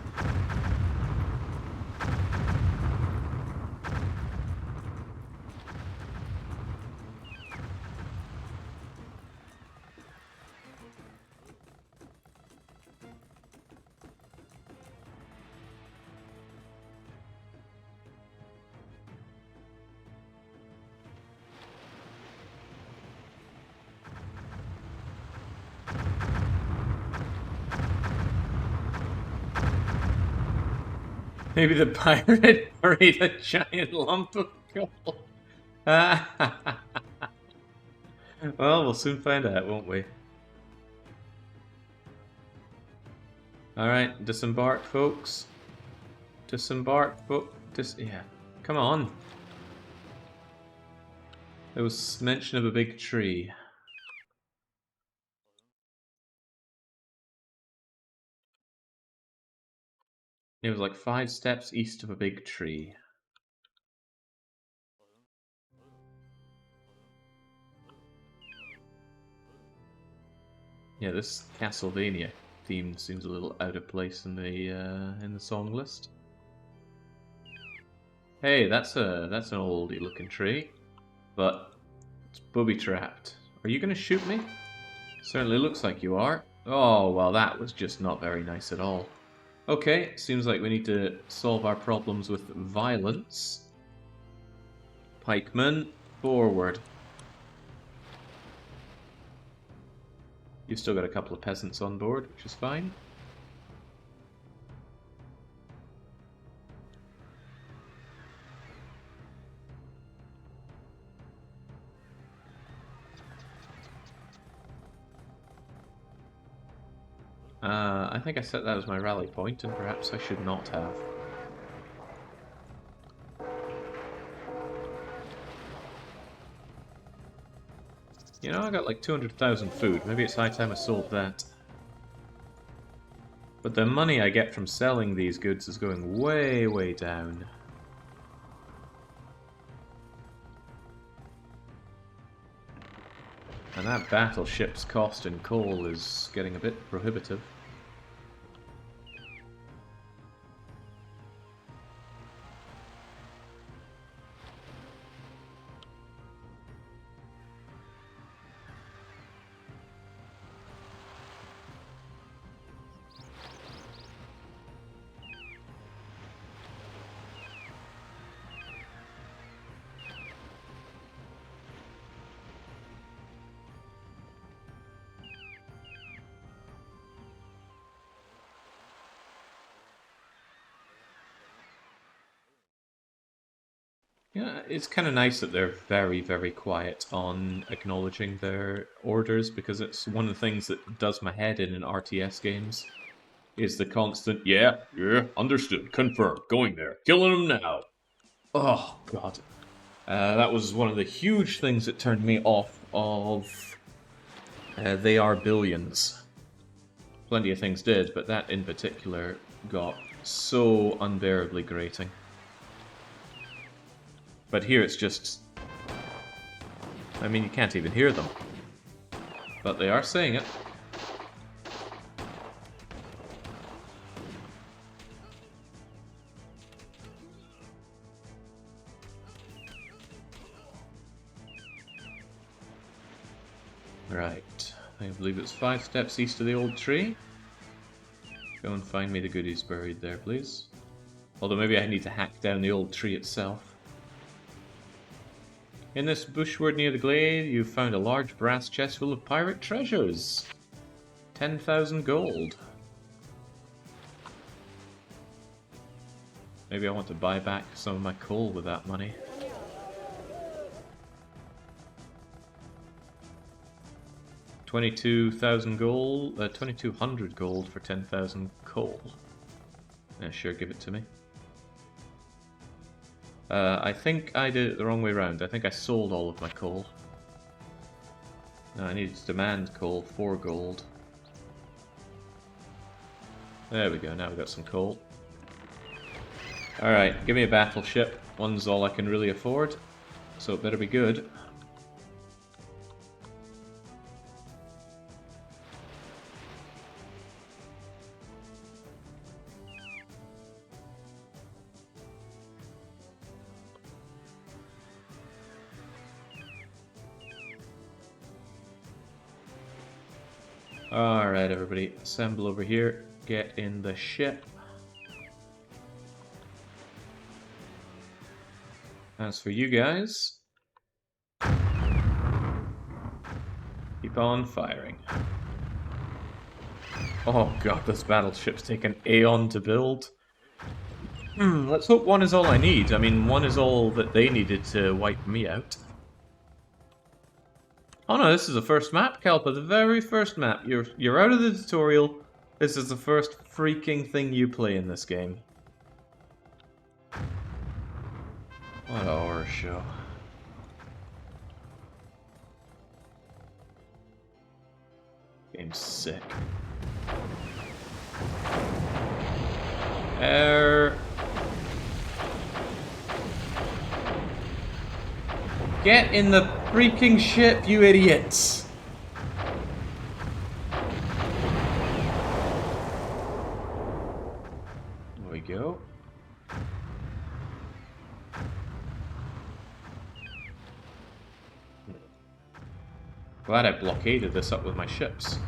Maybe the pirate buried a giant lump of coal. Well, we'll soon find out, won't we? Alright, disembark, folks. Disembark, folks. Yeah, come on. There was mention of a big tree. It was like 5 steps east of a big tree. Yeah, this Castlevania theme seems a little out of place in the song list. Hey, that's an oldie looking tree, but it's booby trapped. Are you gonna shoot me? Certainly looks like you are. Oh, well, that was just not very nice at all. Okay, seems like we need to solve our problems with violence. Pikemen, forward. You've still got a couple of peasants on board, which is fine. I think I set that as my rally point, and perhaps I should not have. You know, I got like 200,000 food. Maybe it's high time I sold that. But the money I get from selling these goods is going way, way down. And that battleship's cost in coal is getting a bit prohibitive. Yeah, it's kind of nice that they're very, very quiet on acknowledging their orders, because it's one of the things that does my head in RTS games, is the constant, yeah, understood, confirmed, going there, killing them now. Oh, God. That was one of the huge things that turned me off of They Are Billions. Plenty of things did, but that in particular got so unbearably grating. But here it's just... I mean, you can't even hear them. But they are saying it. Right. I believe it's 5 steps east of the old tree. Go and find me the goodies buried there, please. Although maybe I need to hack down the old tree itself. In this bushward near the glade, you found a large brass chest full of pirate treasures. 10,000 gold. Maybe I want to buy back some of my coal with that money. $22,000 gold, 2,200 gold for 10,000 coal. Yeah, sure, give it to me. I think I did it the wrong way around. I think I sold all of my coal. No, I needed to demand coal, 4 gold. There we go, now we've got some coal. Alright, give me a battleship. One's all I can really afford, so it better be good. Alright, everybody, assemble over here, get in the ship. As for you guys, keep on firing. Oh god, this battleship's taken aeon to build. Let's hope one is all I need. I mean, one is all that they needed to wipe me out. Oh no, this is the first map, Kelpa. The very first map. You're out of the tutorial. This is the first freaking thing you play in this game. What a horror show. Game's sick. Get in the freaking ship, you idiots! There we go. Glad I blockaded this up with my ships.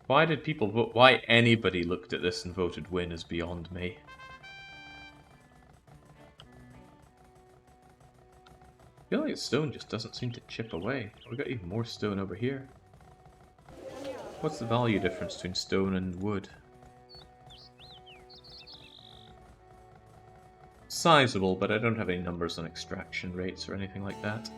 Why did people vote? Why anybody looked at this and voted win is beyond me. I feel like stone just doesn't seem to chip away. We got even more stone over here. What's the value difference between stone and wood? Sizable, but I don't have any numbers on extraction rates or anything like that.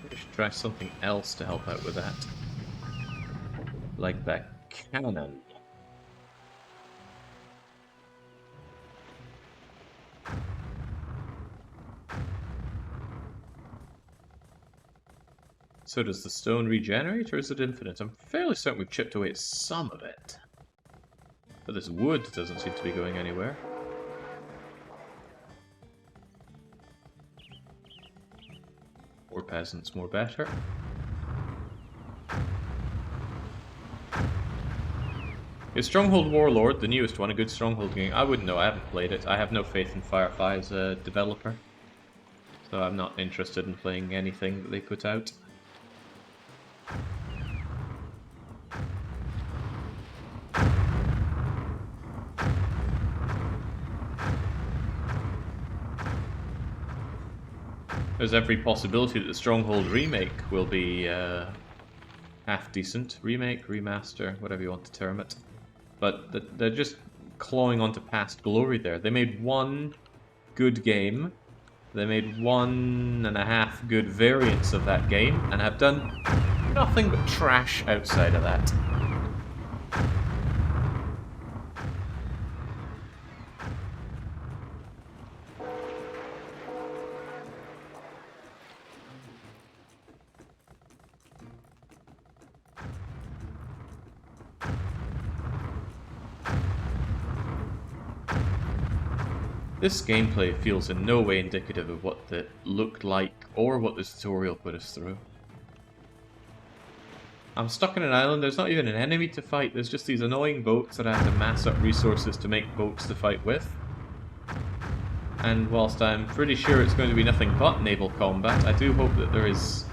I should try something else to help out with that. Like that cannon. So does the stone regenerate, or is it infinite? I'm fairly certain we've chipped away at some of it. But this wood doesn't seem to be going anywhere. More peasants, more better. Is Stronghold Warlord, the newest one, a good Stronghold game? I wouldn't know, I haven't played it. I have no faith in Firefly as a developer. So I'm not interested in playing anything that they put out. There's every possibility that the Stronghold remake will be half decent. Remake, remaster, whatever you want to term it. But they're just clawing onto past glory there. They made one good game. They made 1.5 good variants of that game, and have done nothing but trash outside of that. This gameplay feels in no way indicative of what it looked like or what this tutorial put us through. I'm stuck in an island, there's not even an enemy to fight, there's just these annoying boats that I have to mass up resources to make boats to fight with. And whilst I'm pretty sure it's going to be nothing but naval combat, I do hope that there is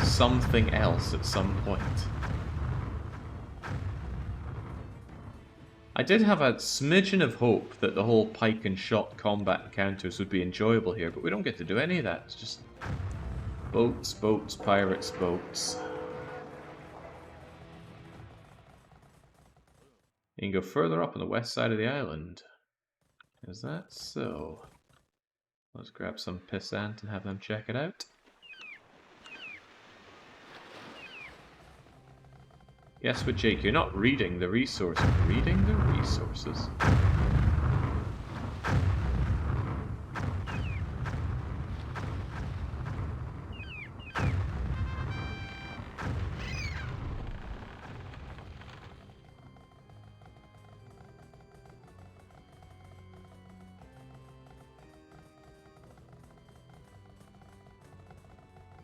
something else at some point. I did have a smidgen of hope that the whole pike and shot combat encounters would be enjoyable here, but we don't get to do any of that. It's just boats, boats, pirates, boats. You can go further up on the west side of the island. Is that so? Let's grab some pissant and have them check it out. Yes, but Jake, you're not reading the resource. Reading the resources.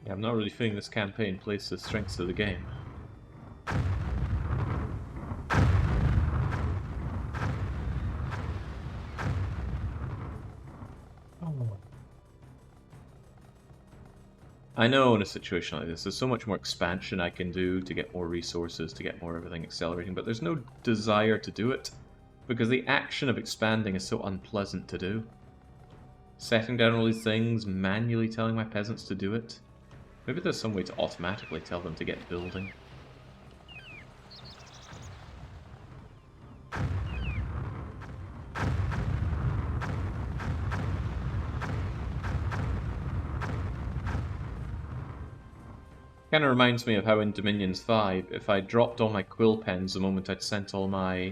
Yeah, I'm not really feeling this campaign plays the strengths of the game. I know in a situation like this, there's so much more expansion I can do to get more resources, to get more everything accelerating, but there's no desire to do it, because the action of expanding is so unpleasant to do. Setting down all these things, manually telling my peasants to do it. Maybe there's some way to automatically tell them to get building. Kind of reminds me of how in Dominions 5, if I dropped all my quill pens the moment I'd sent all my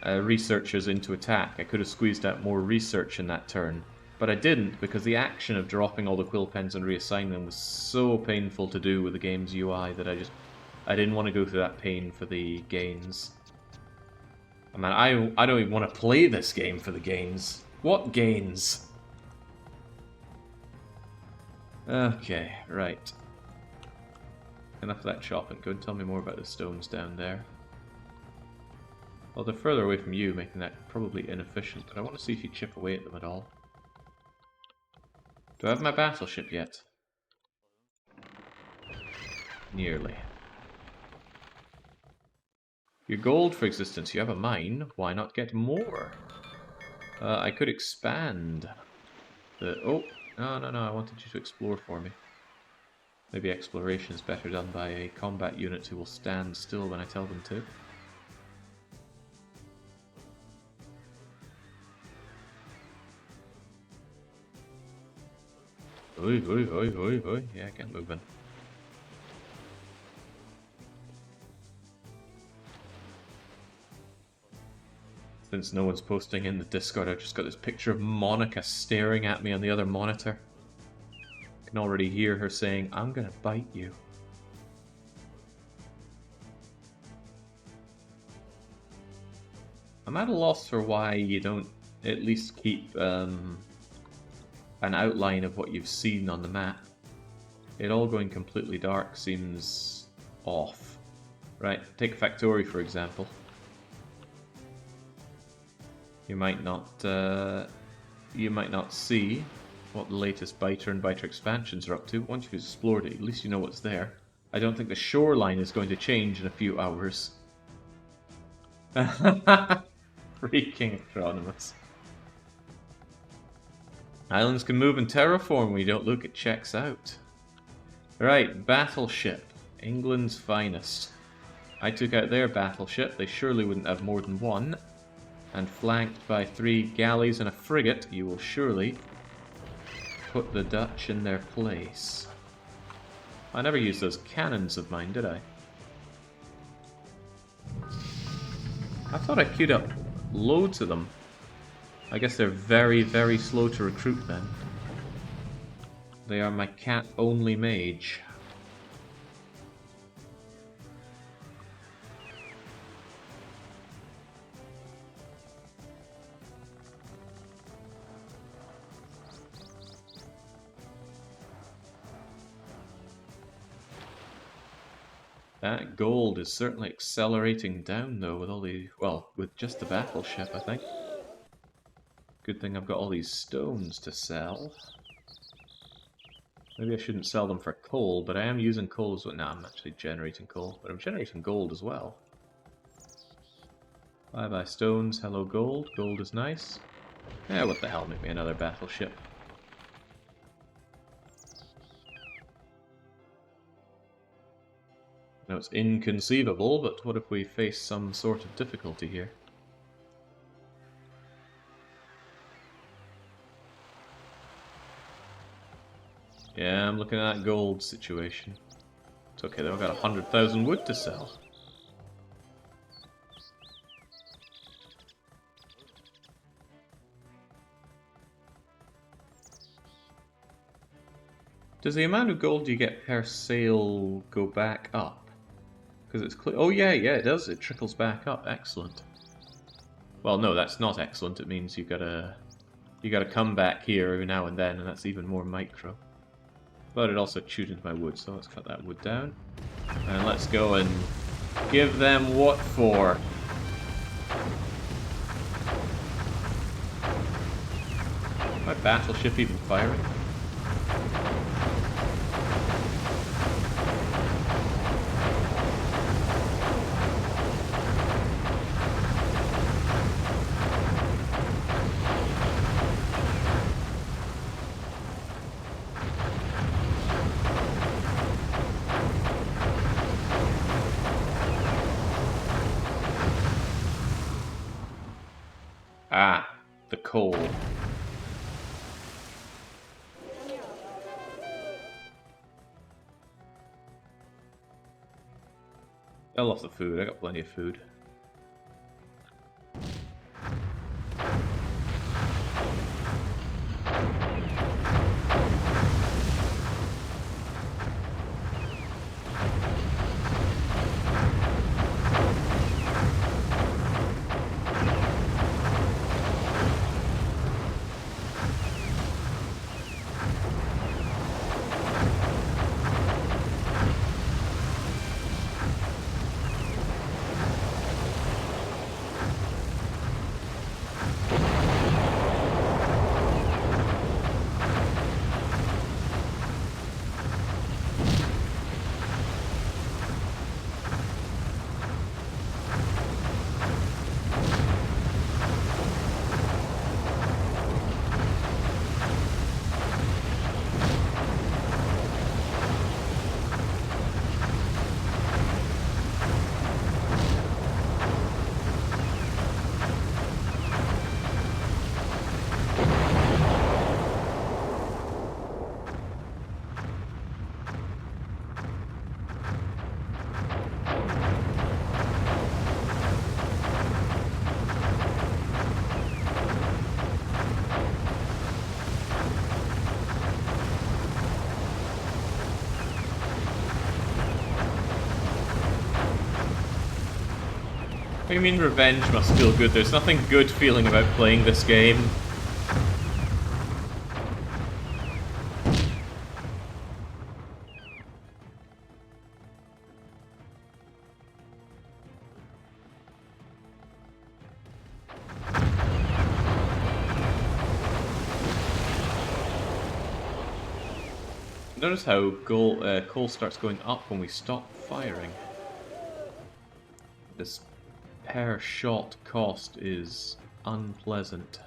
researchers into attack, I could have squeezed out more research in that turn. But I didn't, because the action of dropping all the quill pens and reassigning them was so painful to do with the game's UI that I didn't want to go through that pain for the gains. I mean, I don't even want to play this game for the gains. What gains? Okay, right. Enough of that chopping. Go and tell me more about the stones down there. Well, they're further away from you, making that probably inefficient, but I want to see if you chip away at them at all. Do I have my battleship yet? Nearly. Your gold for existence. You have a mine. Why not get more? I could expand the... Oh, no, I wanted you to explore for me. Maybe exploration is better done by a combat unit who will stand still when I tell them to. Oi. Yeah, get moving. Since no one's posting in the Discord, I've just got this picture of Monica staring at me on the other monitor. I can already hear her saying, "I'm gonna bite you." I'm at a loss for why you don't at least keep an outline of what you've seen on the map. It all going completely dark seems off. Right, take Factory for example. You might not see what the latest Biter and Biter expansions are up to. Once you've explored it, at least you know what's there. I don't think the shoreline is going to change in a few hours. Freaking Acronymus. Islands can move and terraform when you don't look, it checks out. Right, battleship. England's finest. I took out their battleship, they surely wouldn't have more than one. And flanked by 3 galleys and a frigate, you will surely put the Dutch in their place. I never used those cannons of mine, did I? I thought I queued up loads of them. I guess they're very, very slow to recruit then. They are my cat-only mage. That gold is certainly accelerating down though with all the, well, with just the battleship I think. Good thing I've got all these stones to sell. Maybe I shouldn't sell them for coal, but I am using coal as well. No, I'm actually generating coal, but I'm generating gold as well. Bye-bye stones, hello gold. Gold is nice. Yeah, what the hell, make me another battleship. Now it's inconceivable, but what if we face some sort of difficulty here? Yeah, I'm looking at that gold situation. It's okay though, I've got 100,000 wood to sell. Does the amount of gold you get per sale go back up? Because it's clear. Oh yeah, it does. It trickles back up. Excellent. Well, no, that's not excellent. It means you gotta come back here every now and then, and that's even more micro. But it also chewed into my wood, so let's cut that wood down. And let's go and give them what for. My battleship even firing? coal. I love the food, I got plenty of food. What do you mean revenge must feel good? There's nothing good feeling about playing this game. Notice how coal starts going up when we stop firing. This per shot cost is unpleasant.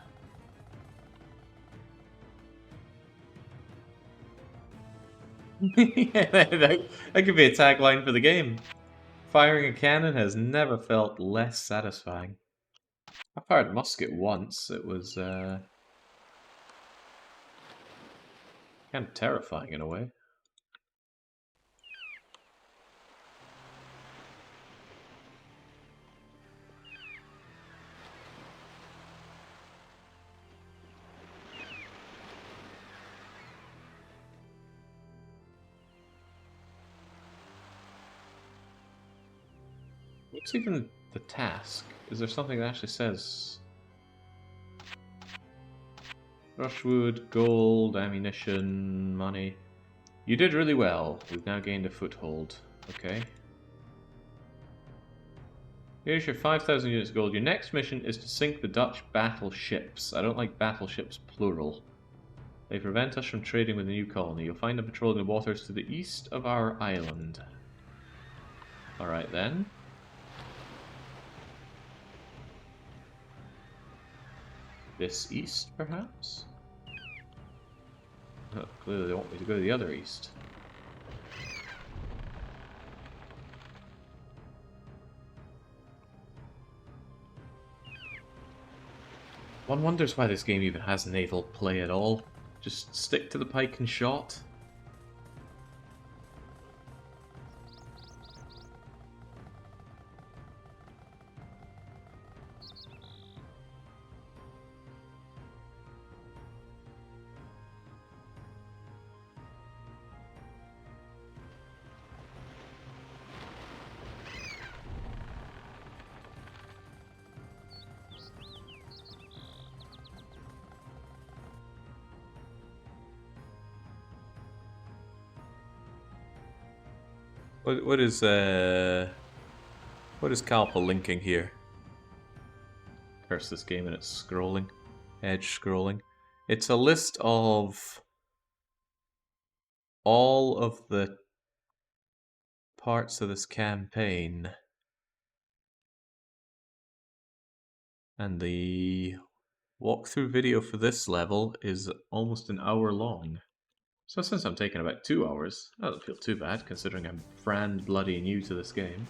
Yeah, that could be a tagline for the game. Firing a cannon has never felt less satisfying. I fired a musket once. It was kind of terrifying in a way. What's even the task? Is there something that actually says brushwood, gold, ammunition, money? You did really well. We've now gained a foothold. Okay. Here's your 5,000 units of gold. Your next mission is to sink the Dutch battleships. I don't like battleships, plural. They prevent us from trading with the new colony. You'll find them patrolling the waters to the east of our island. Alright then. This east, perhaps? Oh, clearly they want me to go to the other east. One wonders why this game even has naval play at all. Just stick to the pike and shot. What is Kalpa linking here? Curse this game and it's scrolling. Edge scrolling. It's a list of all of the parts of this campaign. And the walkthrough video for this level is almost an hour long. So since I'm taking about 2 hours, that doesn't feel too bad considering I'm brand bloody new to this game.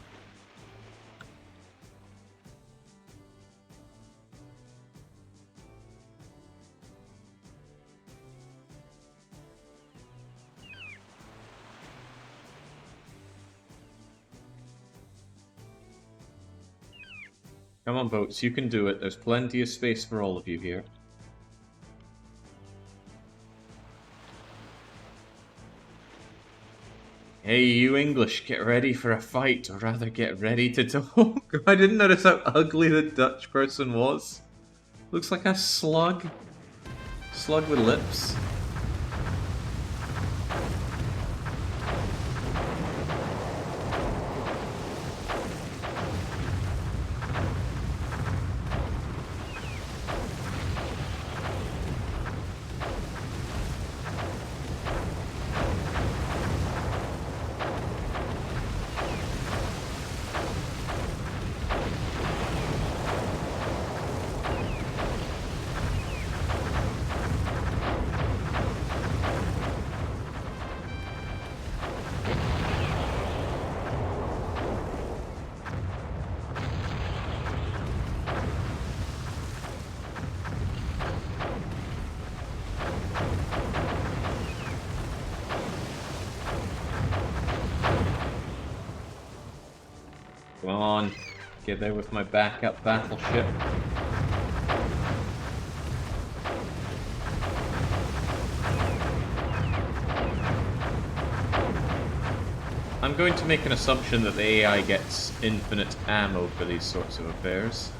Come on, boats, you can do it. There's plenty of space for all of you here. Hey, you English, get ready for a fight, or rather get ready to talk. I didn't notice how ugly the Dutch person was. Looks like a slug. Slug with lips. Come on, get there with my backup battleship. I'm going to make an assumption that the AI gets infinite ammo for these sorts of affairs.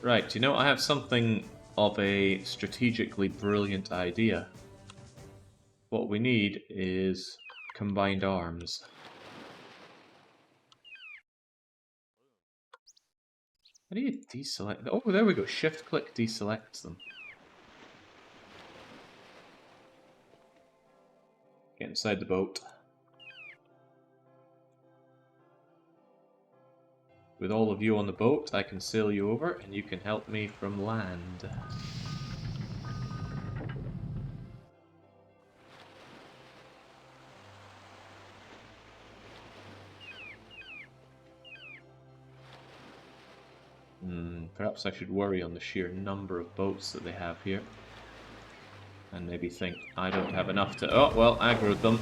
Right, you know, I have something of a strategically brilliant idea. What we need is combined arms. How do you deselect? Oh, there we go. Shift click deselects them. Get inside the boat. With all of you on the boat, I can sail you over and you can help me from land. Perhaps I should worry on the sheer number of boats that they have here. And maybe think, I don't have enough to... Oh, well, aggroed them.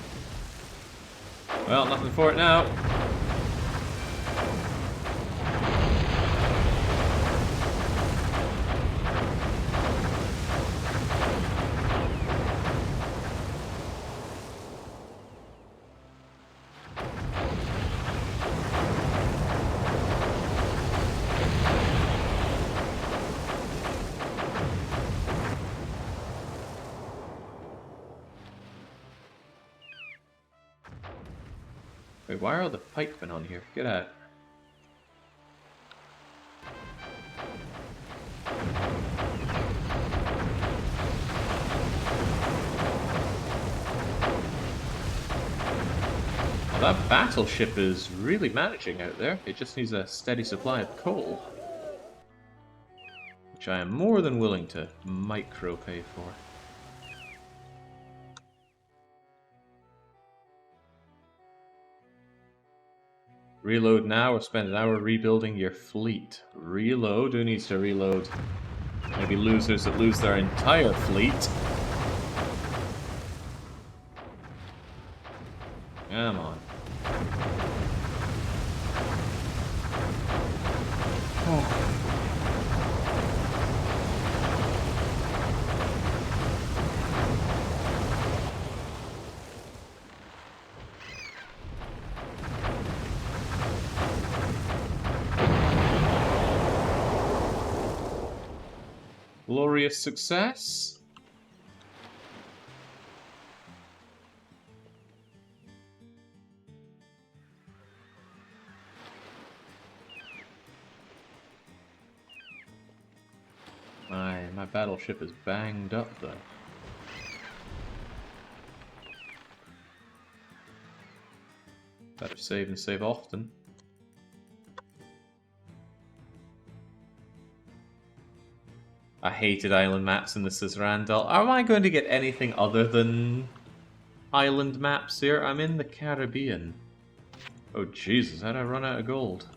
Well, nothing for it now. Wait, why are all the pikemen on here? Get out. Well, that battleship is really managing out there. It just needs a steady supply of coal. Which I am more than willing to micro pay for. Reload now or spend an hour rebuilding your fleet. Reload? Who needs to reload? Maybe losers that lose their entire fleet. Come on. Oh. Glorious success. My battleship is banged up though. Better save and save often. I hated island maps in this as Randall. Am I going to get anything other than island maps here? I'm in the Caribbean. Oh Jesus, how'd I run out of gold?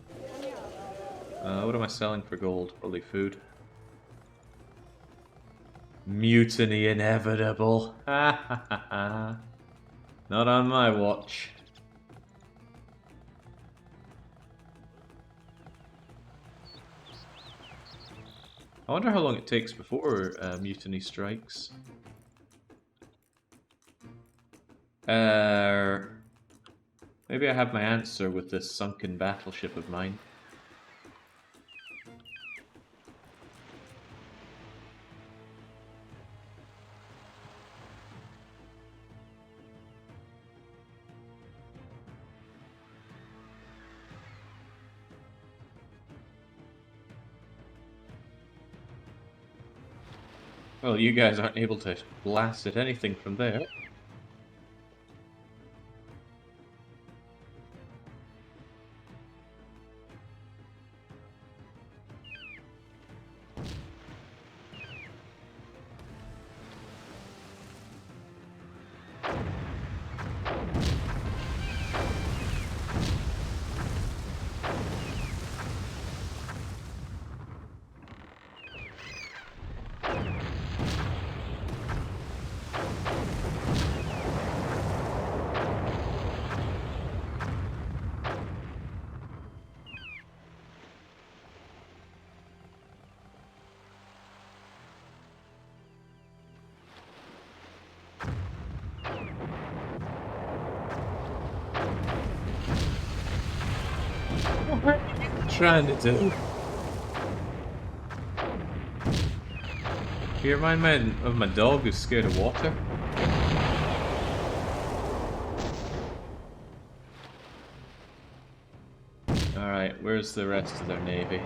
What am I selling for gold? Probably food. Mutiny inevitable. Ha ha ha ha. Not on my watch. I wonder how long it takes before mutiny strikes. Maybe I have my answer with this sunken battleship of mine. Well, you guys aren't able to blast at anything from there. What are you trying to do? Do you remind me of my dog who's scared of water? Alright, where's the rest of their navy?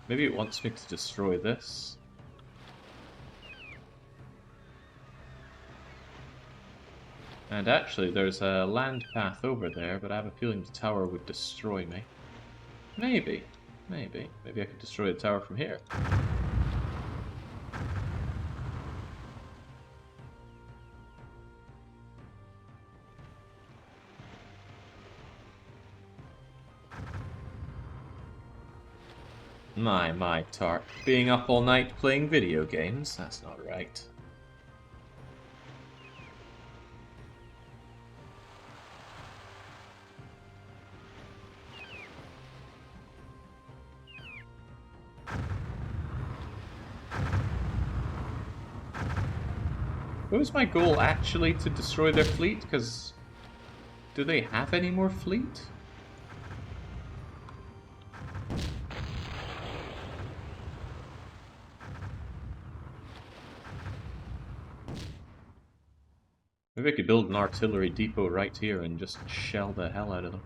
Maybe it wants me to destroy this. And actually, there's a land path over there, but I have a feeling the tower would destroy me. Maybe. Maybe I could destroy the tower from here. My tart. Being up all night playing video games? That's not right. Was my goal actually to destroy their fleet? Because do they have any more fleet? Maybe I could build an artillery depot right here and just shell the hell out of them.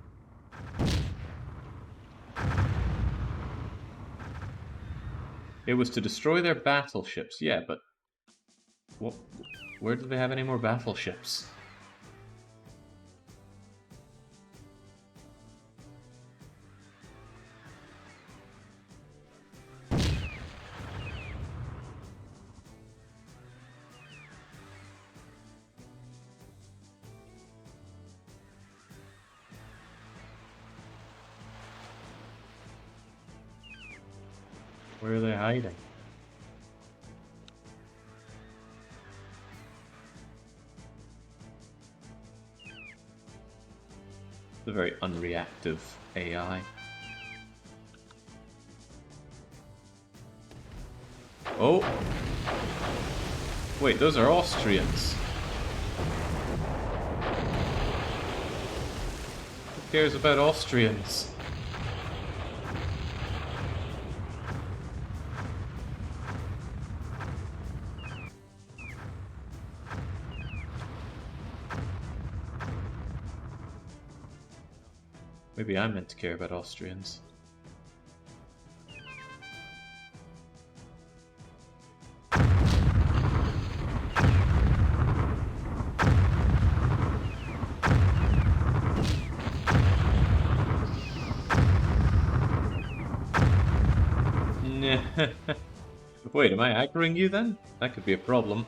It was to destroy their battleships, yeah, but what? Where do they have any more battleships? Where are they hiding? It's a very unreactive AI. Oh! Wait, those are Austrians. Who cares about Austrians? Maybe I'm meant to care about Austrians. Wait, am I aggroing you then? That could be a problem.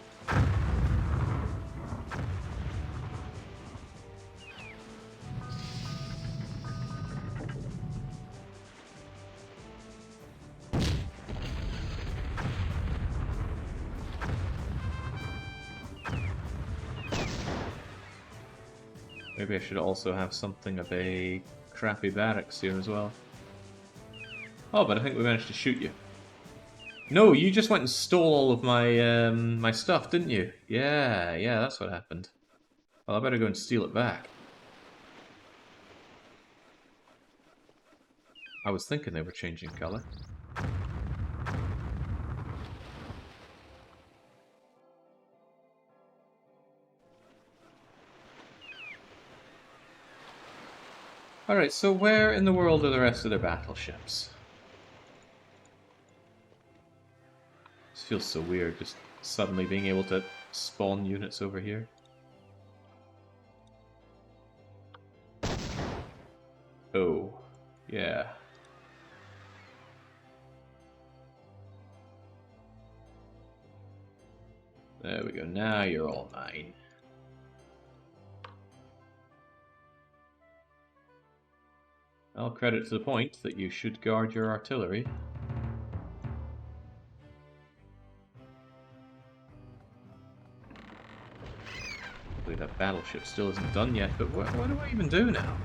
Maybe I should also have something of a crappy barracks here as well. Oh, but I think we managed to shoot you. No, you just went and stole all of my my stuff, didn't you? Yeah, that's what happened. Well, I better go and steal it back. I was thinking they were changing color. Alright, so where in the world are the rest of the battleships? This feels so weird, just suddenly being able to spawn units over here. Oh, yeah. There we go, now you're all mine. I'll credit to the point that you should guard your artillery. Hopefully that battleship still isn't done yet, but what do I even do now?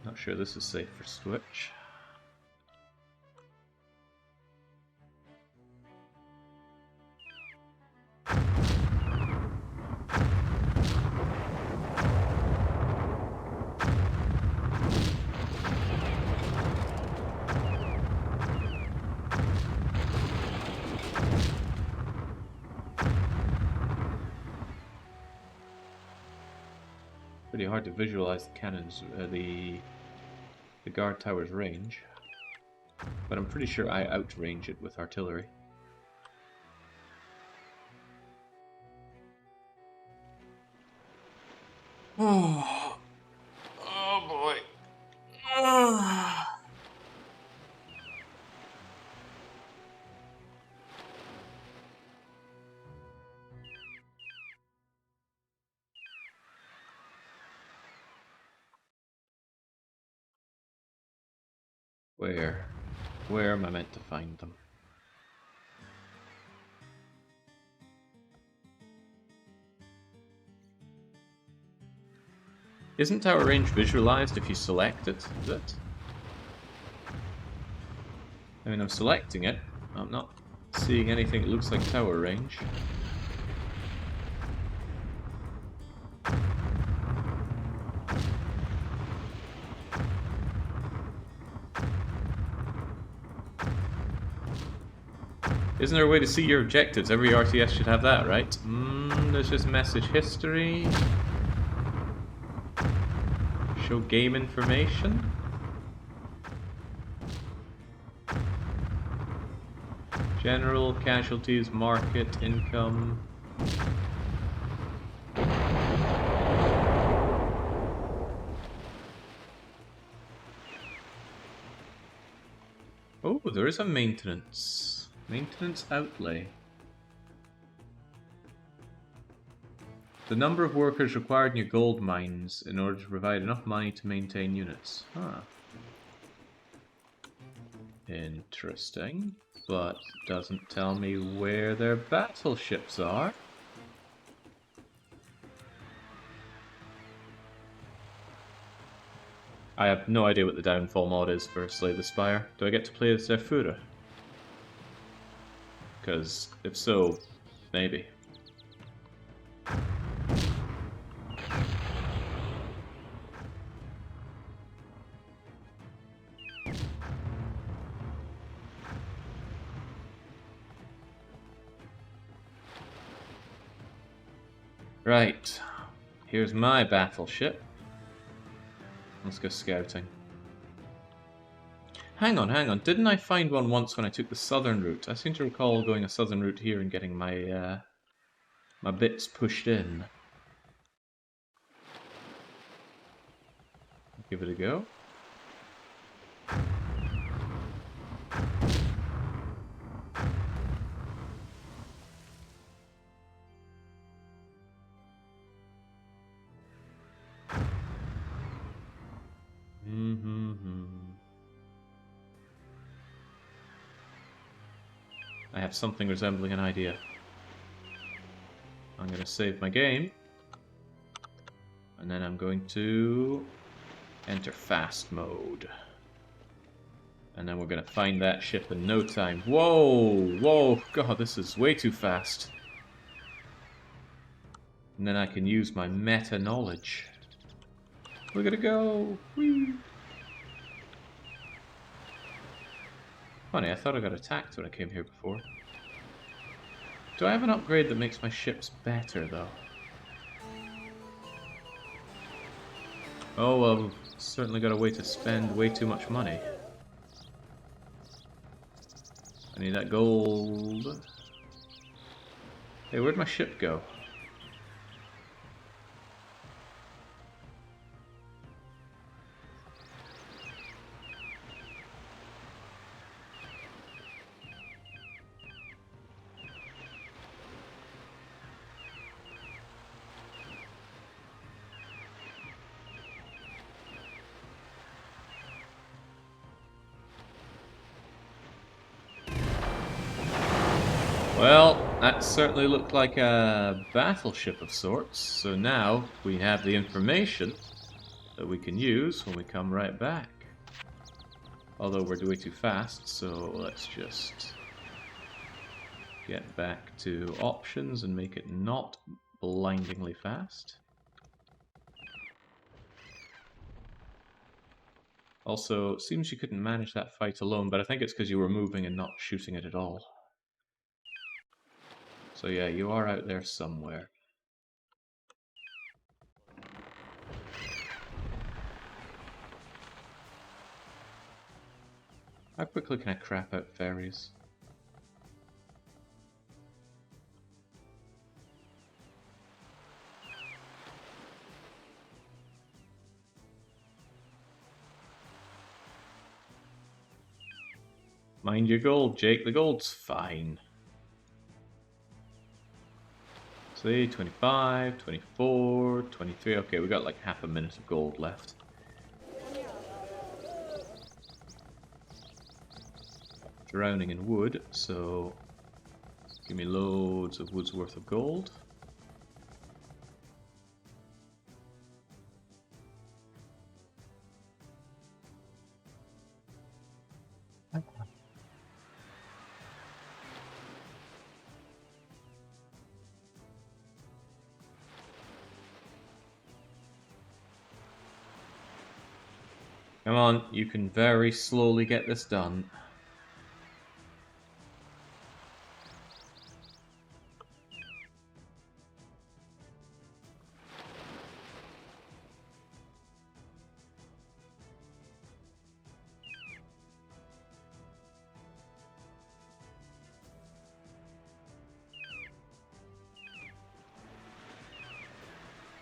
Not sure this is safe for switch. Pretty hard to visualize the cannons, the guard tower's range, but I'm pretty sure I outrange it with artillery. Oh, oh boy. Where am I meant to find them? Isn't tower range visualized if you select it? Is it? I mean, I'm selecting it. I'm not seeing anything that looks like tower range. Isn't there a way to see your objectives? Every RTS should have that, right? There's just message history. Show game information. General, casualties, market, income. Oh, there is a maintenance. Maintenance outlay. The number of workers required in your gold mines in order to provide enough money to maintain units. Huh. Interesting, but doesn't tell me where their battleships are. I have no idea what the downfall mod is for Slay the Spire. Do I get to play as Zephyra? Because if so, maybe. Right, here's my battleship. Let's go scouting. Hang on, didn't I find one once when I took the southern route? I seem to recall going a southern route here and getting my my bits pushed in. Give it a go. I have something resembling an idea. I'm going to save my game. And then I'm going to enter fast mode. And then we're going to find that ship in no time. Whoa! Whoa! God, this is way too fast. And then I can use my meta knowledge. We're gonna go! Whee! Funny, I thought I got attacked when I came here before. Do I have an upgrade that makes my ships better, though? Oh, well, certainly got a way to spend way too much money. I need that gold. Hey, where'd my ship go? Well, that certainly looked like a battleship of sorts, so now we have the information that we can use when we come right back. Although we're way too fast, so let's just get back to options and make it not blindingly fast. Also, it seems you couldn't manage that fight alone, but I think it's because you were moving and not shooting it at all. So yeah, you are out there somewhere. How quickly can I crap out ferries? Mind your gold, Jake. The gold's fine. See, 25, 24, 23. Okay, we got like half a minute of gold left. Drowning in wood, so give me loads of wood's worth of gold. Come on, you can very slowly get this done.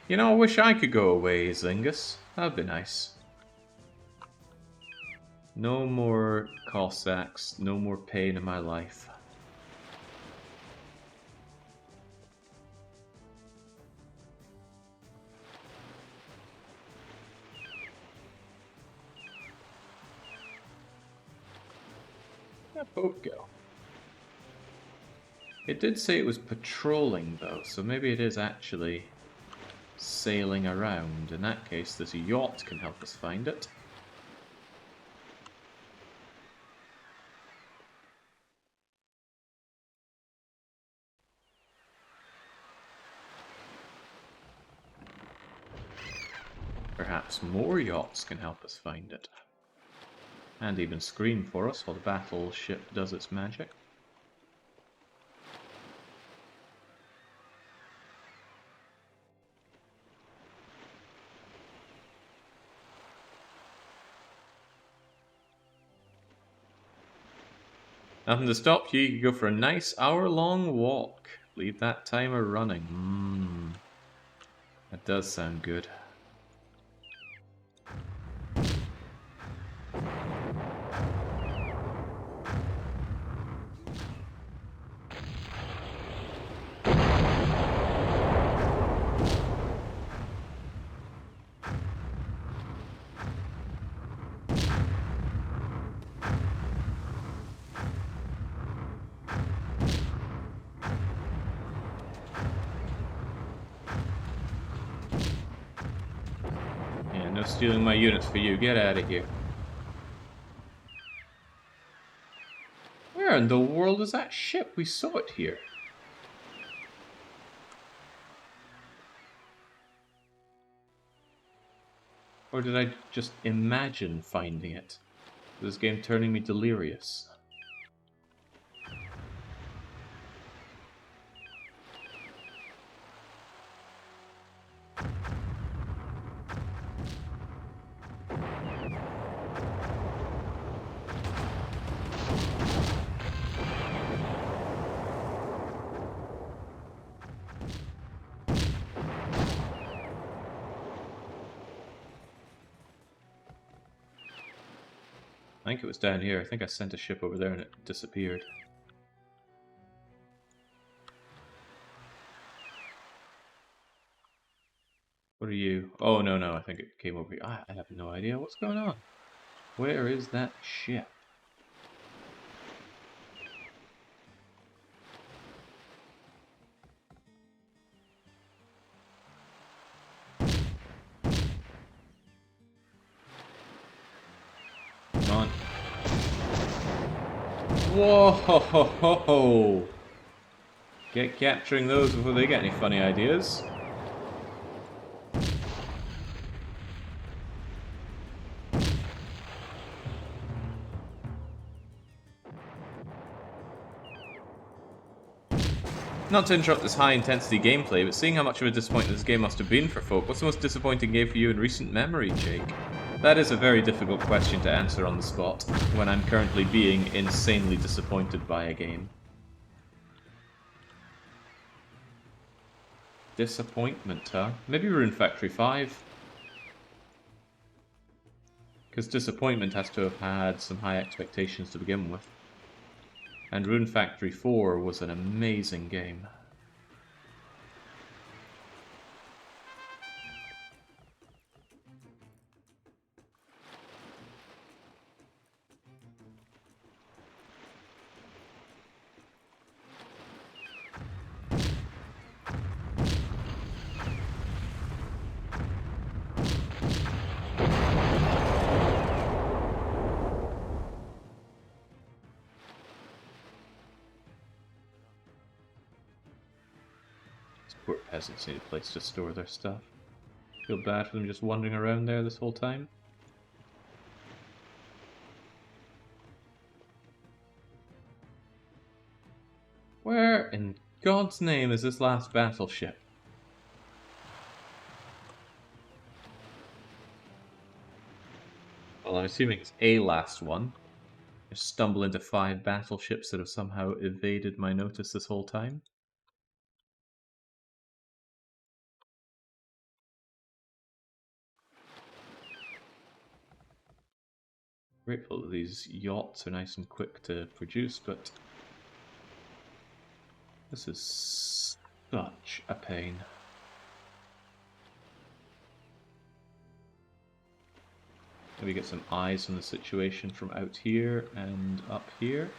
You know, I wish I could go away, Zingus. That'd be nice. No more Cossacks, no more pain in my life. That boat go? It did say it was patrolling though, so maybe it is actually sailing around. In that case, this yacht can help us find it. Perhaps more yachts can help us find it. And even scream for us while the battleship does its magic. Nothing to stop you, you can go for a nice hour-long walk. Leave that timer running. That does sound good. stealing my units for you. Get out of here. Where in the world is that ship? We saw it here. Or did I just imagine finding it? This game turning me delirious. I think it was down here. I think I sent a ship over there and it disappeared. What are you? Oh, no, no, I think it came over here. I have no idea what's going on. Where is that ship? Come on. Whoa! Get capturing those before they get any funny ideas. Not to interrupt this high-intensity gameplay, but seeing how much of a disappointment this game must have been for folk, what's the most disappointing game for you in recent memory, Jake? That is a very difficult question to answer on the spot, when I'm currently being insanely disappointed by a game. Disappointment, huh? Maybe Rune Factory 5? Because Disappointment has to have had some high expectations to begin with. And Rune Factory 4 was an amazing game. Poor peasants need a place to store their stuff. Feel bad for them just wandering around there this whole time. Where in God's name is this last battleship? Well, I'm assuming it's a last one. I stumble into 5 battleships that have somehow evaded my notice this whole time. Grateful that these yachts are nice and quick to produce, but this is such a pain. Maybe get some eyes on the situation from out here and up here.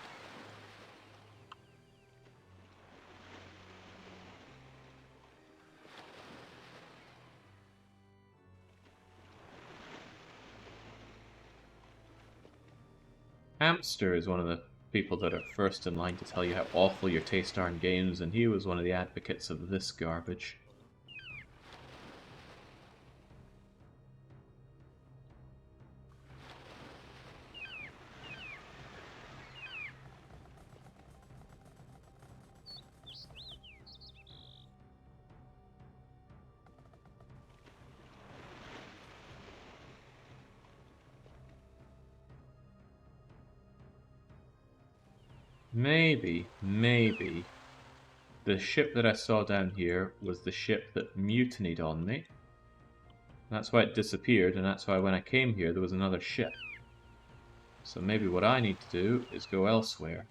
Hamster is one of the people that are first in line to tell you how awful your tastes are in games, and he was one of the advocates of this garbage. Maybe the ship that I saw down here was the ship that mutinied on me. That's why it disappeared, and that's why when I came here there was another ship. So maybe what I need to do is go elsewhere.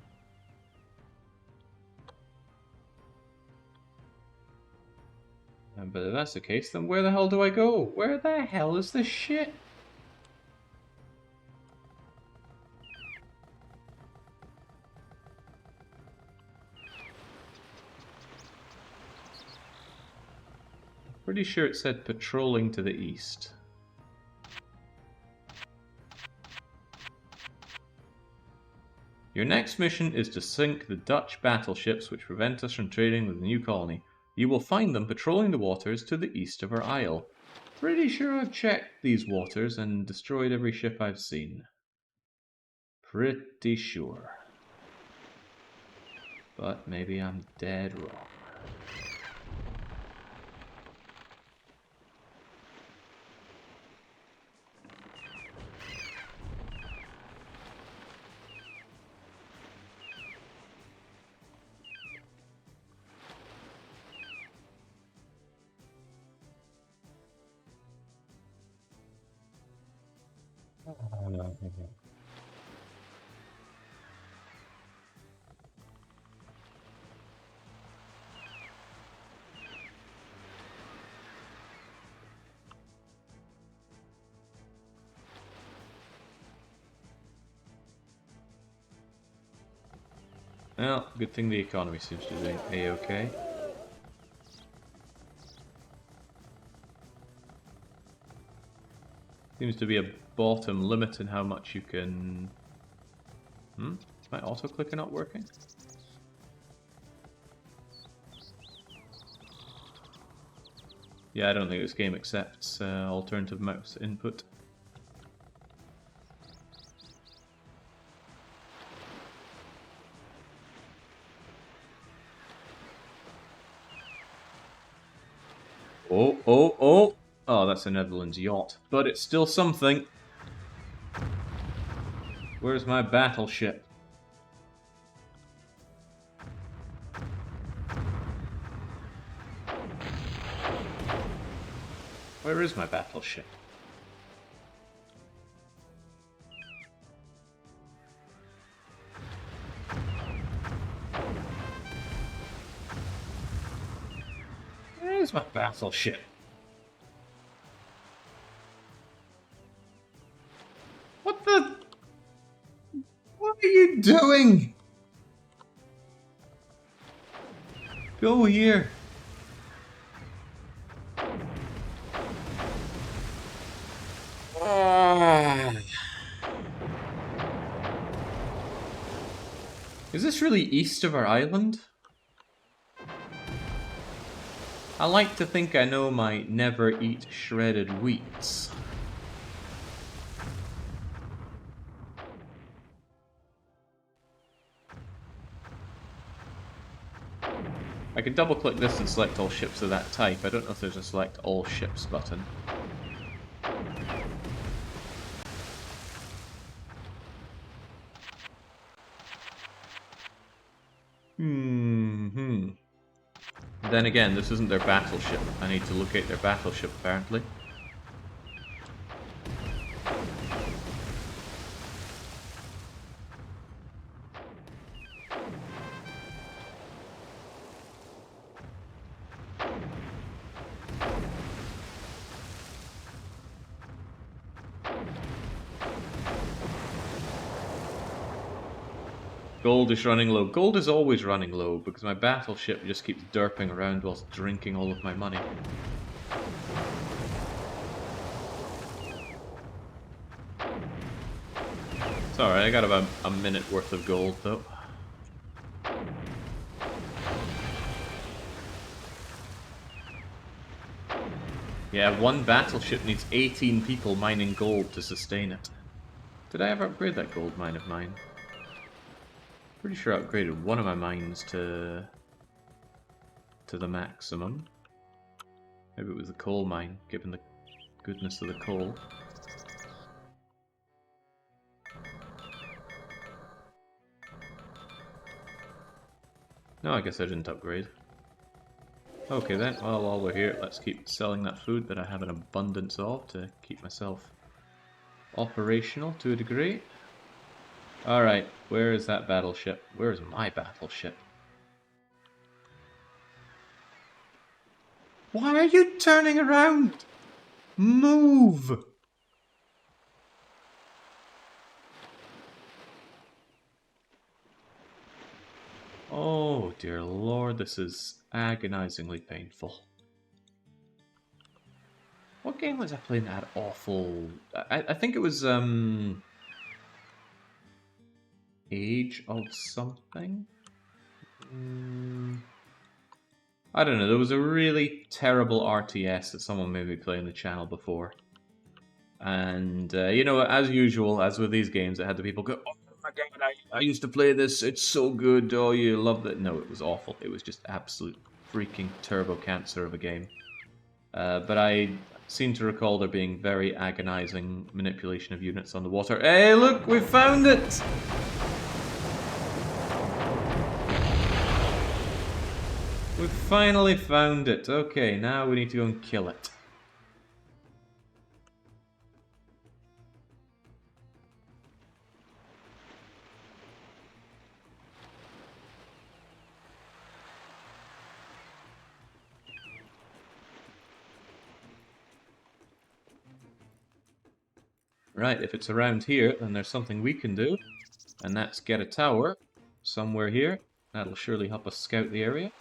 But if that's the case, then where the hell do I go? Where the hell is this ship? Pretty sure it said patrolling to the east. Your next mission is to sink the Dutch battleships which prevent us from trading with the new colony. You will find them patrolling the waters to the east of our isle. Pretty sure I've checked these waters and destroyed every ship I've seen. Pretty sure. But maybe I'm dead wrong. Well, good thing the economy seems to be doing A-okay. Seems to be a bottom limit in how much you can... Is my auto-clicker not working? Yeah, I don't think this game accepts alternative mouse input. Oh! Oh, that's a Netherlands yacht. But it's still something. Where's my battleship? Where is my battleship? Where's my battleship? What the... What are you doing? Go here. Is this really east of our island? I like to think I know my never eat shredded wheats. I can double click this and select all ships of that type. I don't know if there's a select all ships button. Then again, this isn't their battleship. I need to locate their battleship, apparently. Gold is running low. Gold is always running low because my battleship just keeps derping around whilst drinking all of my money. It's alright, I got about a minute worth of gold though. Yeah, one battleship needs 18 people mining gold to sustain it. Did I ever upgrade that gold mine of mine? Pretty sure I upgraded one of my mines to the maximum. Maybe it was the coal mine, given the goodness of the coal. No, I guess I didn't upgrade. Okay then, well while we're here, let's keep selling that food that I have an abundance of to keep myself operational to a degree. Alright, where is that battleship? Where is my battleship? Why are you turning around? Move! Oh dear lord, this is agonizingly painful. What game was I playing that awful... I think it was, Age of something? I don't know, there was a really terrible RTS that someone made me play on the channel before. And, you know, as usual, as with these games, it had the people go, oh my god, I used to play this, it's so good, oh, you loved it. No, it was awful. It was just absolute freaking turbo cancer of a game. But I seem to recall there being very agonizing manipulation of units on the water. Hey, look, we found it! We finally found it. Okay, now we need to go and kill it. Right, if it's around here, then there's something we can do. And that's get a tower somewhere here. That'll surely help us scout the area.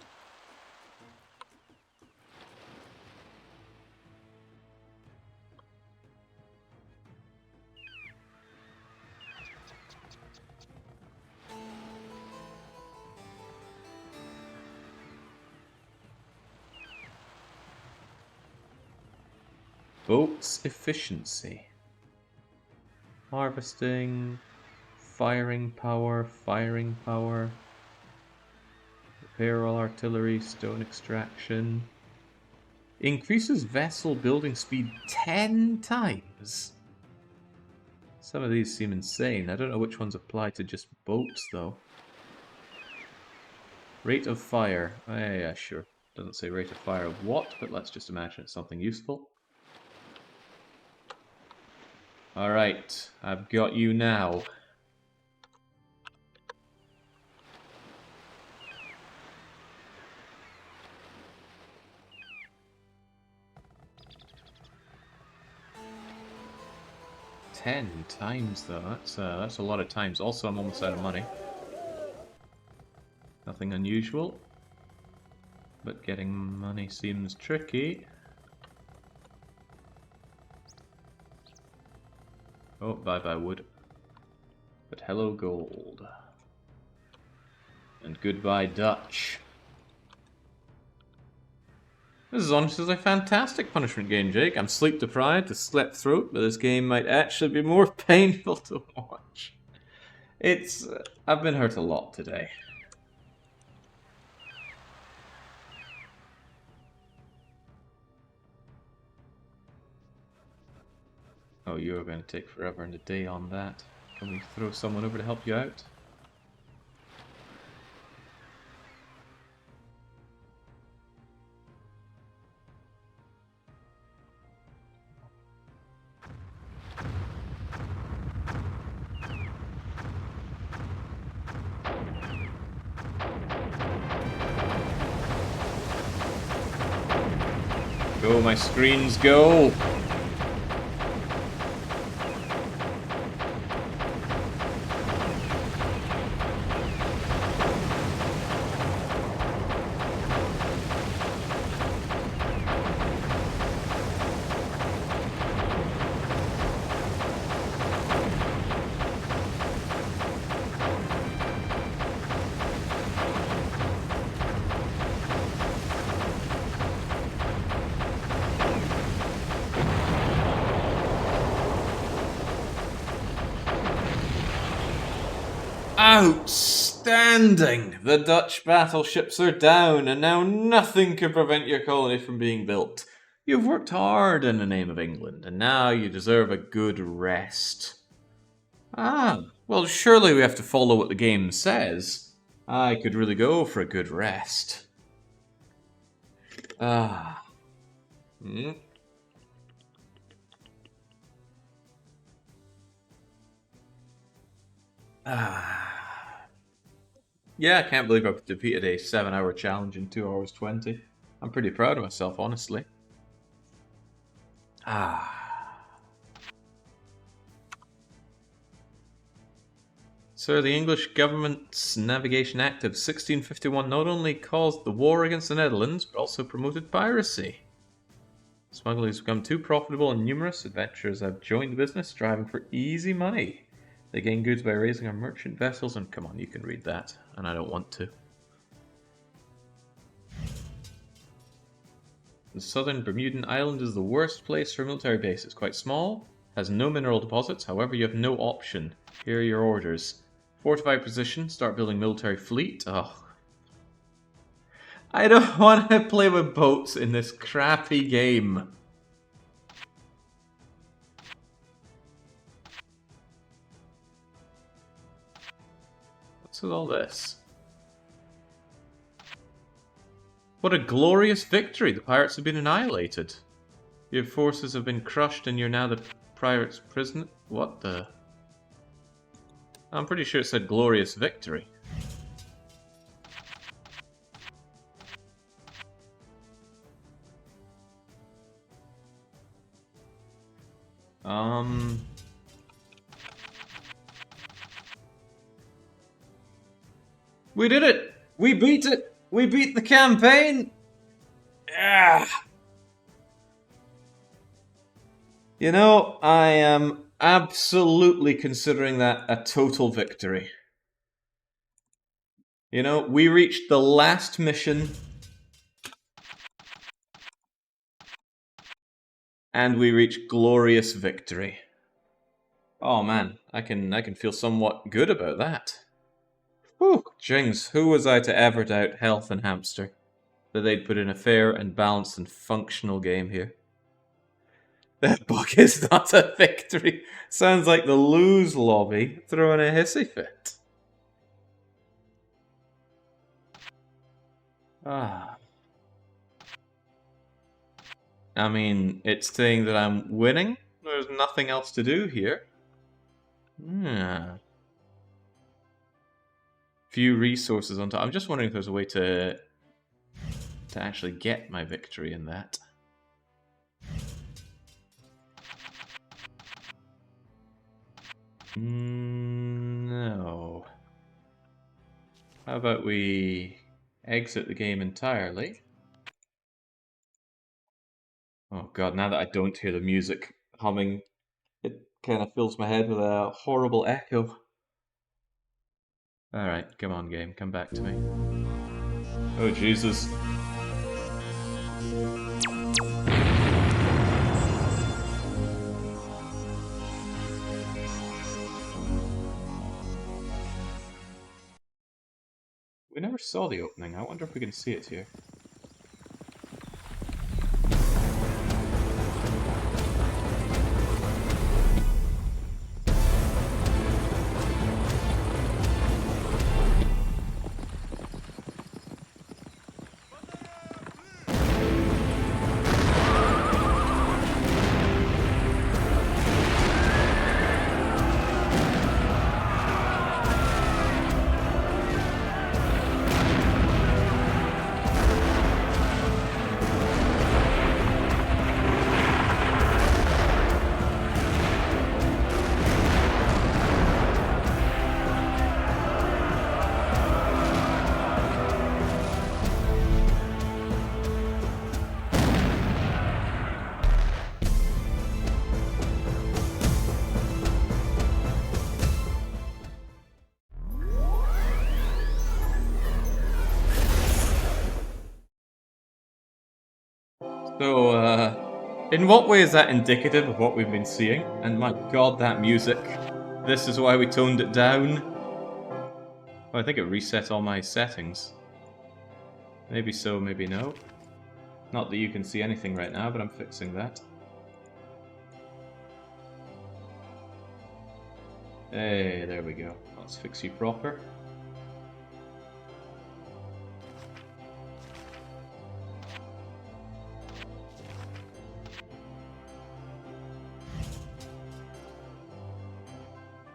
Boats efficiency. Harvesting, firing power, repair all artillery, stone extraction. Increases vessel building speed 10 times. Some of these seem insane. I don't know which ones apply to just boats, though. Rate of fire. Yeah, sure. Doesn't say rate of fire of what, but let's just imagine it's something useful. Alright, I've got you now. Ten times though, that's a lot of times. Also, I'm almost out of money. Nothing unusual, but getting money seems tricky. Oh, bye-bye wood. But hello gold. And goodbye Dutch. This is honestly a fantastic punishment game, Jake. I'm sleep deprived, a slept throat, but this game might actually be more painful to watch. I've been hurt a lot today. Oh, you're going to take forever and a day on that. Can we throw someone over to help you out? Go, my screens, go! Outstanding! The Dutch battleships are down, and now nothing can prevent your colony from being built. You've worked hard in the name of England, and now you deserve a good rest. Ah, well, surely we have to follow what the game says. I could really go for a good rest. Ah. Hmm. Ah. Yeah, I can't believe I've defeated a 7-hour challenge in 2 hours 20. I'm pretty proud of myself, honestly. Sir, the English government's Navigation Act of 1651 not only caused the war against the Netherlands, but also promoted piracy. Smuggling has become too profitable and numerous adventurers have joined the business, striving for easy money. They gain goods by raising our merchant vessels, and come on, you can read that, and I don't want to. The southern Bermudan island is the worst place for a military base. It's quite small, has no mineral deposits, however you have no option. Here are your orders. Fortify position, start building military fleet. Oh. I don't want to play with boats in this crappy game. What's with all this? What a glorious victory! The pirates have been annihilated. Your forces have been crushed and you're now the pirates' prisoner. What the? I'm pretty sure it said glorious victory. We did it! We beat it! We beat the campaign! Yeah. You know, I am absolutely considering that a total victory. You know, we reached the last mission. And we reached glorious victory. Oh man, I can feel somewhat good about that. Whew, jings, who was I to ever doubt Health and Hamster? That they'd put in a fair and balanced and functional game here. That book is not a victory. Sounds like the lose lobby throwing a hissy fit. Ah. I mean, it's saying that I'm winning. There's nothing else to do here. Yeah. Few resources on top. I'm just wondering if there's a way to actually get my victory in that. No. How about we exit the game entirely? Oh god, now that I don't hear the music humming, it kind of fills my head with a horrible echo. Alright, come on game, come back to me. Oh Jesus. We never saw the opening. I wonder if we can see it here. So, in what way is that indicative of what we've been seeing? And my god, that music. This is why we toned it down. Oh, I think it reset all my settings. Maybe so, maybe no. Not that you can see anything right now, but I'm fixing that. Hey, there we go. Let's fix you proper.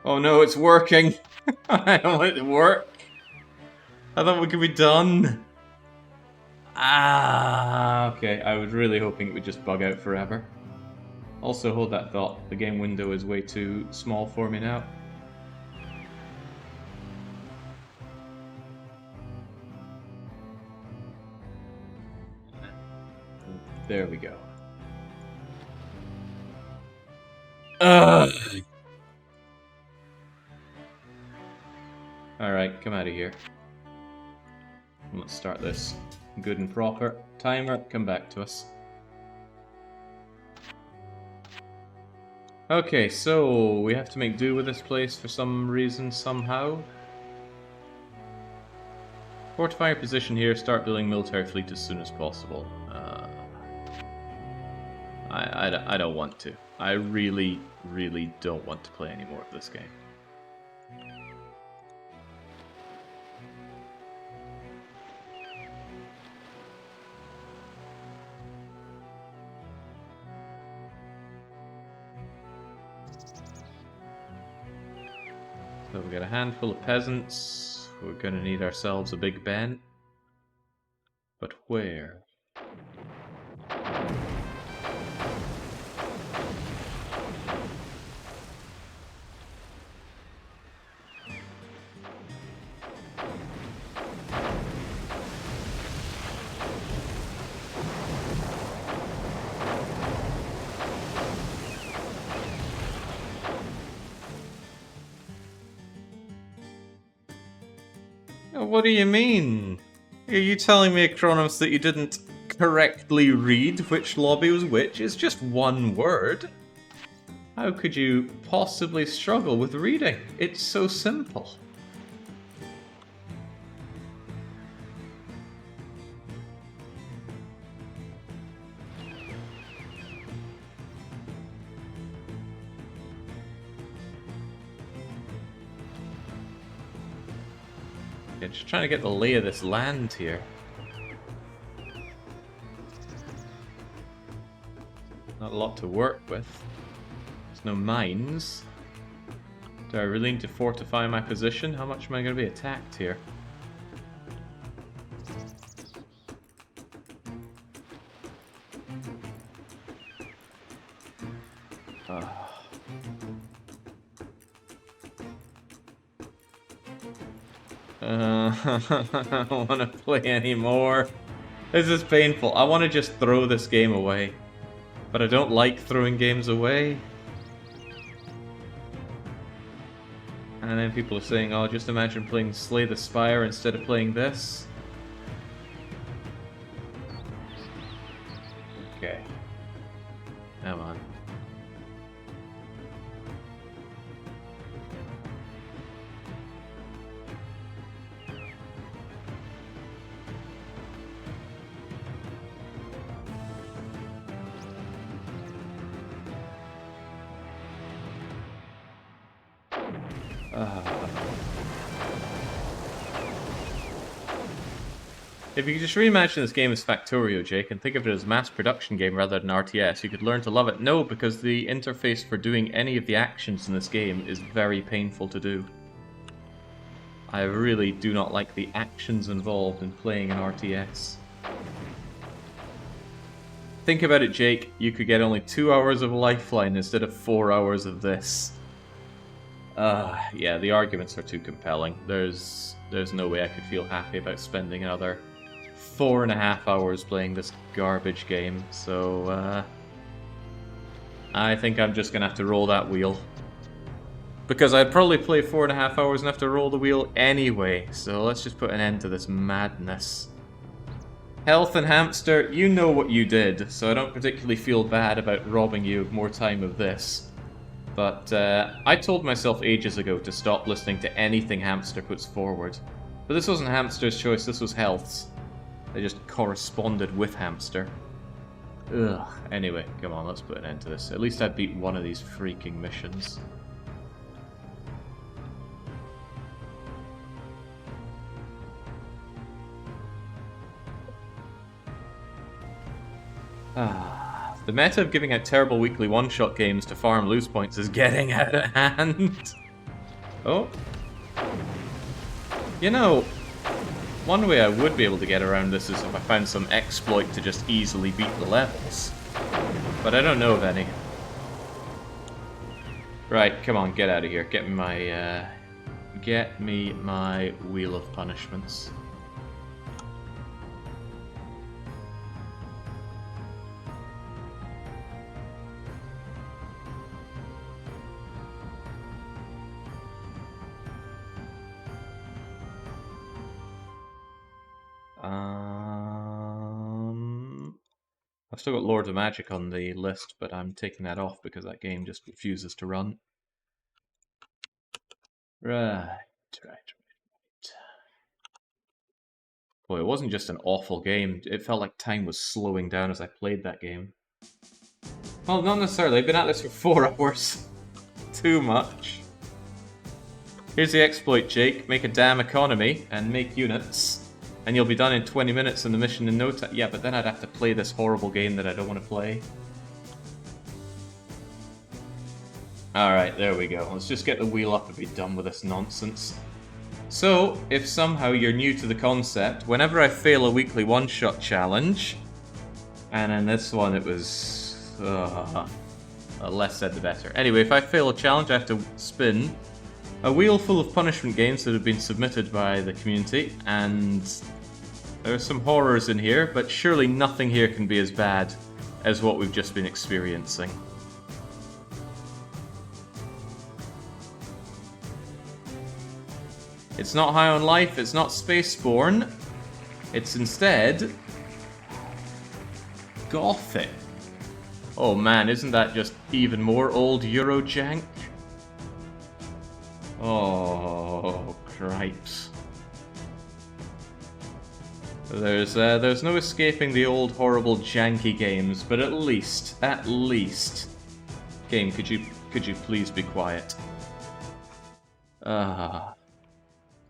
Oh no, it's working! I don't want it to work! I thought we could be done! Ah, okay, I was really hoping it would just bug out forever. Also, hold that thought, the game window is way too small for me now. There we go. Ugh. Alright, come out of here. Let's start this good and proper. Timer, come back to us. Okay, so we have to make do with this place for some reason, somehow. Fortify your position here, start building military fleet as soon as possible. I don't want to. I really, really don't want to play any more of this game. So we got a handful of peasants. We're gonna need ourselves a big ben. But where? What do you mean? Are you telling me, Kronos, that you didn't correctly read which lobby was which? It's just one word. How could you possibly struggle with reading? It's so simple. Yeah, just trying to get the lay of this land here. Not a lot to work with. There's no mines. Do I really need to fortify my position? How much am I going to be attacked here? I don't want to play anymore. This is painful. I want to just throw this game away. But I don't like throwing games away. And then people are saying, oh, just imagine playing Slay the Spire instead of playing this. Okay. Come on. If you could just reimagine this game as Factorio, Jake, and think of it as a mass production game rather than RTS, you could learn to love it. No, because the interface for doing any of the actions in this game is very painful to do. I really do not like the actions involved in playing an RTS. Think about it, Jake. You could get only 2 hours of Lifeline instead of 4 hours of this. Yeah, the arguments are too compelling. There's no way I could feel happy about spending another 4.5 hours playing this garbage game, so I think I'm just gonna have to roll that wheel. Because I'd probably play 4.5 hours and have to roll the wheel anyway, so let's just put an end to this madness. Health and Hamster, you know what you did, so I don't particularly feel bad about robbing you of more time of this. But I told myself ages ago to stop listening to anything Hamster puts forward. But this wasn't Hamster's choice, this was Health's. They just corresponded with Hamster. Ugh. Anyway, come on, let's put an end to this. At least I beat one of these freaking missions. The meta of giving out terrible weekly one-shot games to farm loose points is getting out of hand. Oh. You know, one way I would be able to get around this is if I found some exploit to just easily beat the levels. But I don't know of any. Right, come on, get out of here. Get me my Wheel of Punishments. I've still got Lords of Magic on the list, but I'm taking that off because that game just refuses to run. Right. Boy, it wasn't just an awful game. It felt like time was slowing down as I played that game. Well, not necessarily. I've been at this for 4 hours. Too much. Here's the exploit, Jake. Make a damn economy and make units. And you'll be done in 20 minutes in the mission in no time. Yeah, but then I'd have to play this horrible game that I don't want to play. Alright, there we go. Let's just get the wheel up and be done with this nonsense. So, if somehow you're new to the concept, whenever I fail a weekly one-shot challenge, and in this one it was... less said the better. Anyway, if I fail a challenge, I have to spin a wheel full of punishment games that have been submitted by the community, and there are some horrors in here, but surely nothing here can be as bad as what we've just been experiencing. It's not High on Life, it's not Spaceborne, it's instead Gothic. Oh man, isn't that just even more old Eurojank? Oh, cripes. There's no escaping the old horrible janky games, but at least, game, could you please be quiet?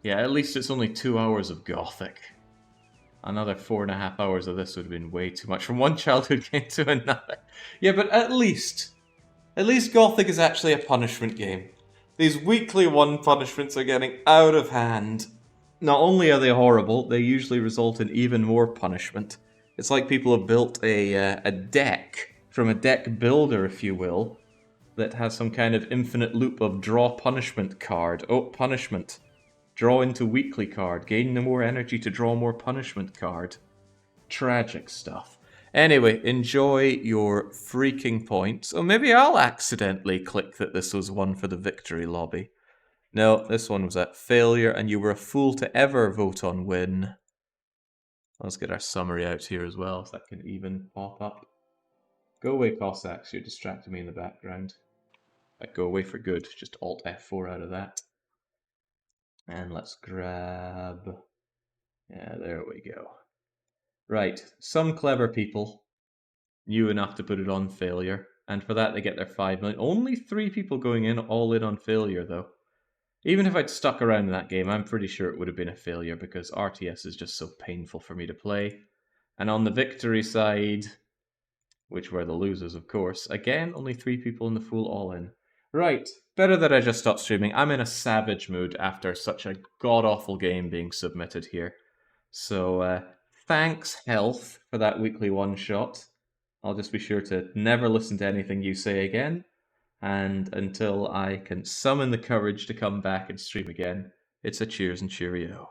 Yeah, at least it's only 2 hours of Gothic. Another 4.5 hours of this would have been way too much from one childhood game to another. Yeah, but at least Gothic is actually a punishment game. These weekly one punishments are getting out of hand. Not only are they horrible, they usually result in even more punishment. It's like people have built a deck from a deck builder, if you will, that has some kind of infinite loop of draw punishment card. Oh, punishment. Draw into weekly card. Gain more energy to draw more punishment card. Tragic stuff. Anyway, enjoy your freaking points. Or maybe I'll accidentally click that this was one for the victory lobby. No, this one was at failure, and you were a fool to ever vote on win. Let's get our summary out here as well, so that can even pop up. Go away, Cossacks. You're distracting me in the background. Go away for good. Just Alt F4 out of that. And let's grab... Yeah, there we go. Right, some clever people knew enough to put it on failure, and for that they get their 5 million. Only 3 people going in, all in on failure, though. Even if I'd stuck around in that game, I'm pretty sure it would have been a failure, because RTS is just so painful for me to play. And on the victory side, which were the losers, of course, again, only 3 people in the full all-in. Right, better that I just stop streaming. I'm in a savage mood after such a god-awful game being submitted here. So, thanks, Health, for that weekly one-shot. I'll just be sure to never listen to anything you say again. And until I can summon the courage to come back and stream again, it's a cheers and cheerio.